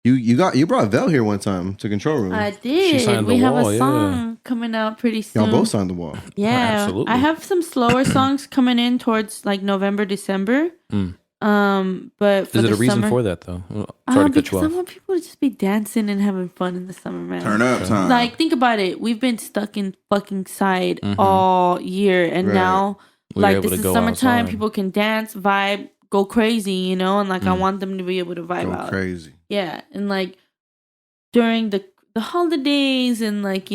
you brought Vel here one time to Control Room. I did. signed We the have wall, a yeah. song coming out pretty soon. Y'all both signed the wall. Yeah, Absolutely. I have some slower songs coming in towards like November, December. Mm. But for Is the it a reason summer, for that though? Sorry to cut because you I off. want people to just be dancing and having fun in the summer, man. Turn up time. Like, think about it. We've been stuck in fucking side Mhm. all year, and Right. now, We're like, able this to is go summertime. outside. People can dance, vibe, go crazy, you know. And like, I Mm. want them to be able to vibe Go out. crazy. Yeah, and like during the holidays and like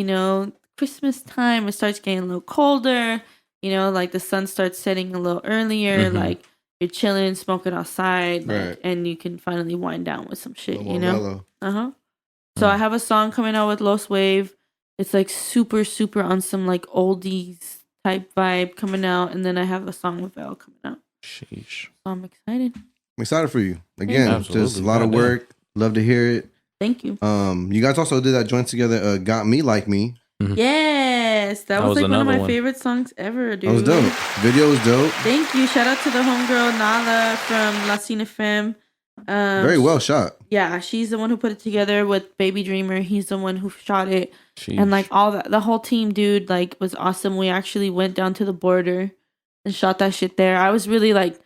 Christmas time, it starts getting a little colder. Like the sun starts setting a little earlier. Mhm. Like you're chilling, smoking outside, like, Right. and you can finally wind down with some A shit. little more mellow. So I have a song coming out with Los Wave. It's like super, super on some like oldies type vibe coming out, and then I have a song with Val coming out. Sheesh. So I'm excited. I'm excited for you. Again, Absolutely. just a lot of Goddamn. work. Love to hear it. Thank you. You guys also did that joint together, Got Me Like Me. Yes, that was like one of another my one. favorite songs ever, dude. That was dope. Video was dope. Thank you. Shout out to the homegirl Nala from La Cine Femme. Very well shot. Yeah, she's the one who put it together with Baby Dreamer. He's the one who shot it. Sheesh. And like all that, the whole team, dude, like was awesome. We actually went down to the border and shot that shit there. I was really like,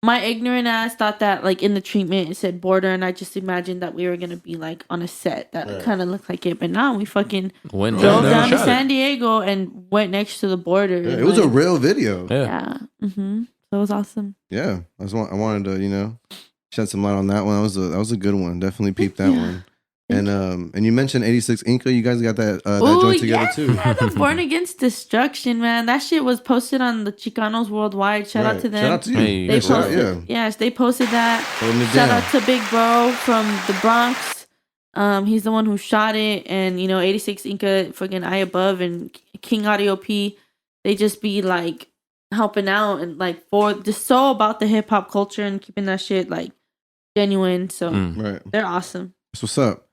my ignorant ass thought that like in the treatment it said border, and I just imagined that we were gonna be like on a set that kind of looked like it. But now we fucking Went drove down to shot it. San Diego and went next to the border. Yeah, it was a like, real video. Yeah. yeah. So it was awesome. Yeah, I wanted to shed some light on that one. That was a good one. Definitely peeped that Yeah. one. And you mentioned 86 Inca. You guys got that Ooh, joint together yeah, too. the Born Against Destruction, man. That shit was posted on the Chicanos Worldwide. Shout out Right. to them. Shout out to you. Hey, They shout out, posted, yeah. yes, they posted that. Holding it Shout down. out to Big Bro from the Bronx. He's the one who shot it, and 86 Inca, fucking Eye Above, and King Audio P. They just be like helping out and like for just so about the hip hop culture and keeping that shit like genuine. So Right. they're awesome. That's what's up.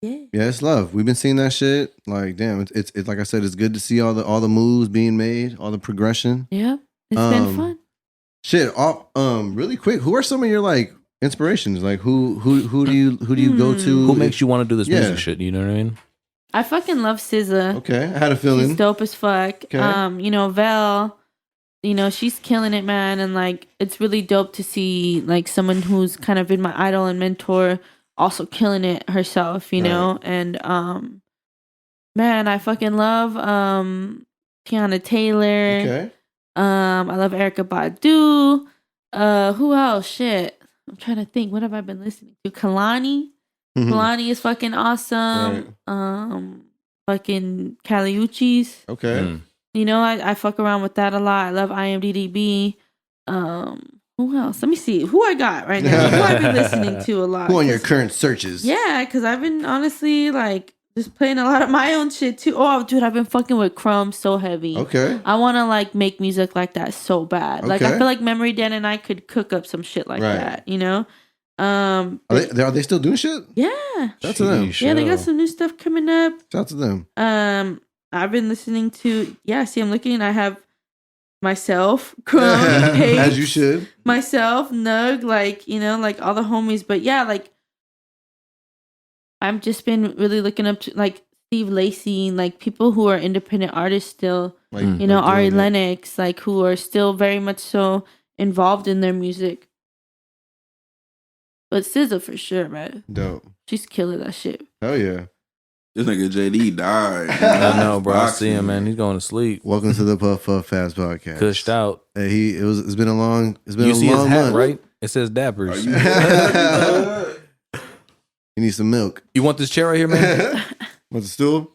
Yeah. Yeah, it's love. We've been seeing that shit. Like, damn, it's like I said, it's good to see all the moves being made, all the progression. Yep. It's been fun. Shit. Really quick, who are some of your like inspirations? Like, who do you go to? Who makes you want to do this Yeah. music shit? You know what I mean? I fucking love SZA. Okay, I had a She's feeling. dope as fuck. Okay. Vel, she's killing it, man. And like, it's really dope to see like someone who's kind of been my idol and mentor also killing it herself, know? And, man, I fucking love, Tiana Taylor. Okay. I love Erykah Badu. Who else? Shit. I'm trying to think. What have I been listening to? Kalani. Mhm. Kalani is fucking awesome. Fucking Caliuchis. Okay. I fuck around with that a lot. I love IMDb. Who else? Let me see. Who I got right now? Who I've been listening to a lot. Who on your 'Cause- current searches? Yeah, because I've been honestly like just playing a lot of my own shit too. Oh, dude, I've been fucking with Crumb so heavy. Okay. I want to like make music like that so bad. Like I Okay. feel like Memory Dan and I could cook up some shit like Right. that. Are they still doing shit? Yeah. Shout out to them. Sheesh, Yeah, they yo. got some new stuff coming up. Shout out to them. I've been listening to I'm looking. I have myself, Crumb, Pape, As you should. myself, Nug, like like all the homies. But yeah, like I've just been really looking up to like Steve Lacy, like people who are independent artists still. Like, Ari doing it. Lennox, like who are still very much so involved in their music. But SZA for sure, man. Dope. She's killing that shit. Hell yeah. This nigga JD died. I know, bro. I see him, man. He's going to sleep. Welcome to the Puff Puff Fast podcast. Cushed out. Hey, it's been a long You a see his long hat, month. right? It says Dappers. Are you You need some milk. You want this chair right here, man? Want the stool?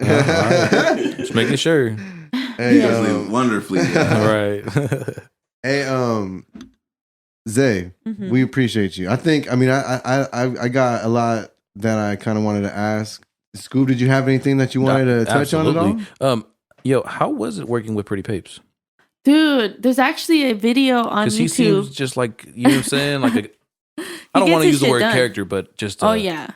All right. Just making sure. Hey, sleep wonderfully. Right. hey, Zay, Mhm. we appreciate you. I got a lot that I kind of wanted to ask. Scoop, did you have anything that you wanted to touch on at all? Yo, how was it working with Pretty Papes? Dude, there's actually a video on Because he YouTube. seems just like, you know what I'm saying? Like I don't gets want to his use the shit word done. character, but just Oh yeah,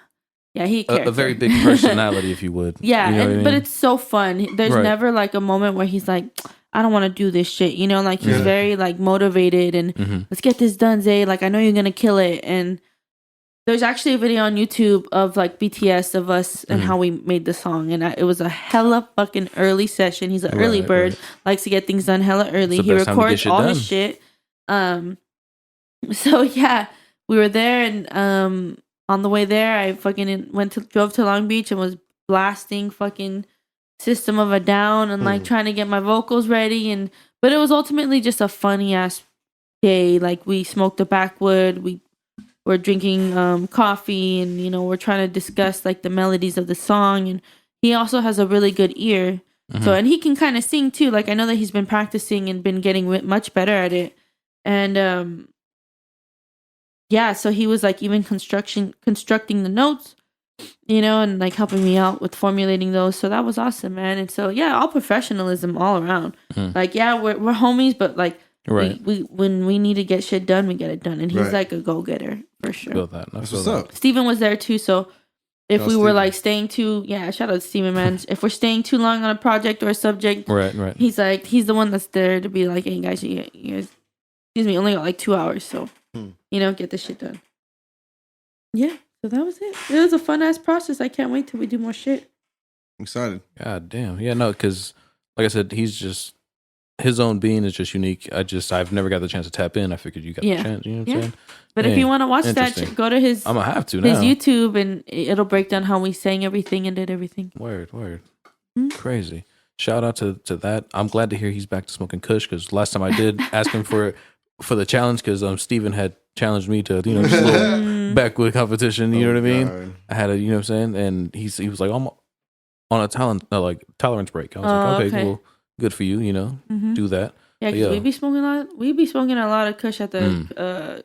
he a very big personality, if you would. Yeah, You know what I but mean? it's so fun. There's Right. never like a moment where he's like, I don't want to do this shit. You know, like he's very like motivated and Mhm. let's get this done, Zay. Like I know you're gonna kill it. And there's actually a video on YouTube of like BTS of us and how we made the song, and it was a hella fucking early session. He's an early Right, bird, right. likes to get things done hella early. It's the He best time to get records shit all done. his shit. So yeah, we were there, and on the way there, I fucking drove to Long Beach and was blasting fucking System of a Down and like trying to get my vocals ready, but it was ultimately just a funny ass day. Like we smoked a backwood, we were drinking coffee, and you know we're trying to discuss like the melodies of the song. And he also has a really good ear, so and he can kind of sing too. Like I know that he's been practicing and been getting much better at it. And yeah, so he was like even constructing the notes, you know, and like helping me out with formulating those. So that was awesome, man. And so yeah, all professionalism all around. Like yeah, we're homies, but like Right. we when we need to get shit done, we get it done. And he's Right. like a go getter for sure. Feel that. I That's feel what's that. up. Steven was there too, so if Shout we out were Steven. like staying too, shout out to Steven, man. If we're staying too long on a project or a subject, Right. he's the one that's there to be like, hey guys, you guys, excuse me, only got like 2 hours, so you know, get this shit done. Yeah, so that was it. It was a fun ass process. I can't wait till we do more shit. I'm excited. God damn. Yeah, no, because like I said, he's just his own being is just unique. I've never got the chance to tap in. I figured you got Yeah. the chance. You know what Yeah. I'm saying? But if Dang, you want to watch that, interesting. go to his I'm gonna have to now. YouTube, and it'll break down how we sang everything and did everything. Word. Mhm. Crazy. Shout out to that. I'm glad to hear he's back to smoking kush, because last time I did ask him for the challenge, because Steven had challenged me to, you know, just a little backwood competition. You know what I mean? God. I had a, you know what I'm saying? And he was like, I'm on a tolerance break. I was like, okay, cool. Good for you, you know, Mhm. do that. Yeah, because Yeah. we be smoking a lot of kush at the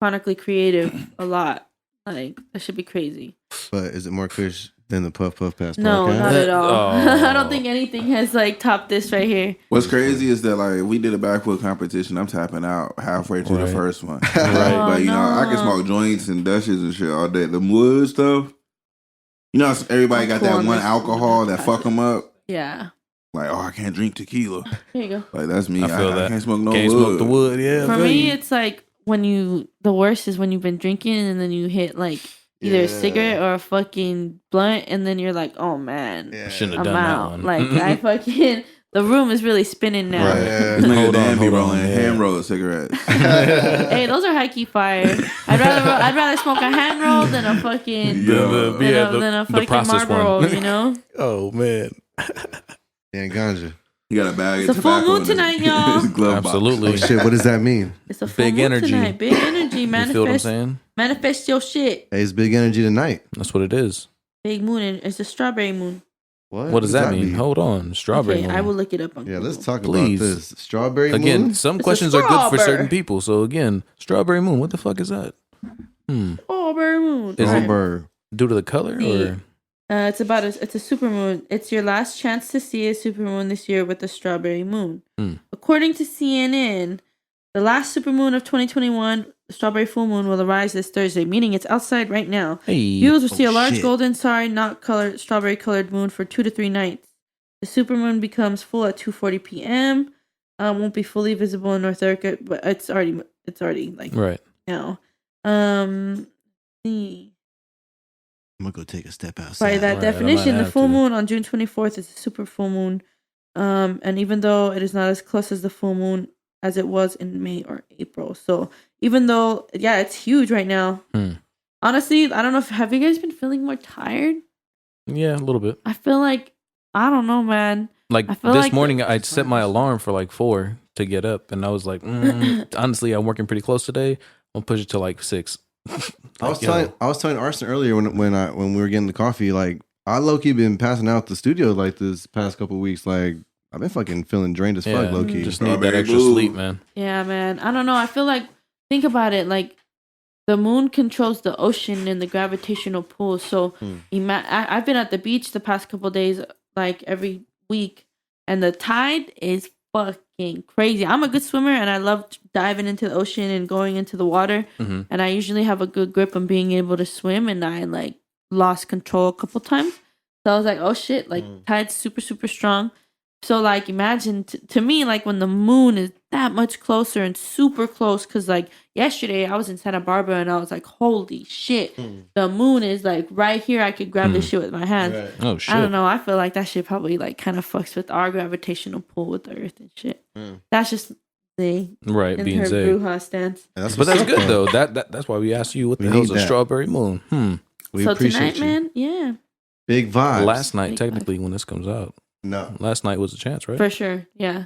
chronically creative a lot. Like that should be crazy. But is it more kush than the Puff Puff Pass No, podcast? not at all. Oh. I don't think anything has like topped this right here. What's crazy is that like we did a backwood competition. I'm tapping out halfway through the Right. first one. Right. But you know, I can no. smoke joints and dushes and shit all day. The wood stuff. You know, everybody got that one alcohol that fuck them up. Yeah. Like, oh, I can't drink tequila. There you go. Like that's me. I feel I that. can't smoke no Can't wood. smoke the wood, yeah. For feel me, you. it's like the worst is when you've been drinking and then you hit like either a Yeah. cigarette or a fucking blunt, and then you're like, oh man, Yeah. Shouldn't have I'm done out. that one. Like I fucking the room is really spinning now. Right. This nigga Hold on, Dan be hold on, rolling yeah. hand rolled cigarettes. Hey, those are high key fire. I'd rather smoke a hand roll than a fucking Yeah. than a the fucking processed Marlboro, one. you know? Oh man. Dan-GANJA. He got a bag It's of a full tobacco moon in his- tonight, y'all. his glove box. Absolutely. Oh shit, what does that mean? It's a full Big moon energy. tonight. Big energy. You feel what I'm Manifest, saying? manifest your shit. Hey, it's big energy tonight. That's what it is. Big moon. And it's a strawberry moon. What does that mean? Hold on. Strawberry Okay, moon. I will look it up on Yeah, let's Google. talk Please. about this. Strawberry Again, moon? some It's a questions are good for strawberry. certain people. So again, strawberry moon, what the fuck is that? Strawberry moon. Is it- Alright. Strawberry. Due to the color See. or It's a super moon. It's your last chance to see a super moon this year with the strawberry moon. According to CNN, the last super moon of 2021, the strawberry full moon, will arise this Thursday, meaning it's outside right now. hey, Viewers will see a large shit. golden, strawberry colored moon for 2 to 3 nights. The super moon becomes full at 2:40 p.m. Won't be fully visible in North America, but it's already like right. now. See. I'm gonna go take a step outside. By that Right, I definition, might the have full to. moon on June 24th is a super full moon. And even though it is not as close as the full moon as it was in May or April. So even though, yeah, it's huge right now. honestly, I don't know if have you guys been feeling more tired? Yeah, a little bit. I feel like I don't know, man. Like I feel this like morning, I set my alarm for like 4 to get up, and I was like, honestly, I'm working pretty close today. I'll push it to like 6. I was telling Arson earlier when we were getting the coffee, like I low key been passing out the studio like this past couple weeks. Like I've been fucking feeling drained as fuck, low key. Just need that extra sleep, man. Yeah, man. I don't know. I feel like think about it. Like the moon controls the ocean and the gravitational pull. So I've been at the beach the past couple of days, like every week, and the tide is fucking crazy. I'm a good swimmer and I love diving into the ocean and going into the water. And I usually have a good grip on being able to swim, and I like lost control a couple times. So I was like, oh shit, like tide's super, super strong. So like imagine to me, like when the moon is that much closer and super close, because like yesterday I was in Santa Barbara and I was like, holy shit, the moon is like right here. I could grab this shit with my hands. Right. Oh shit. I don't know. I feel like that shit probably like kind of fucks with our gravitational pull with the earth and shit. That's just Zay Right, and being her Zay. Bruja stance. That's But that's good though. That's why we asked you what the We hell's need a that. strawberry moon. We So appreciate tonight, you. man, yeah, Big vibes. Last night, Big technically, when this comes out, No. last night was a chance, right? for sure, yeah.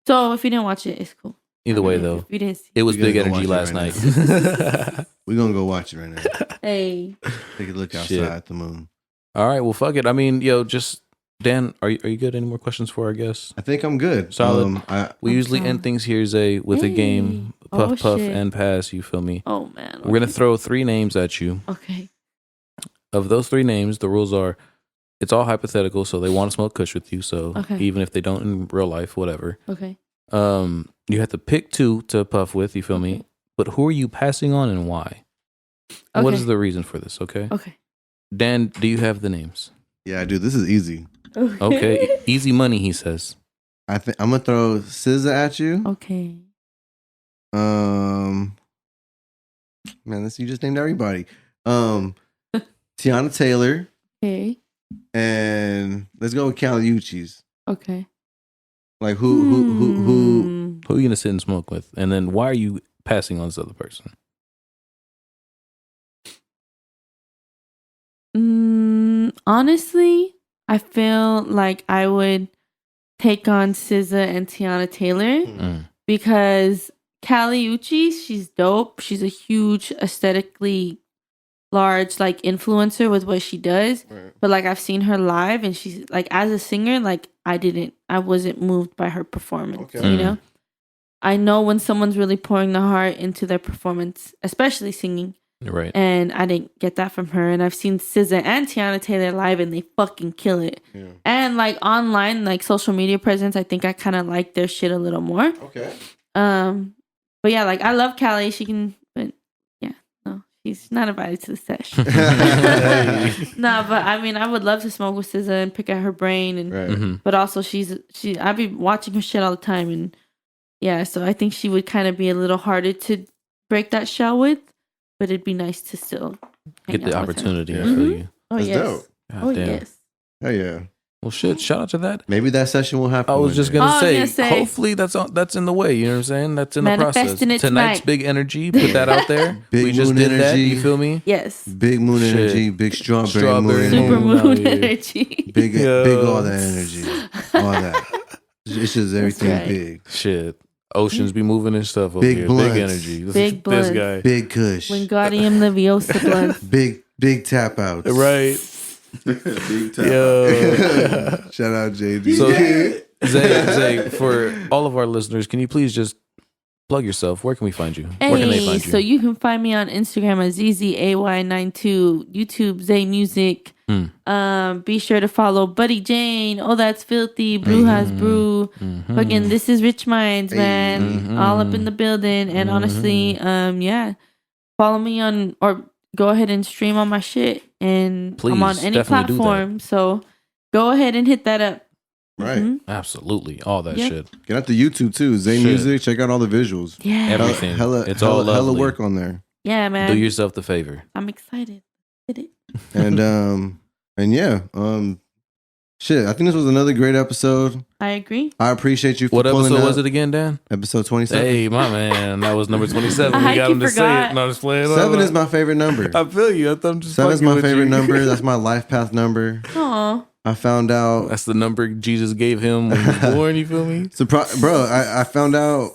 So if you didn't watch it, it's cool. Either way, If though, you didn't see it was We gotta big go energy watch last it right night. We're gonna go watch it right now. hey, Take a look outside Shit. at the moon. All right, well, fuck it. I mean, yo, just Dan, are you good? Any more questions for our guests? I think I'm good. Solid. We I'm usually solid. end things here, Zay, with a game, Hey. puff, Oh, puff, shit. and pass. You feel me? oh man, We're gonna throw 3 names at you. okay. Of those 3 names, the rules are, it's all hypothetical, so they want to smoke kush with you. So Okay. even if they don't in real life, whatever. Okay. You have to pick 2 to puff with. You feel me? But who are you passing on and why? What Okay. is the reason for this? Okay. Okay. Dan, do you have the names? Yeah, dude, this is easy. Okay. Easy money, he says. I think I'm gonna throw SZA at you. Okay. Man, this you just named everybody. Tiana Taylor, Okay. and let's go with Caliucci's. Okay. Like who? Who are you gonna sit and smoke with? And then why are you passing on this other person? Honestly, I feel like I would take on SZA and Tiana Taylor because Caliucci, she's dope. She's a huge aesthetically large like influencer with what she does. Right. But like I've seen her live and she's like as a singer, like I wasn't moved by her performance. Okay. You know? I know when someone's really pouring the heart into their performance, especially singing. Right. And I didn't get that from her. And I've seen SZA and Tiana Taylor live and they fucking kill it. Yeah. And like online, like social media presence, I think I kind of like their shit a little more. Okay. But yeah, like I love Callie. She can, but yeah, no, she's not invited to the sesh. No, but I mean, I would love to smoke with SZA and pick at her brain. And Right. but also I be watching her shit all the time. And yeah, so I think she would kind of be a little harder to break that shell with. But it'd be nice to still hang Get the out with her. opportunity. I Yeah. feel you. Oh That's yes. dope. God Oh damn. yes. Oh yeah. Well, shit. Shout out to that. Maybe that session will happen. I was one just day. gonna Oh, I was say, gonna say. hopefully that's in the way. You know what I'm saying? That's in the process. Manifesting it Tonight's tonight. big energy. Put that out there. Big we just moon did that. energy. You feel me? Yes. Big moon Shit. energy, big strawberry, Strawberry moon Super energy, moon. moon out here. energy. big Yo. all that energy, all that. It's just everything right. big. Shit. Oceans be moving and stuff over Big here. blunts. Big energy. Big this blunts. guy. Big Kush, Wingardium Leviosa blunt. big tap outs. Right. Big time. Yo. Shout out JD. So, Zay, for all of our listeners, can you please just plug yourself? Where can we find you? Where can they Hey, find you? so you can find me on Instagram at ZZAY92, YouTube Zay Music. Be sure to follow Buddy Jane. Oh, that's filthy. Brew has brew. Fucking this is Rich Minds, man. All up in the building. And honestly, yeah, follow me on or go ahead and stream on my shit. And Please, I'm on any definitely do that. platform. So go ahead and hit that up. Right. Mhm. Absolutely. All that Yep. shit. Get out to YouTube too. Zay Shit. Music. Check out all the visuals. Yeah. Everything. Hella, It's hella, all hella lovely. work on there. Yeah, man. Do yourself the favor. I'm excited. Hit it. And yeah, Shit, I think this was another great episode. I agree. I appreciate you for What pulling episode up. was it again, Dan? Episode 27. Hey, my man, that was number 27. I We got him to say forgot. it. No, I'm just playing. 7 is my favorite number. I feel you. I thought I'm just 7 is fucking my with favorite you. number. That's my life path number. Aw. I found out. That's the number Jesus gave him when he was born. You feel me? Bro, I found out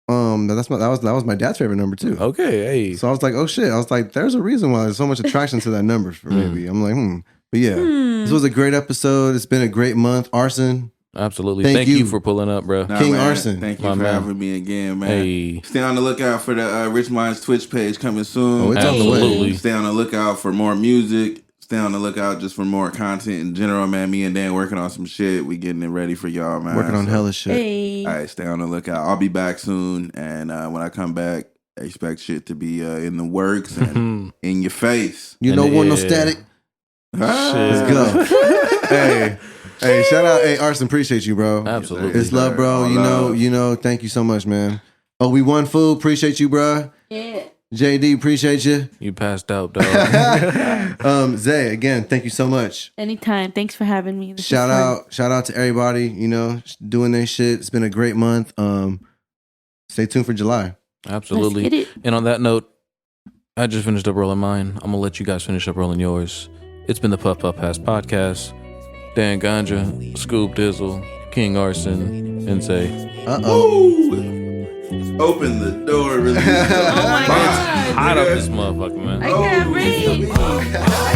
that was my dad's favorite number too. Okay, hey. So I was like, oh shit. I was like, there's a reason why there's so much attraction to that number for maybe. I'm like, But yeah, this was a great episode. It's been a great month. Arson, Absolutely. Thank Thank you you for pulling up, bro. Nah, King man, Arson. Thank you My for man. having me again, man. Hey. Stay on the lookout for the Rich Minds Twitch page coming soon. Oh, it's on the way. Absolutely. Stay on the lookout for more music. Stay on the lookout just for more content in general, man. Me and Dan working on some shit. We getting it ready for y'all, man. working on So, hella shit. Hey. All right, stay on the lookout. I'll be back soon, and when I come back, I expect shit to be in the works and in your face. You And don't want no yeah. static. Let's go. hey, shout out. Hey, Arson, appreciate you, bro. Absolutely. It's love, bro. All You know. Thank you so much, man. Oh, we won food. Appreciate you, bro. Yeah. JD, appreciate you. You passed out, dog. Zay, again, thank you so much. Anytime. Thanks for having me. This was Shout fun. out to everybody, doing their shit. It's been a great month. Stay tuned for July. Absolutely. Let's get it. And on that note, I just finished up rolling mine. I'm gonna let you guys finish up rolling yours. It's been the Puff Puff Pass podcast. Dan-GANJA, Scoop Dizzle, King Arson, and ZZAY. Open the door, really. Oh my God. Hot up this motherfucker, man. I can't breathe.